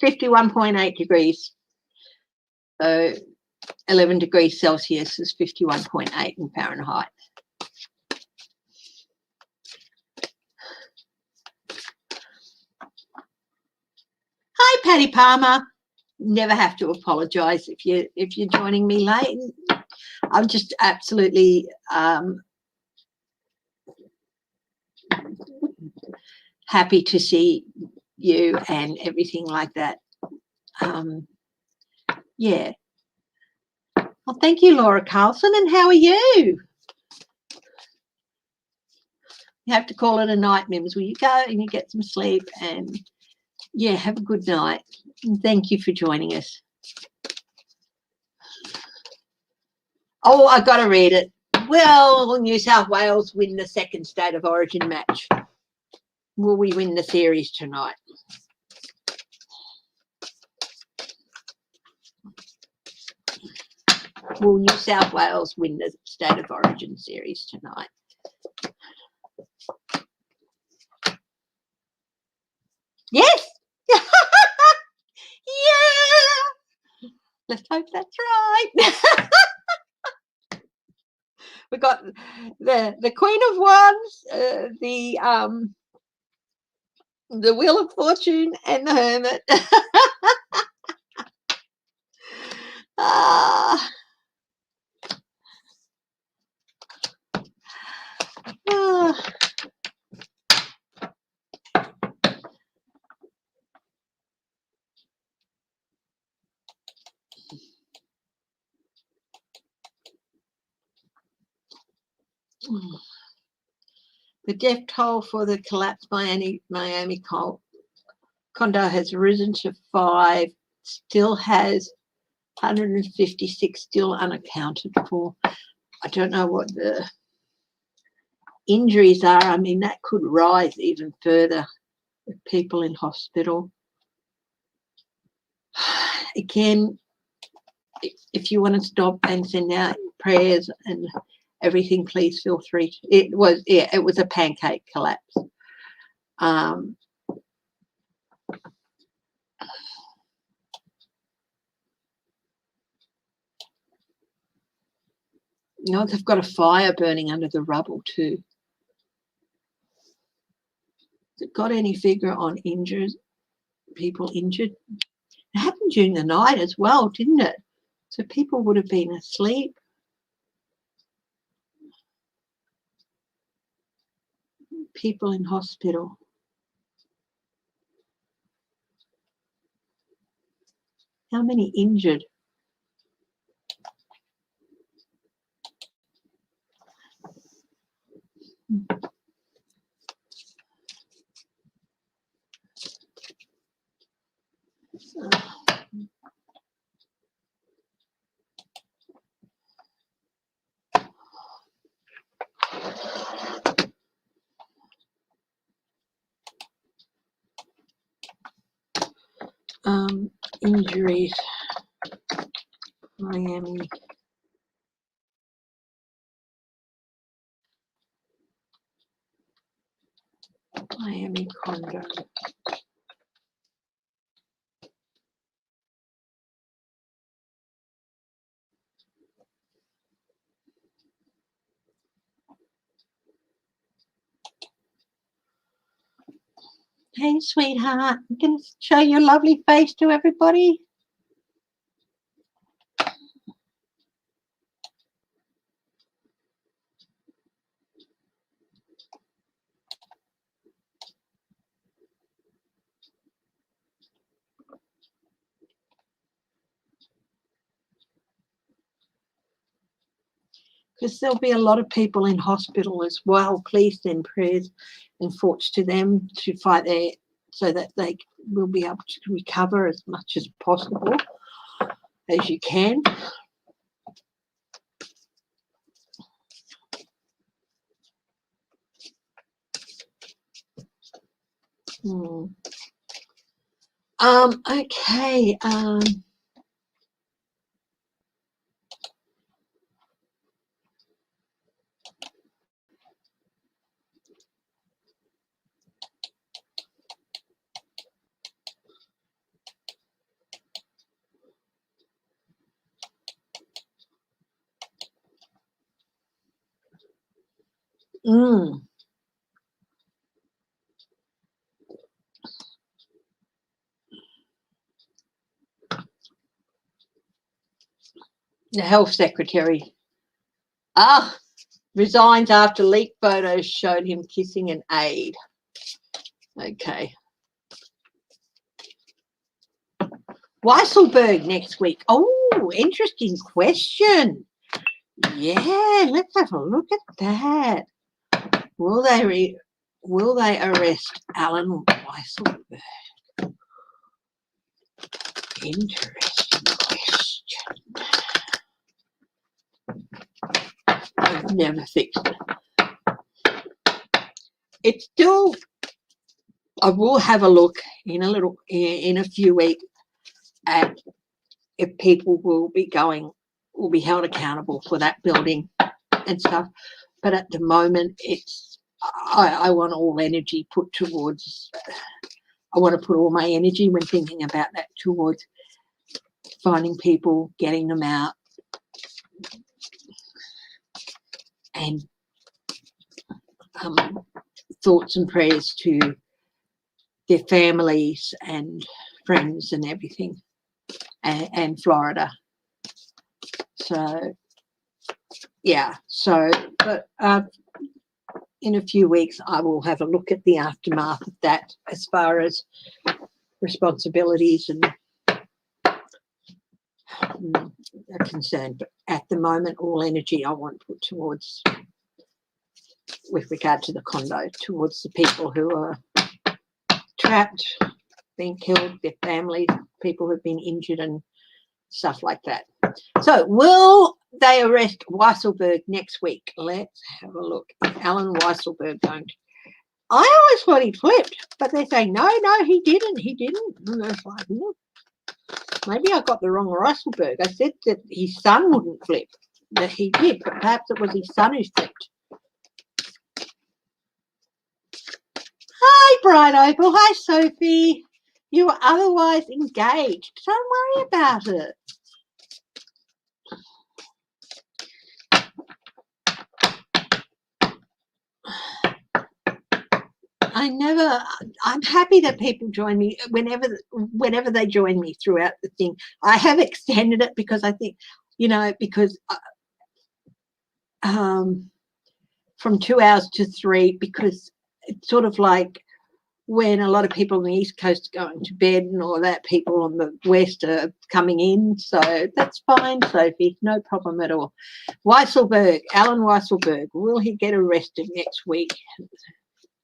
51.8 degrees. So 11 degrees Celsius is 51.8 in Fahrenheit. Hi, Patty Palmer. Never have to apologise if you're joining me late. I'm just absolutely happy to see you and everything like that. Yeah. Well, thank you, Laura Carlson. And how are you? You have to call it a night, Mims. Will you go and you get some sleep? And yeah, have a good night. And thank you for joining us. Oh, I got to read it. Will New South Wales win the second State of Origin match? Will we win the series tonight? Will New South Wales win the State of Origin series tonight? Yes. Yeah. Let's hope that's right. We got the Queen of Wands, the Wheel of Fortune, and the Hermit. The death toll for the collapsed Miami condo has risen to 5, still has 156 still unaccounted for. I don't know what the injuries are. I mean, that could rise even further with people in hospital. Again, if you want to stop and send out prayers and everything, please feel free. It was a pancake collapse. You know, they've got a fire burning under the rubble too. Has it got any figure on people injured? It happened during the night as well, didn't it? So people would have been asleep. People in hospital. How many injured? Injuries. Miami. Miami condo. Hey, sweetheart, I'm going to show your lovely face to everybody. Because there'll be a lot of people in hospital as well. Please send prayers and thoughts to them to fight there so that they will be able to recover as much as possible as you can. Okay. The health secretary resigns after leaked photos showed him kissing an aide. Okay. Weisselberg next week. Oh, interesting question. Yeah, let's have a look at that. Will they arrest Alan Weisselberg? Interesting question. I've never fixed it. It's still. I will have a look in a few weeks at if people will be held accountable for that building and stuff. But at the moment, I want all energy put towards. I want to put all my energy when thinking about that towards finding people, getting them out, and thoughts and prayers to their families and friends and everything, and Florida. So, yeah. So, but in a few weeks, I will have a look at the aftermath of that as far as responsibilities and are concerned. But at the moment, all energy I want put towards, with regard to the condo, towards the people who are trapped, being killed, their families, people who've been injured and stuff like that. So will they arrest Weisselberg next week? Let's have a look. Is Alan Weisselberg going to? I always thought he flipped, but they say, no, he didn't. And I was like, maybe I got the wrong Weisselberg. I said that his son wouldn't flip, that he did, but perhaps it was his son who flipped. Hi, Bright Opal. Hi, Sophie. You were otherwise engaged. Don't worry about it. I'm happy that people join me whenever they join me throughout the thing. I have extended it because I think, because from 2 hours to 3, because it's sort of like when a lot of people on the East Coast are going to bed and all that, people on the West are coming in. So that's fine, Sophie. No problem at all. Weisselberg, Alan Weisselberg, will he get arrested next week?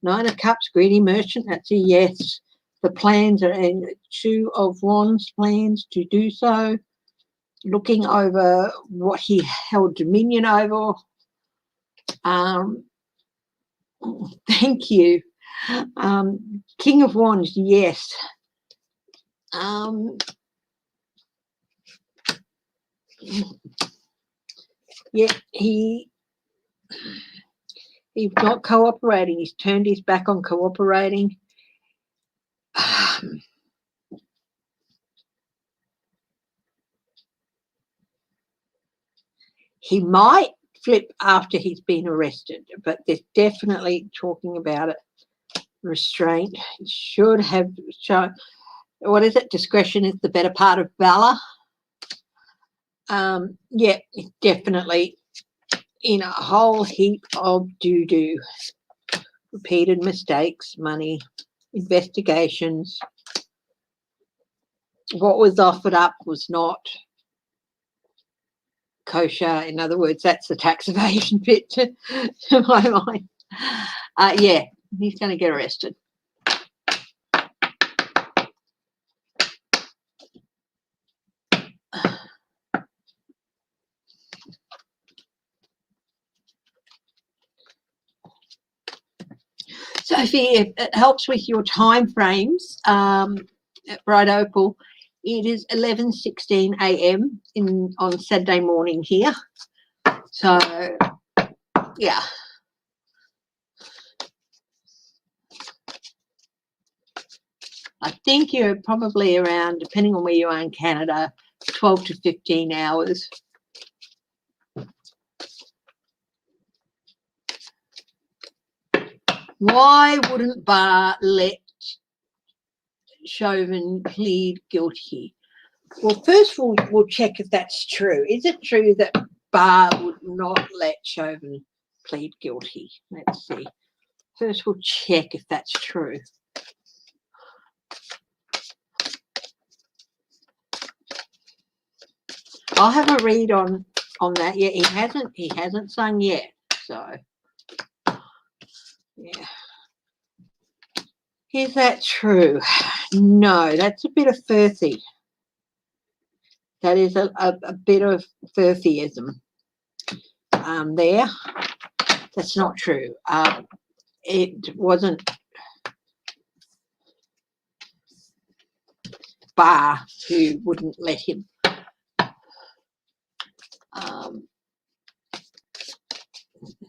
9 of Cups, greedy merchant, that's a yes. The plans are in 2 of Wands, plans to do so. Looking over what he held dominion over. Thank you. King of Wands, yes. Yeah, he's not cooperating. He's turned his back on cooperating. He might flip after he's been arrested, but there's definitely talking about it. Restraint. He should have shown, what is it? Discretion is the better part of valor. Yeah, definitely in a whole heap of doo-doo. Repeated mistakes, money, investigations. What was offered up was not kosher. In other words, that's the tax evasion bit to my mind. Yeah, he's going to get arrested. So Sophie, if it helps with your time frames, at Bright Opal, it is 11:16 a.m. on Saturday morning here. So, yeah. I think you're probably around, depending on where you are in Canada, 12 to 15 hours. Why wouldn't Barr let Chauvin plead guilty? Well, first we'll check if that's true. Is it true that Barr would not let Chauvin plead guilty? Let's see. First we'll check if that's true. I'll have a read on that. Yeah, he hasn't sung yet. So yeah. Is that true? No, that's a bit of Firthy. That is a bit of Firthyism there. That's not true. It wasn't Barr who wouldn't let him.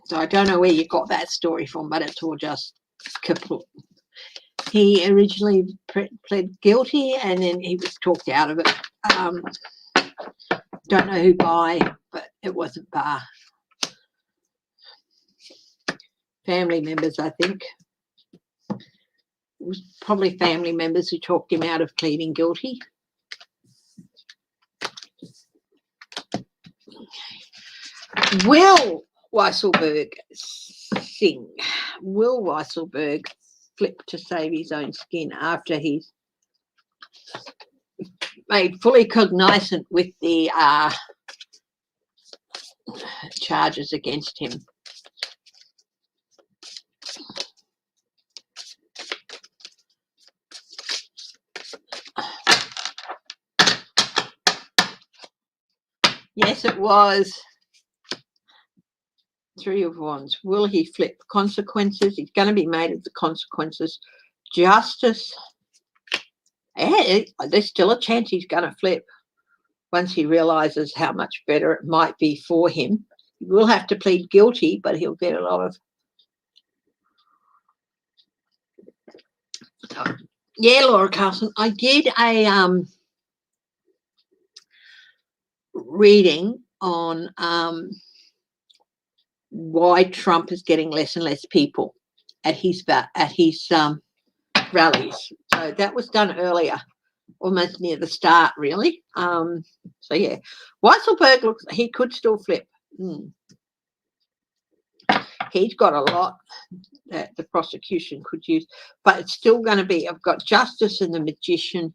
So I don't know where you got that story from, but it's all just kaput. He originally pled guilty and then he was talked out of it. Don't know who by, but it wasn't Barr. Family members, I think. It was probably family members who talked him out of pleading guilty. Will Weisselberg sing? Will Weisselberg flip to save his own skin after he's made fully cognizant with the charges against him? Yes, it was. Three of Wands. Will he flip? Consequences. He's going to be made of the consequences. Justice. Yeah, there's still a chance he's going to flip once he realizes how much better it might be for him. He will have to plead guilty, but he'll get a lot of... Yeah, Laura Carlson, I did a reading on why Trump is getting less and less people at his rallies. So that was done earlier, almost near the start, really. So yeah, Weisselberg looks, he could still flip. He's got a lot that the prosecution could use, but it's still going to be, I've got Justice and the Magician.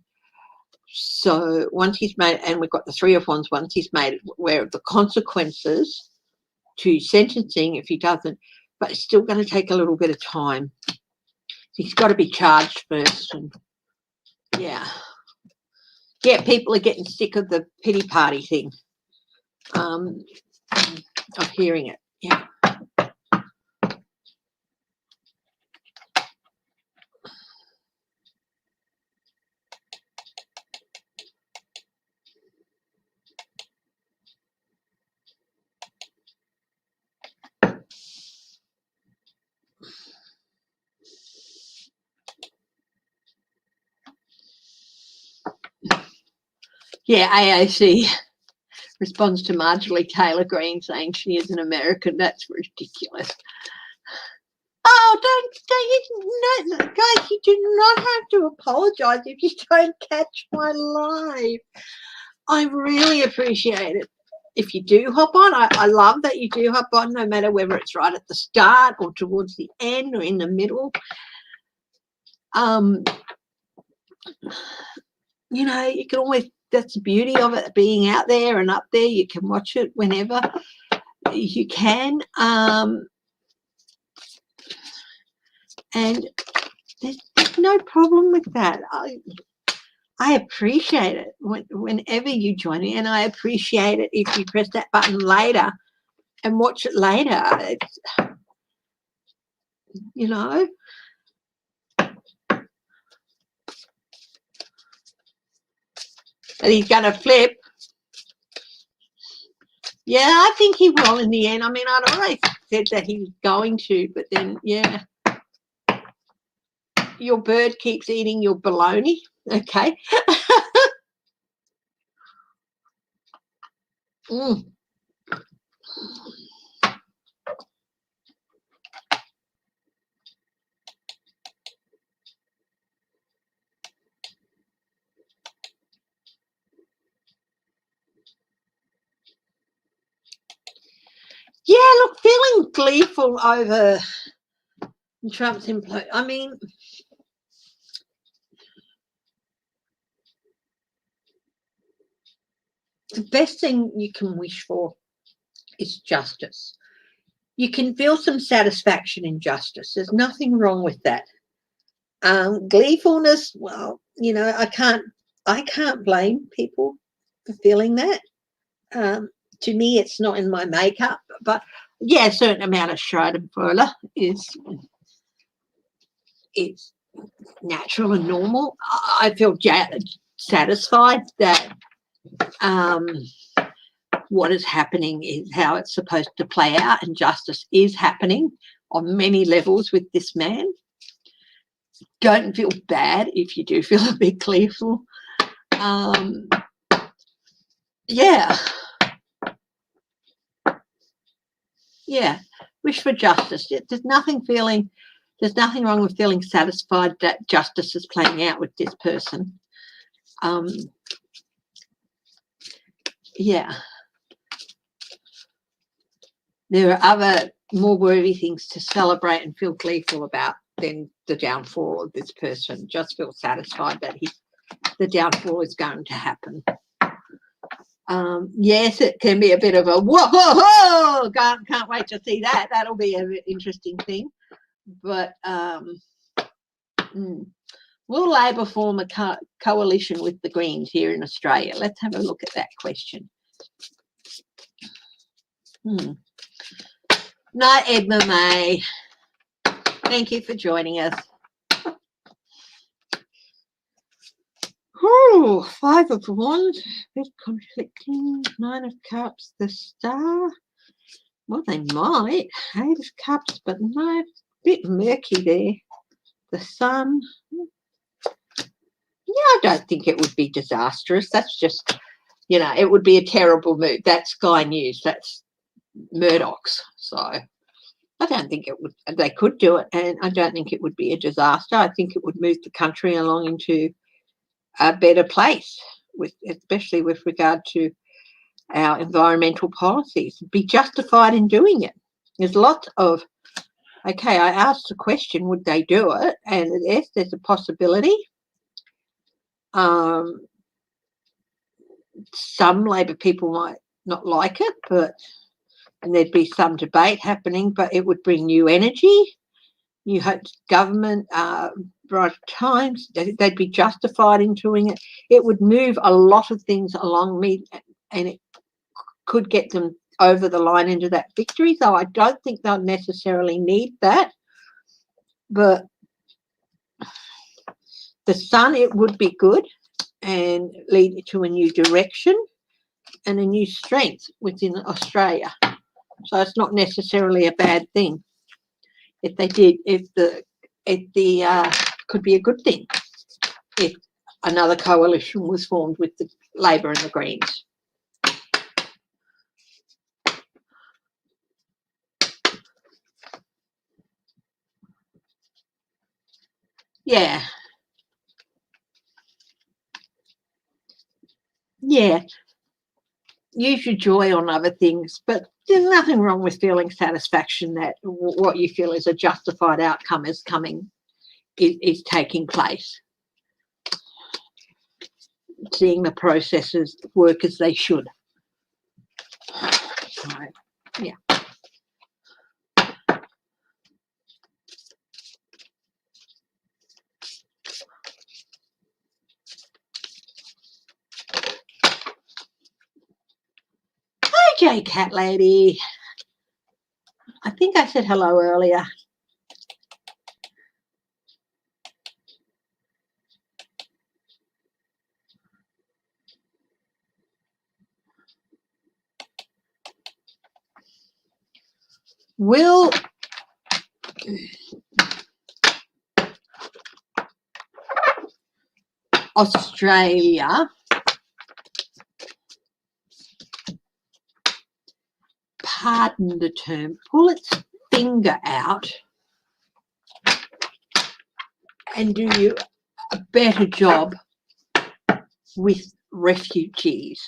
So once he's made, and we've got the Three of Wands, once he's made aware of the consequences to sentencing if he doesn't, but it's still going to take a little bit of time. He's got to be charged first. And yeah, people are getting sick of the pity party thing, of hearing it. Yeah. Yeah, AOC responds to Marjorie Taylor Greene saying she is an American. That's ridiculous. Oh, don't, guys, you do not have to apologise if you don't catch my live. I really appreciate it. If you do hop on, I love that you do hop on, no matter whether it's right at the start or towards the end or in the middle. You know, you can always, that's the beauty of it, being out there and up there. You can watch it whenever you can. And there's no problem with that. I appreciate it whenever you join me, and I appreciate it if you press that button later and watch it later. It's, you know, And he's going to flip. Yeah, I think he will in the end. I mean, I'd always said that he was going to, but then, yeah. Your bird keeps eating your baloney. Okay. Mm. Yeah, look, feeling gleeful over Trump's implosion. I mean, the best thing you can wish for is justice. You can feel some satisfaction in justice. There's nothing wrong with that. Gleefulness, well, you know, I can't blame people for feeling that. To me, it's not in my makeup, but yeah, a certain amount of Schadenfreude is natural and normal. I feel satisfied that what is happening is how it's supposed to play out, and justice is happening on many levels with this man. Don't feel bad if you do feel a bit gleeful. Yeah. Yeah, wish for justice. There's nothing wrong with feeling satisfied that justice is playing out with this person. Yeah. There are other more worthy things to celebrate and feel gleeful about than the downfall of this person. Just feel satisfied that the downfall is going to happen. Yes, it can be a bit of a whoa, can't wait to see that. That'll be an interesting thing. But will Labor form a coalition with the Greens here in Australia? Let's have a look at that question. Night, Edna May. Thank you for joining us. Oh, 5 of Wands, bit conflicting. 9 of Cups, the Star. Well, they might. 8 of Cups, but no, a bit murky there. The Sun. Yeah, I don't think it would be disastrous. That's just, you know, it would be a terrible move. That's Sky News. That's Murdoch's. So I don't think it would. They could do it, and I don't think it would be a disaster. I think it would move the country along into a better place, especially with regard to our environmental policies. Be justified in doing it. There's lots of, okay, I asked the question, would they do it? And yes, there's a possibility. Some Labor people might not like it, and there'd be some debate happening, but it would bring new energy, new government, bright times. They'd be justified in doing it. It would move a lot of things along and it could get them over the line into that victory. So I don't think they'll necessarily need that. But the Sun, it would be good and lead to a new direction and a new strength within Australia. So it's not necessarily a bad thing. If they did, could be a good thing if another coalition was formed with the Labor and the Greens. Yeah. Yeah. Use your joy on other things, but there's nothing wrong with feeling satisfaction that what you feel is a justified outcome is taking place. Seeing the processes work as they should. So, yeah. Hi, Cat Lady. I think I said hello earlier. Will Australia pardon the term, pull its finger out and do you a better job with refugees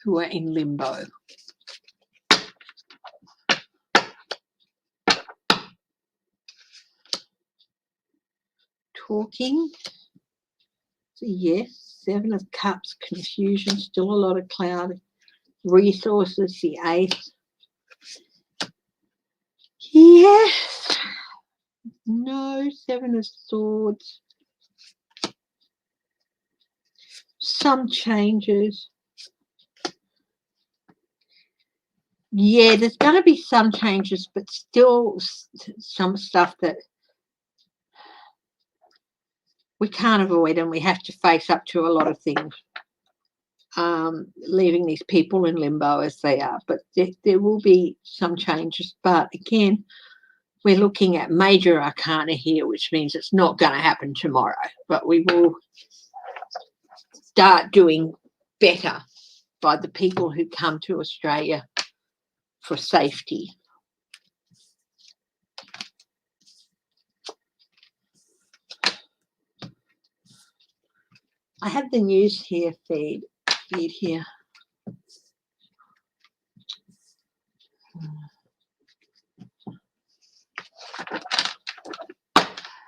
who are in limbo? Talking, so yes, 7 of Cups, confusion, still a lot of cloud. Resources, the 8. Yes, no, 7 of Swords. Some changes. Yeah, there's going to be some changes, but still some stuff that we can't avoid, and we have to face up to a lot of things, leaving these people in limbo as they are. But there will be some changes. But again, we're looking at major arcana here, which means it's not going to happen tomorrow, but we will start doing better by the people who come to Australia for safety. I have the news here feed here.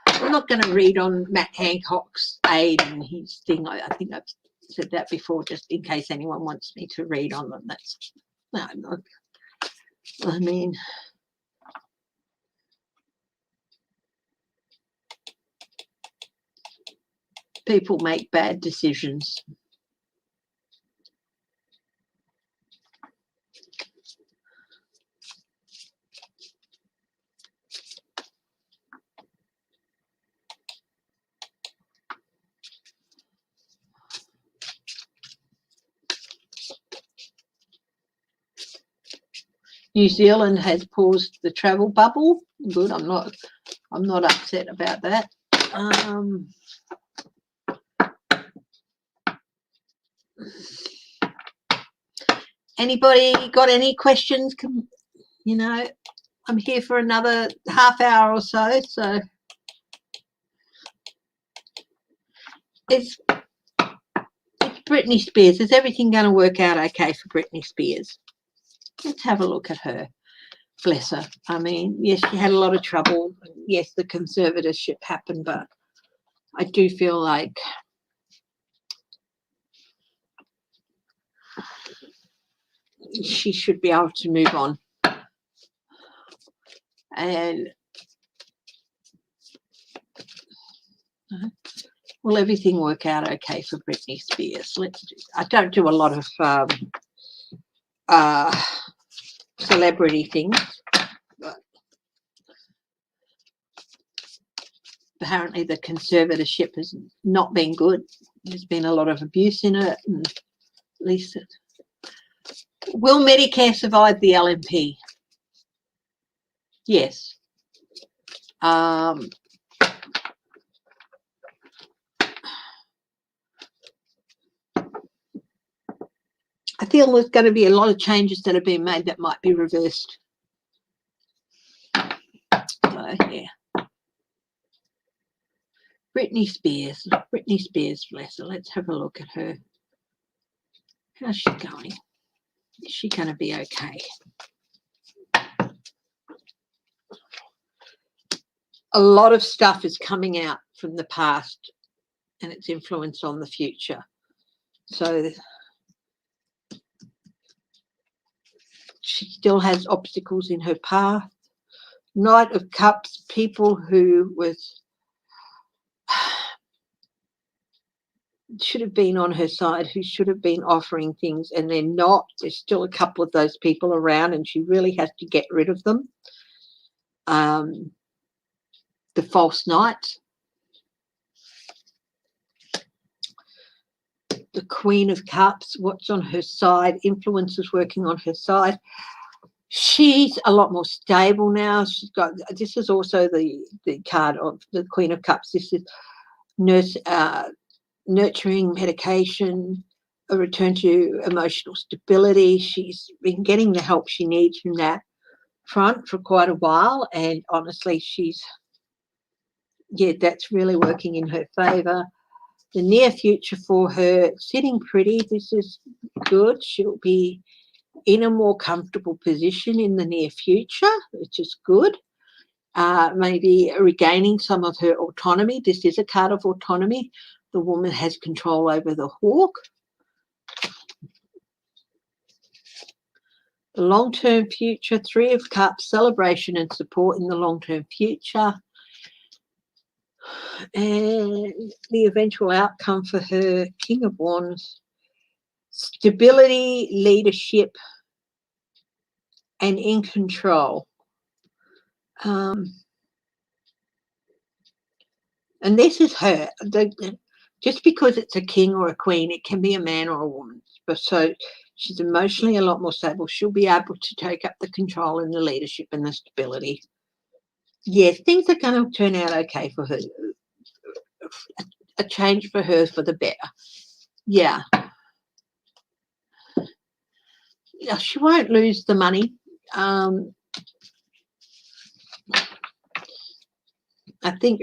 I'm not going to read on Matt Hancock's aid and his thing. I think I've said that before, just in case anyone wants me to read on them. That's no, not, I mean, people make bad decisions. New Zealand has paused the travel bubble. Good, I'm not upset about that. Anybody got any questions? You know, I'm here for another half hour or so. So it's Britney Spears. Is everything going to work out okay for Britney Spears? Let's have a look at her. Bless her. I mean, yes, she had a lot of trouble. Yes, the conservatorship happened, but I do feel like she should be able to move on. And will everything work out okay for Britney Spears? I don't do a lot of celebrity things, but apparently the conservatorship has not been good. There's been a lot of abuse in it, and at least will Medicare survive the LNP? Yes. I feel there's going to be a lot of changes that have been made that might be reversed. So, yeah. Britney Spears, bless her. Let's have a look at her. How's she going? Is she going to be okay? A lot of stuff is coming out from the past and its influence on the future. So she still has obstacles in her path. Knight of Cups, people who should have been on her side, who should have been offering things, and they're not. There's still a couple of those people around, and she really has to get rid of them. The false knight. The Queen of Cups, what's on her side? Influence is working on her side. She's a lot more stable now. She's got, this is also the card of the Queen of Cups. This is nurturing medication, a return to emotional stability. She's been getting the help she needs from that front for quite a while, and honestly, that's really working in her favour. The near future for her, sitting pretty. This is good. She'll be in a more comfortable position in the near future, which is good. Maybe regaining some of her autonomy. This is a card of autonomy. The woman has control over the hawk. The long-term future, Three of Cups, celebration and support in the long-term future. And the eventual outcome for her, King of Wands, stability, leadership, and in control. And this is her. Just because it's a king or a queen, it can be a man or a woman. But so she's emotionally a lot more stable. She'll be able to take up the control and the leadership and the stability. Yes, things are going to turn out okay for her. A change for her for the better. Yeah. She won't lose the money. I think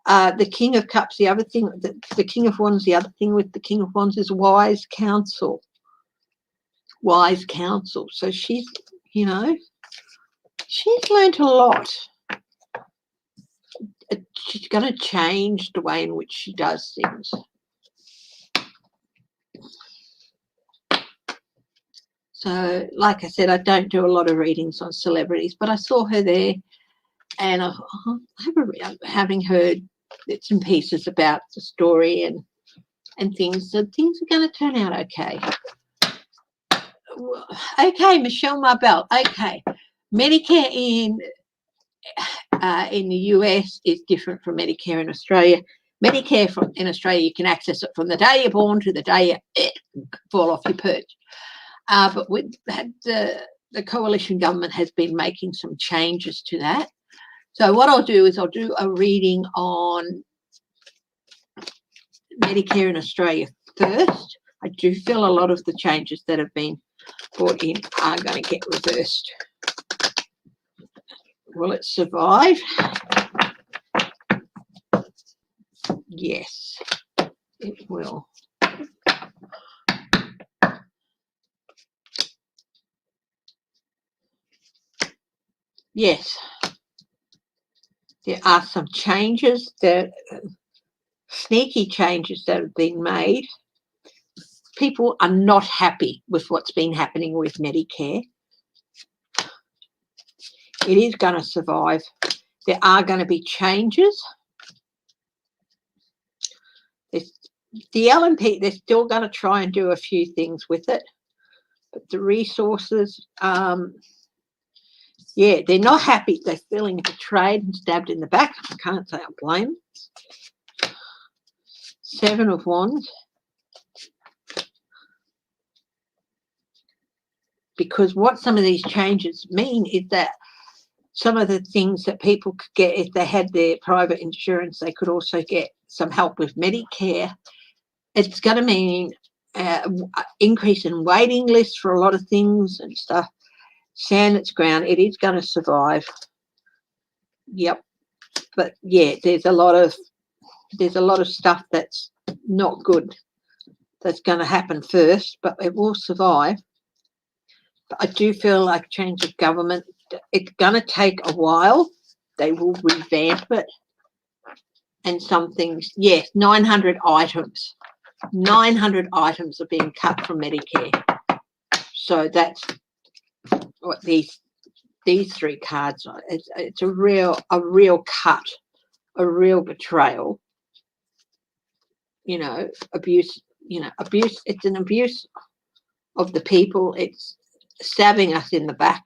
the King of Cups, the other thing, the King of Wands, the other thing with the King of Wands is wise counsel. Wise counsel. So she's, she's learned a lot. She's going to change the way in which she does things. So, like I said, I don't do a lot of readings on celebrities, but I saw her there, and having heard bits and pieces about the story and things, so things are going to turn out okay. Okay, Michelle Marbell. Okay, Medicare in the US is different from Medicare in Australia. Medicare in Australia, you can access it from the day you're born to the day you fall off your perch. But the coalition government has been making some changes to that. So what I'll do is I'll do a reading on Medicare in Australia first. I do feel a lot of the changes that have been brought in are going to get reversed. Will it survive? Yes, it will. Yes, there are some changes, sneaky changes that have been made. People are not happy with what's been happening with Medicare. It is going to survive. There are going to be changes. The LNP, they're still going to try and do a few things with it. But the resources, they're not happy. They're feeling betrayed and stabbed in the back. I can't say I blame them. Seven of Wands. Because what some of these changes mean is that some of the things that people could get if they had their private insurance, they could also get some help with Medicare. It's going to mean increase in waiting lists for a lot of things and stuff. Stand its ground. It is going to survive. Yep. But yeah, there's a lot of stuff that's not good that's going to happen first, but it will survive. But I do feel like change of government, it's going to take a while. They will revamp it. And some things, yes, 900 items. 900 items are being cut from Medicare. So that's what these three cards are. It's a real cut, a real betrayal. Abuse. Abuse. It's an abuse of the people. It's stabbing us in the back.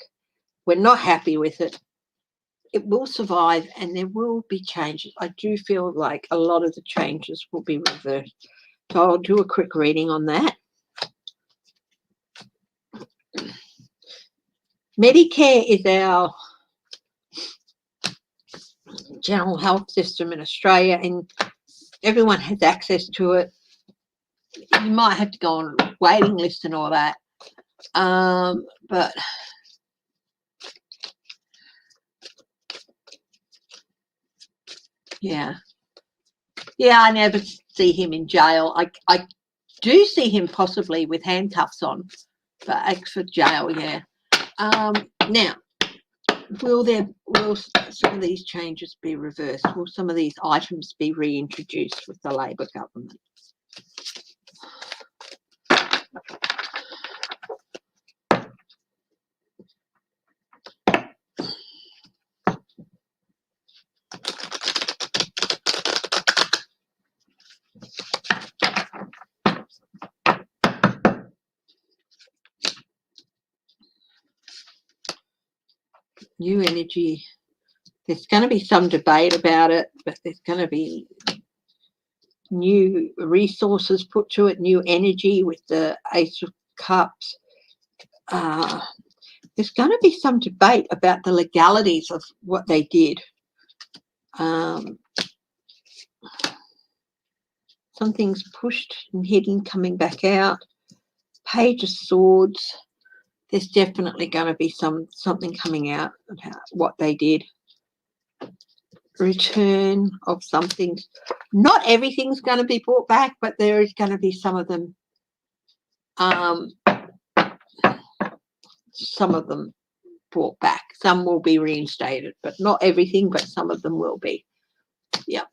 We're not happy with it. It will survive, and there will be changes. I do feel like a lot of the changes will be reversed. So I'll do a quick reading on that. Medicare is our general health system in Australia, and everyone has access to it. You might have to go on a waiting list and all that, but yeah, I never see him in jail. I do see him possibly with handcuffs on, but as for jail, yeah. Now, will some of these changes be reversed? Will some of these items be reintroduced with the Labor government? New energy. There's going to be some debate about it, but there's going to be new resources put to it, new energy with the Ace of Cups. There's going to be some debate about the legalities of what they did. Some things pushed and hidden, coming back out. Page of Swords. There's definitely going to be something coming out about what they did. Return of some things. Not everything's going to be brought back, but there is going to be some of them. Some of them brought back. Some will be reinstated, but not everything, but some of them will be. Yep.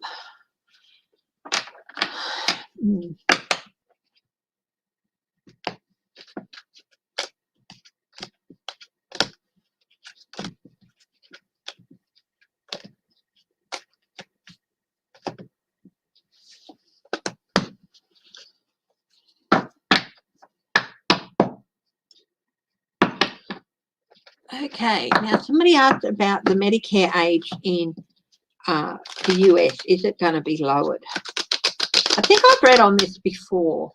Okay, now somebody asked about the Medicare age in the US. Is it going to be lowered? I think I've read on this before.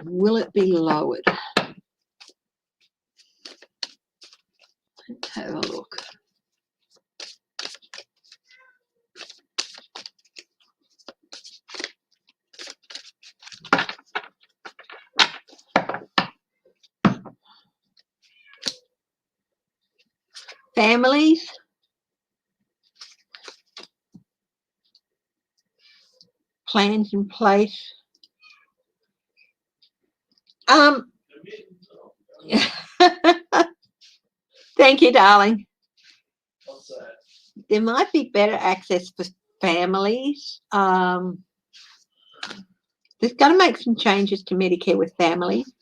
Will it be lowered? Let's have a look. Families. Plans in place. Thank you, darling. What's that? There might be better access for families. There's going to make some changes to Medicare with families.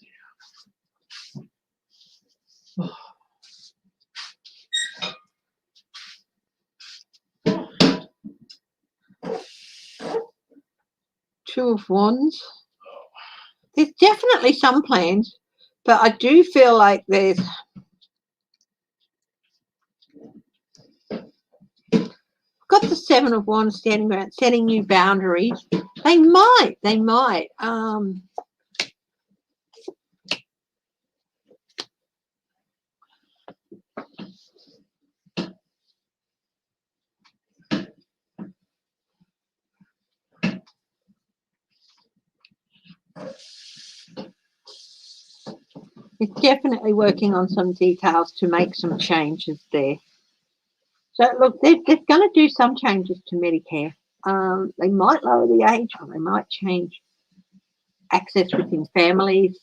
Two of Wands. There's definitely some plans, but I do feel like there's got the Seven of Wands standing around, setting new boundaries. They might. It's definitely working on some details to make some changes there. So look, they're going to do some changes to Medicare. They might lower the age, or they might change access within families.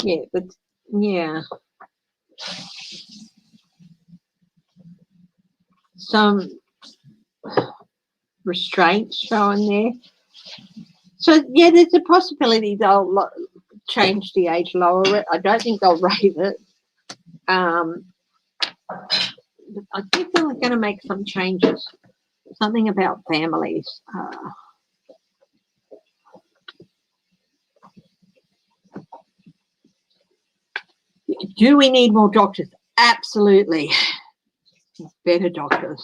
Yeah, but yeah, some restraints shown there. So yeah, there's a possibility they'll change the age, lower it. I don't think they'll raise it. I think they're going to make some changes. Something about families. Do we need more doctors? Absolutely. Better doctors.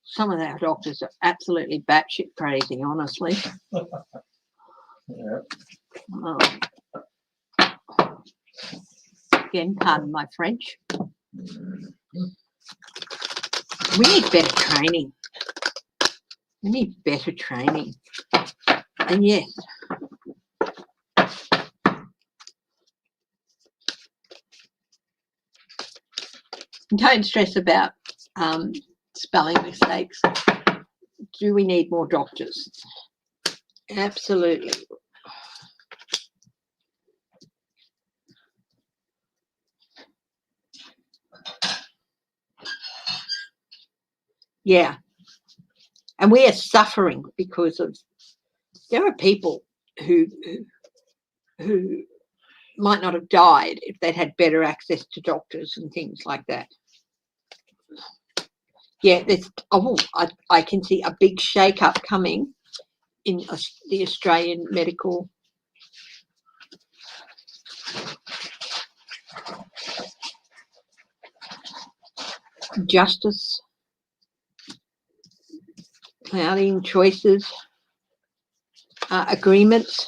Some of our doctors are absolutely batshit crazy, honestly. Yeah. Oh. Again, pardon my French. We need better training. We need better training. And yes, don't stress about spelling mistakes. Do we need more doctors? Absolutely. Yeah. And we are suffering because of, there are people who might not have died if they'd had better access to doctors and things like that. Yeah, there's, I can see a big shake-up coming in the Australian medical justice, clouding choices, agreements.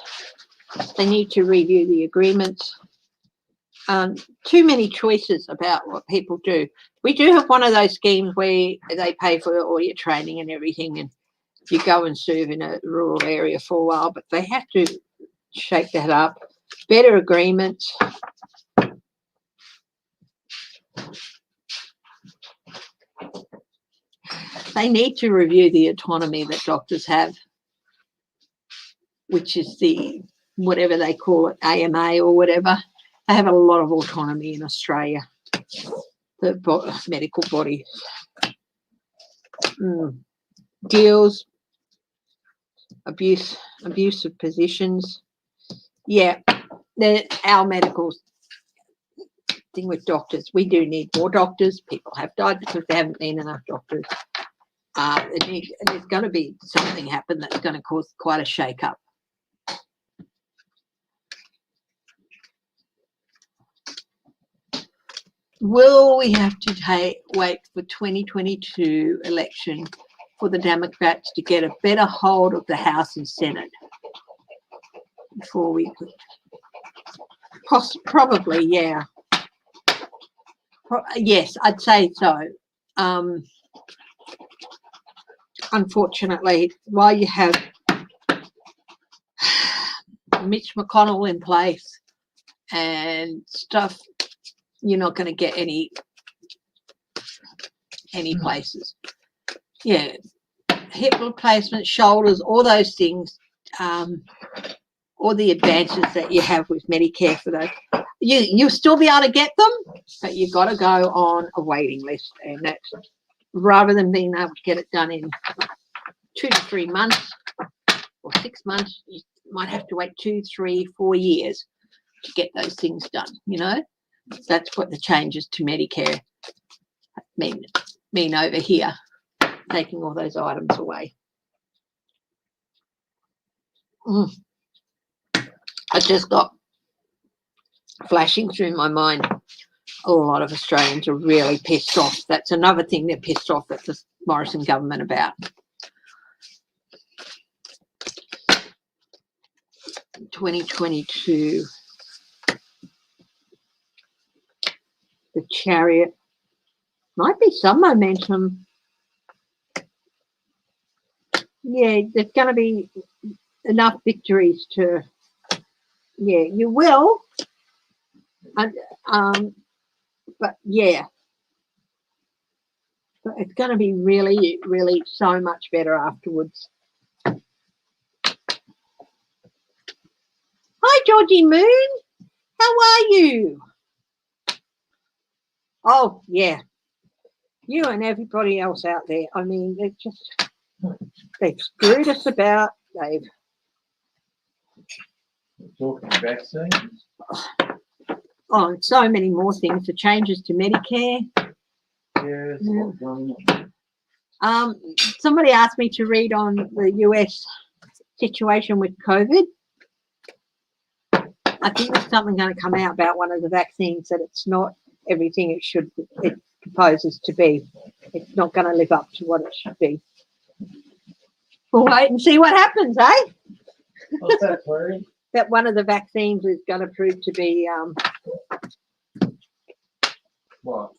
They need to review the agreements. Too many choices about what people do. We do have one of those schemes where they pay for all your training and everything, and you go and serve in a rural area for a while, but they have to shake that up. Better agreements. They need to review the autonomy that doctors have, which is the, whatever they call it, AMA or whatever. They have a lot of autonomy in Australia, the medical body. Deals, abusive positions. Yeah, our medical thing with doctors. We do need more doctors. People have died because there haven't been enough doctors. There's going to be something happen that's going to cause quite a shake-up. Will we have to wait for 2022 election for the Democrats to get a better hold of the House and Senate before we could? Probably, yeah. Yes, I'd say so. Unfortunately, while you have Mitch McConnell in place and stuff, you're not going to get any places. Yeah, hip replacement, shoulders, all those things, all the advances that you have with Medicare for those, you'll still be able to get them, but you've got to go on a waiting list, and that's rather than being able to get it done in 2 to 3 months or 6 months, you might have to wait 2, 3, 4 years to get those things done. You know, that's what the changes to Medicare mean over here, taking all those items away. I just got flashing through my mind, a lot of Australians are really pissed off. That's another thing they're pissed off at the Morrison government about. 2022, the Chariot, might be some momentum. Yeah, there's going to be enough victories to, yeah, you will. But yeah, but it's going to be really, really so much better afterwards. Hi, Georgie Moon. How are you? Oh, yeah. You and everybody else out there. I mean, they've screwed us about. They've talking vaccines. Oh, and so many more things. The changes to Medicare. Yes. Somebody asked me to read on the US situation with COVID. I think there's something going to come out about one of the vaccines, that it's not everything it proposes to be. It's not going to live up to what it should be. We'll wait and see what happens, eh? What's that, Clary? That one of the vaccines is going to prove to be What?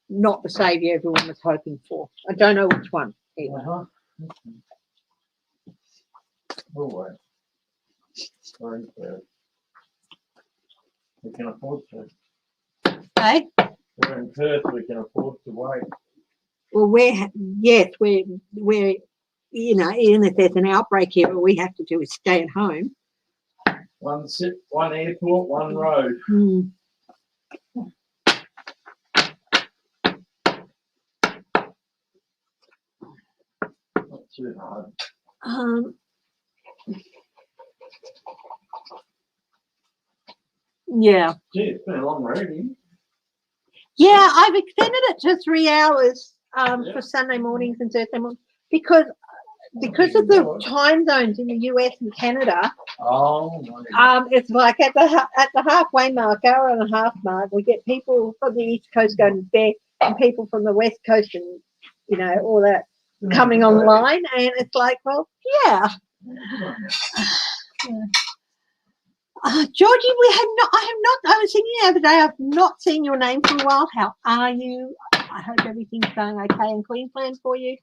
not the saviour everyone was hoping for. I don't know which one. Uh-huh. Oh, wait. Sorry, we can afford to. Hey? We're in Perth, we can afford to wait. Well, we're you know, even if there's an outbreak here, all we have to do is stay at home. One airport, one road. Not too hard. Yeah. Gee, it's been a long road. Yeah, I've extended it to 3 hours for Sunday mornings and Thursday mornings because of the time zones in the US and Canada. Oh, it's like at the halfway mark, hour and a half mark, we get people from the East Coast going to bed and people from the West Coast and, you know, all that coming online, and it's like, well, yeah. Georgie, I was thinking the other day, I've not seen your name for a while. How are you? I hope everything's going okay in Queensland for you.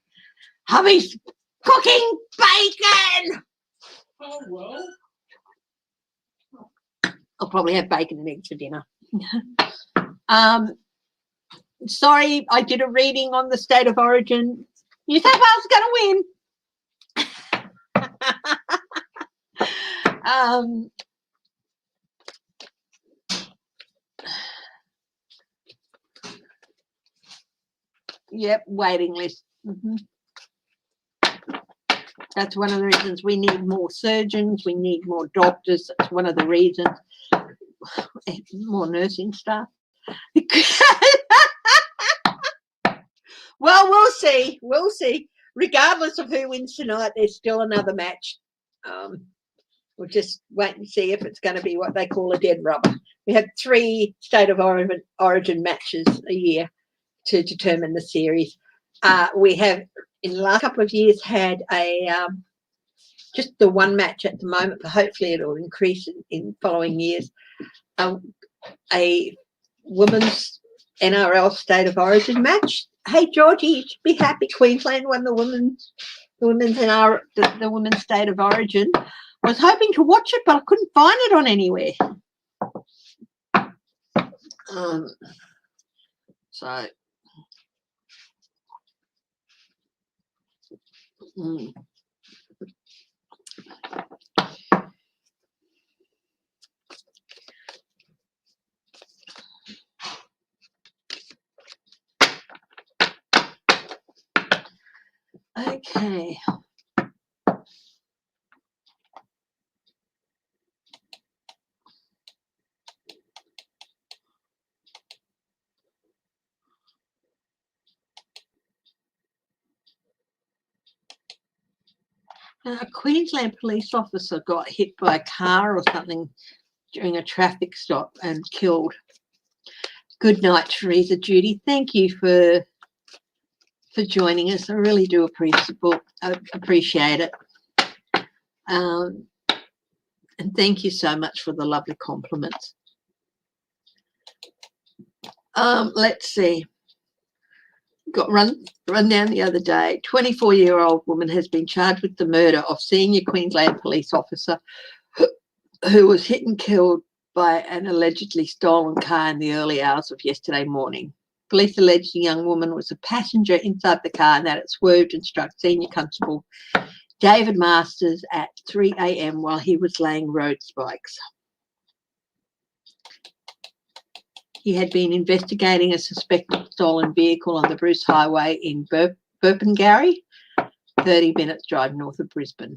Hubby's cooking bacon. Oh, well. I'll probably have bacon and eggs for dinner. Sorry, I did a reading on the state of origin. New South Wales is going to win. Yep, waiting list. That's one of the reasons we need more surgeons, we need more doctors. That's one of the reasons. More nursing staff. Well, we'll see. We'll see. Regardless of who wins tonight, there's still another match. We'll just wait and see if it's going to be what they call a dead rubber. We have 3 state of origin matches a year to determine the series. We have, in the last couple of years, had a just the one match at the moment, but hopefully it will increase in following years. A women's NRL state of origin match. Hey, Georgie, you should be happy Queensland won the women's state of origin. I was hoping to watch it, but I couldn't find it on anywhere. So. Okay. A Queensland police officer got hit by a car or something during a traffic stop and killed. Good night, Teresa Judy. Thank you for joining us. I really do appreciate it. And thank you so much for the lovely compliments. Let's see. Got run down the other day. 24-year-old woman has been charged with the murder of senior Queensland police officer who was hit and killed by an allegedly stolen car in the early hours of yesterday morning. Police alleged the young woman was a passenger inside the car and that it swerved and struck Senior Constable David Masters at 3 a.m. while he was laying road spikes. He had been investigating a suspected stolen vehicle on the Bruce Highway in Burpengary, 30 minutes drive north of Brisbane.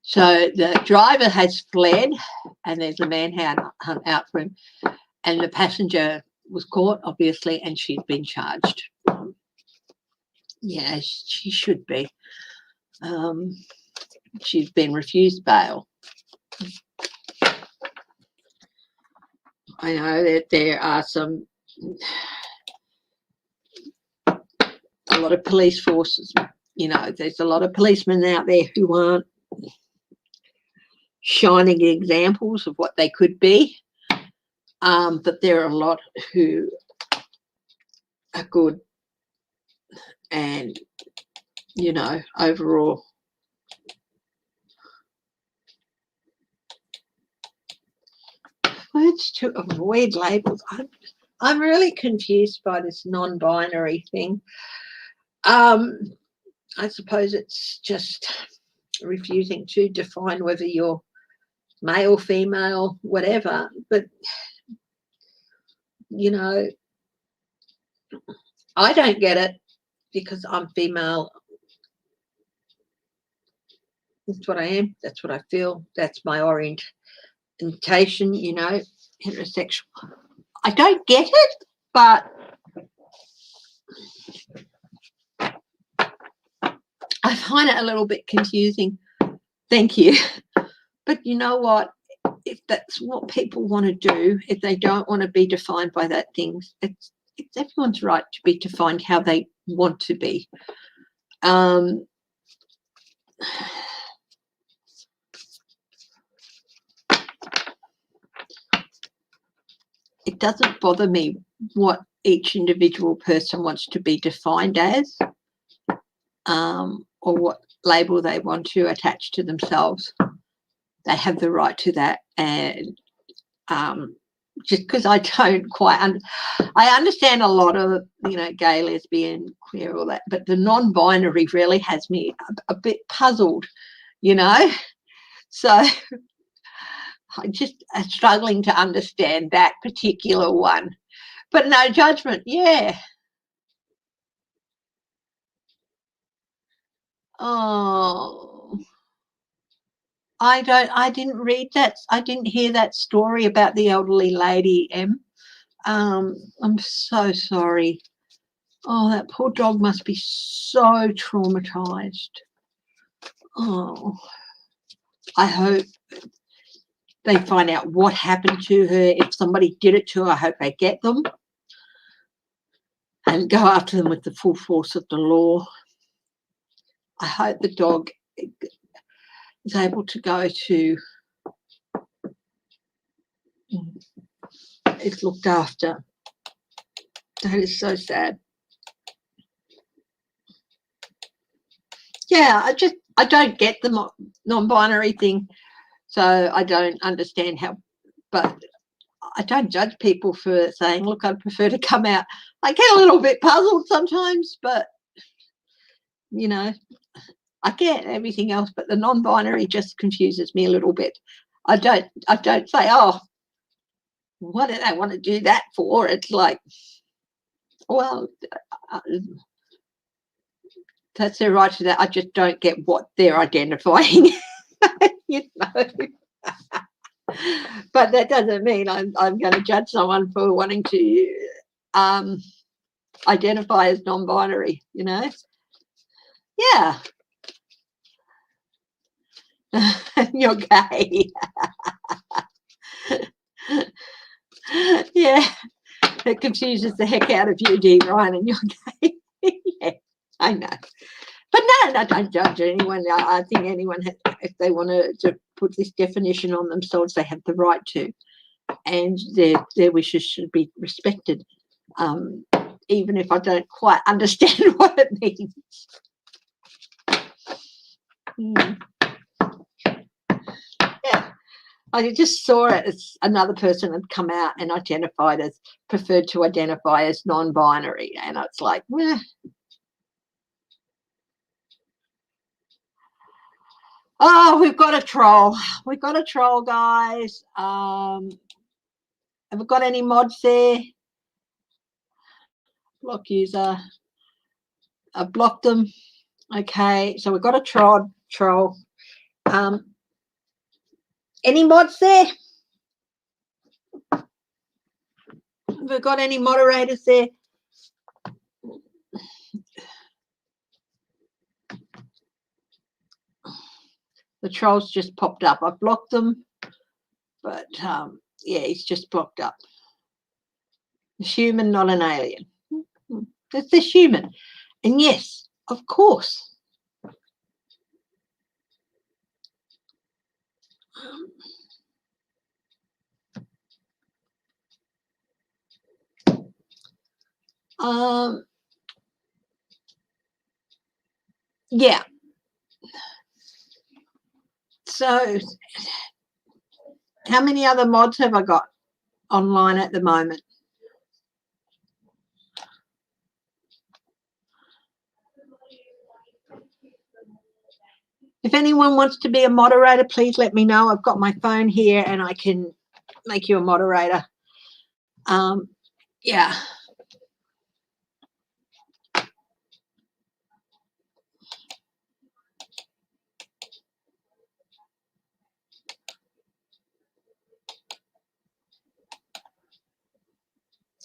So the driver has fled and there's a manhunt out for him. And the passenger was caught, obviously, and she's been charged. Yeah, she should be. She's been refused bail. I know that there are a lot of police forces you know, there's a lot of policemen out there who aren't shining examples of what they could be, but there are a lot who are good and, you know, overall. Words to avoid labels. I'm really confused by this non-binary thing. I suppose it's just refusing to define whether you're male, female, whatever. But, you know, I don't get it because I'm female. That's what I am. That's what I feel. That's my orientation, you know, heterosexual. I don't get it, but I find it a little bit confusing. Thank you. But you know what? If that's what people want to do, if they don't want to be defined by that thing, it's everyone's right to be defined how they want to be. It doesn't bother me what each individual person wants to be defined as, or what label they want to attach to themselves. They have the right to that. And just because I don't quite I understand a lot of, you know, gay, lesbian, queer, all that, but the non-binary really has me a bit puzzled, you know. So I just am struggling to understand that particular one. But no judgment, yeah. Oh, I didn't read that. I didn't hear that story about the elderly lady, Em. I'm so sorry. Oh, that poor dog must be so traumatized. Oh, I hope they find out what happened to her. If somebody did it to her, I hope they get them and go after them with the full force of the law. I hope the dog is able to go to, it's looked after. That is so sad. Yeah, I don't get the non-binary thing, so I don't understand how, but I don't judge people for saying, look, I'd prefer to come out. I get a little bit puzzled sometimes, but, you know, I get everything else, but the non-binary just confuses me a little bit. I don't say, oh, what do they want to do that for? It's like, well, that's their right to that. I just don't get what they're identifying, you know. But that doesn't mean I'm going to judge someone for wanting to identify as non-binary, you know. Yeah. You're gay. Yeah. It confuses the heck out of you, Dee Ryan, and you're gay. Yeah, I know. But no, don't judge anyone. I think anyone, if they want to put this definition on themselves, they have the right to. And their wishes should be respected, even if I don't quite understand what it means. Yeah, I just saw it as another person had come out and preferred to identify as non-binary, and it's like, well, oh, we've got a troll. We've got a troll, guys. Have we got any mods there? Block user. I've blocked them. Okay, so we've got a troll. Any mods there? Have we got any moderators there? The trolls just popped up. I've blocked them, but yeah, he's just blocked up. A human, not an alien. It's a human. And yes, of course, Yeah. So how many other mods have I got online at the moment? If anyone wants to be a moderator, please let me know. I've got my phone here and I can make you a moderator. Yeah.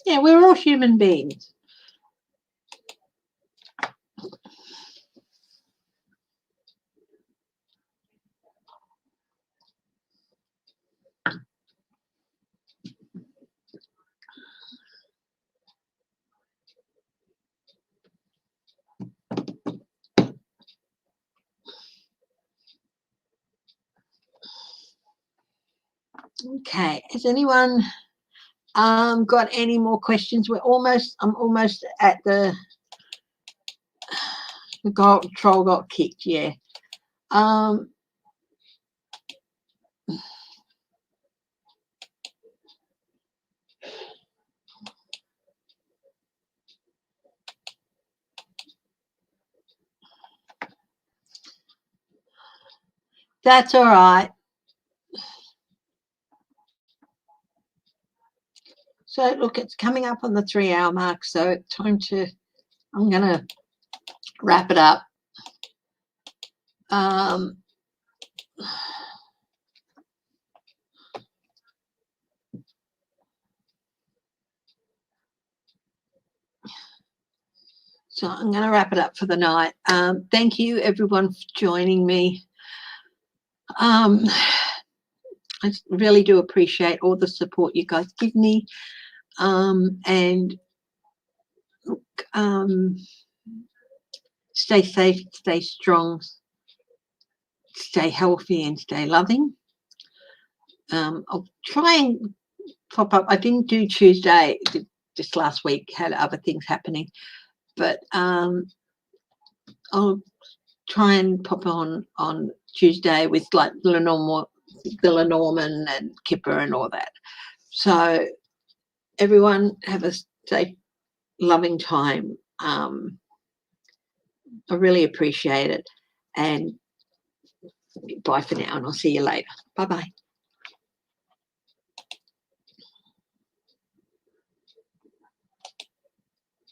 Yeah, we're all human beings. Okay, has anyone got any more questions? I'm almost at the troll got kicked, yeah. That's all right. So look, it's coming up on the 3-hour mark, so it's time to, I'm going to wrap it up. So I'm going to wrap it up for the night. Thank you, everyone, for joining me. I really do appreciate all the support you guys give me. And stay safe, stay strong, stay healthy, and stay loving. I'll try and pop up. I didn't do Tuesday just last week, had other things happening, but I'll try and pop on Tuesday with like Lenormand and Kipper and all that. So everyone have a safe, loving time. I really appreciate it, and bye for now, and I'll see you later. Bye-bye.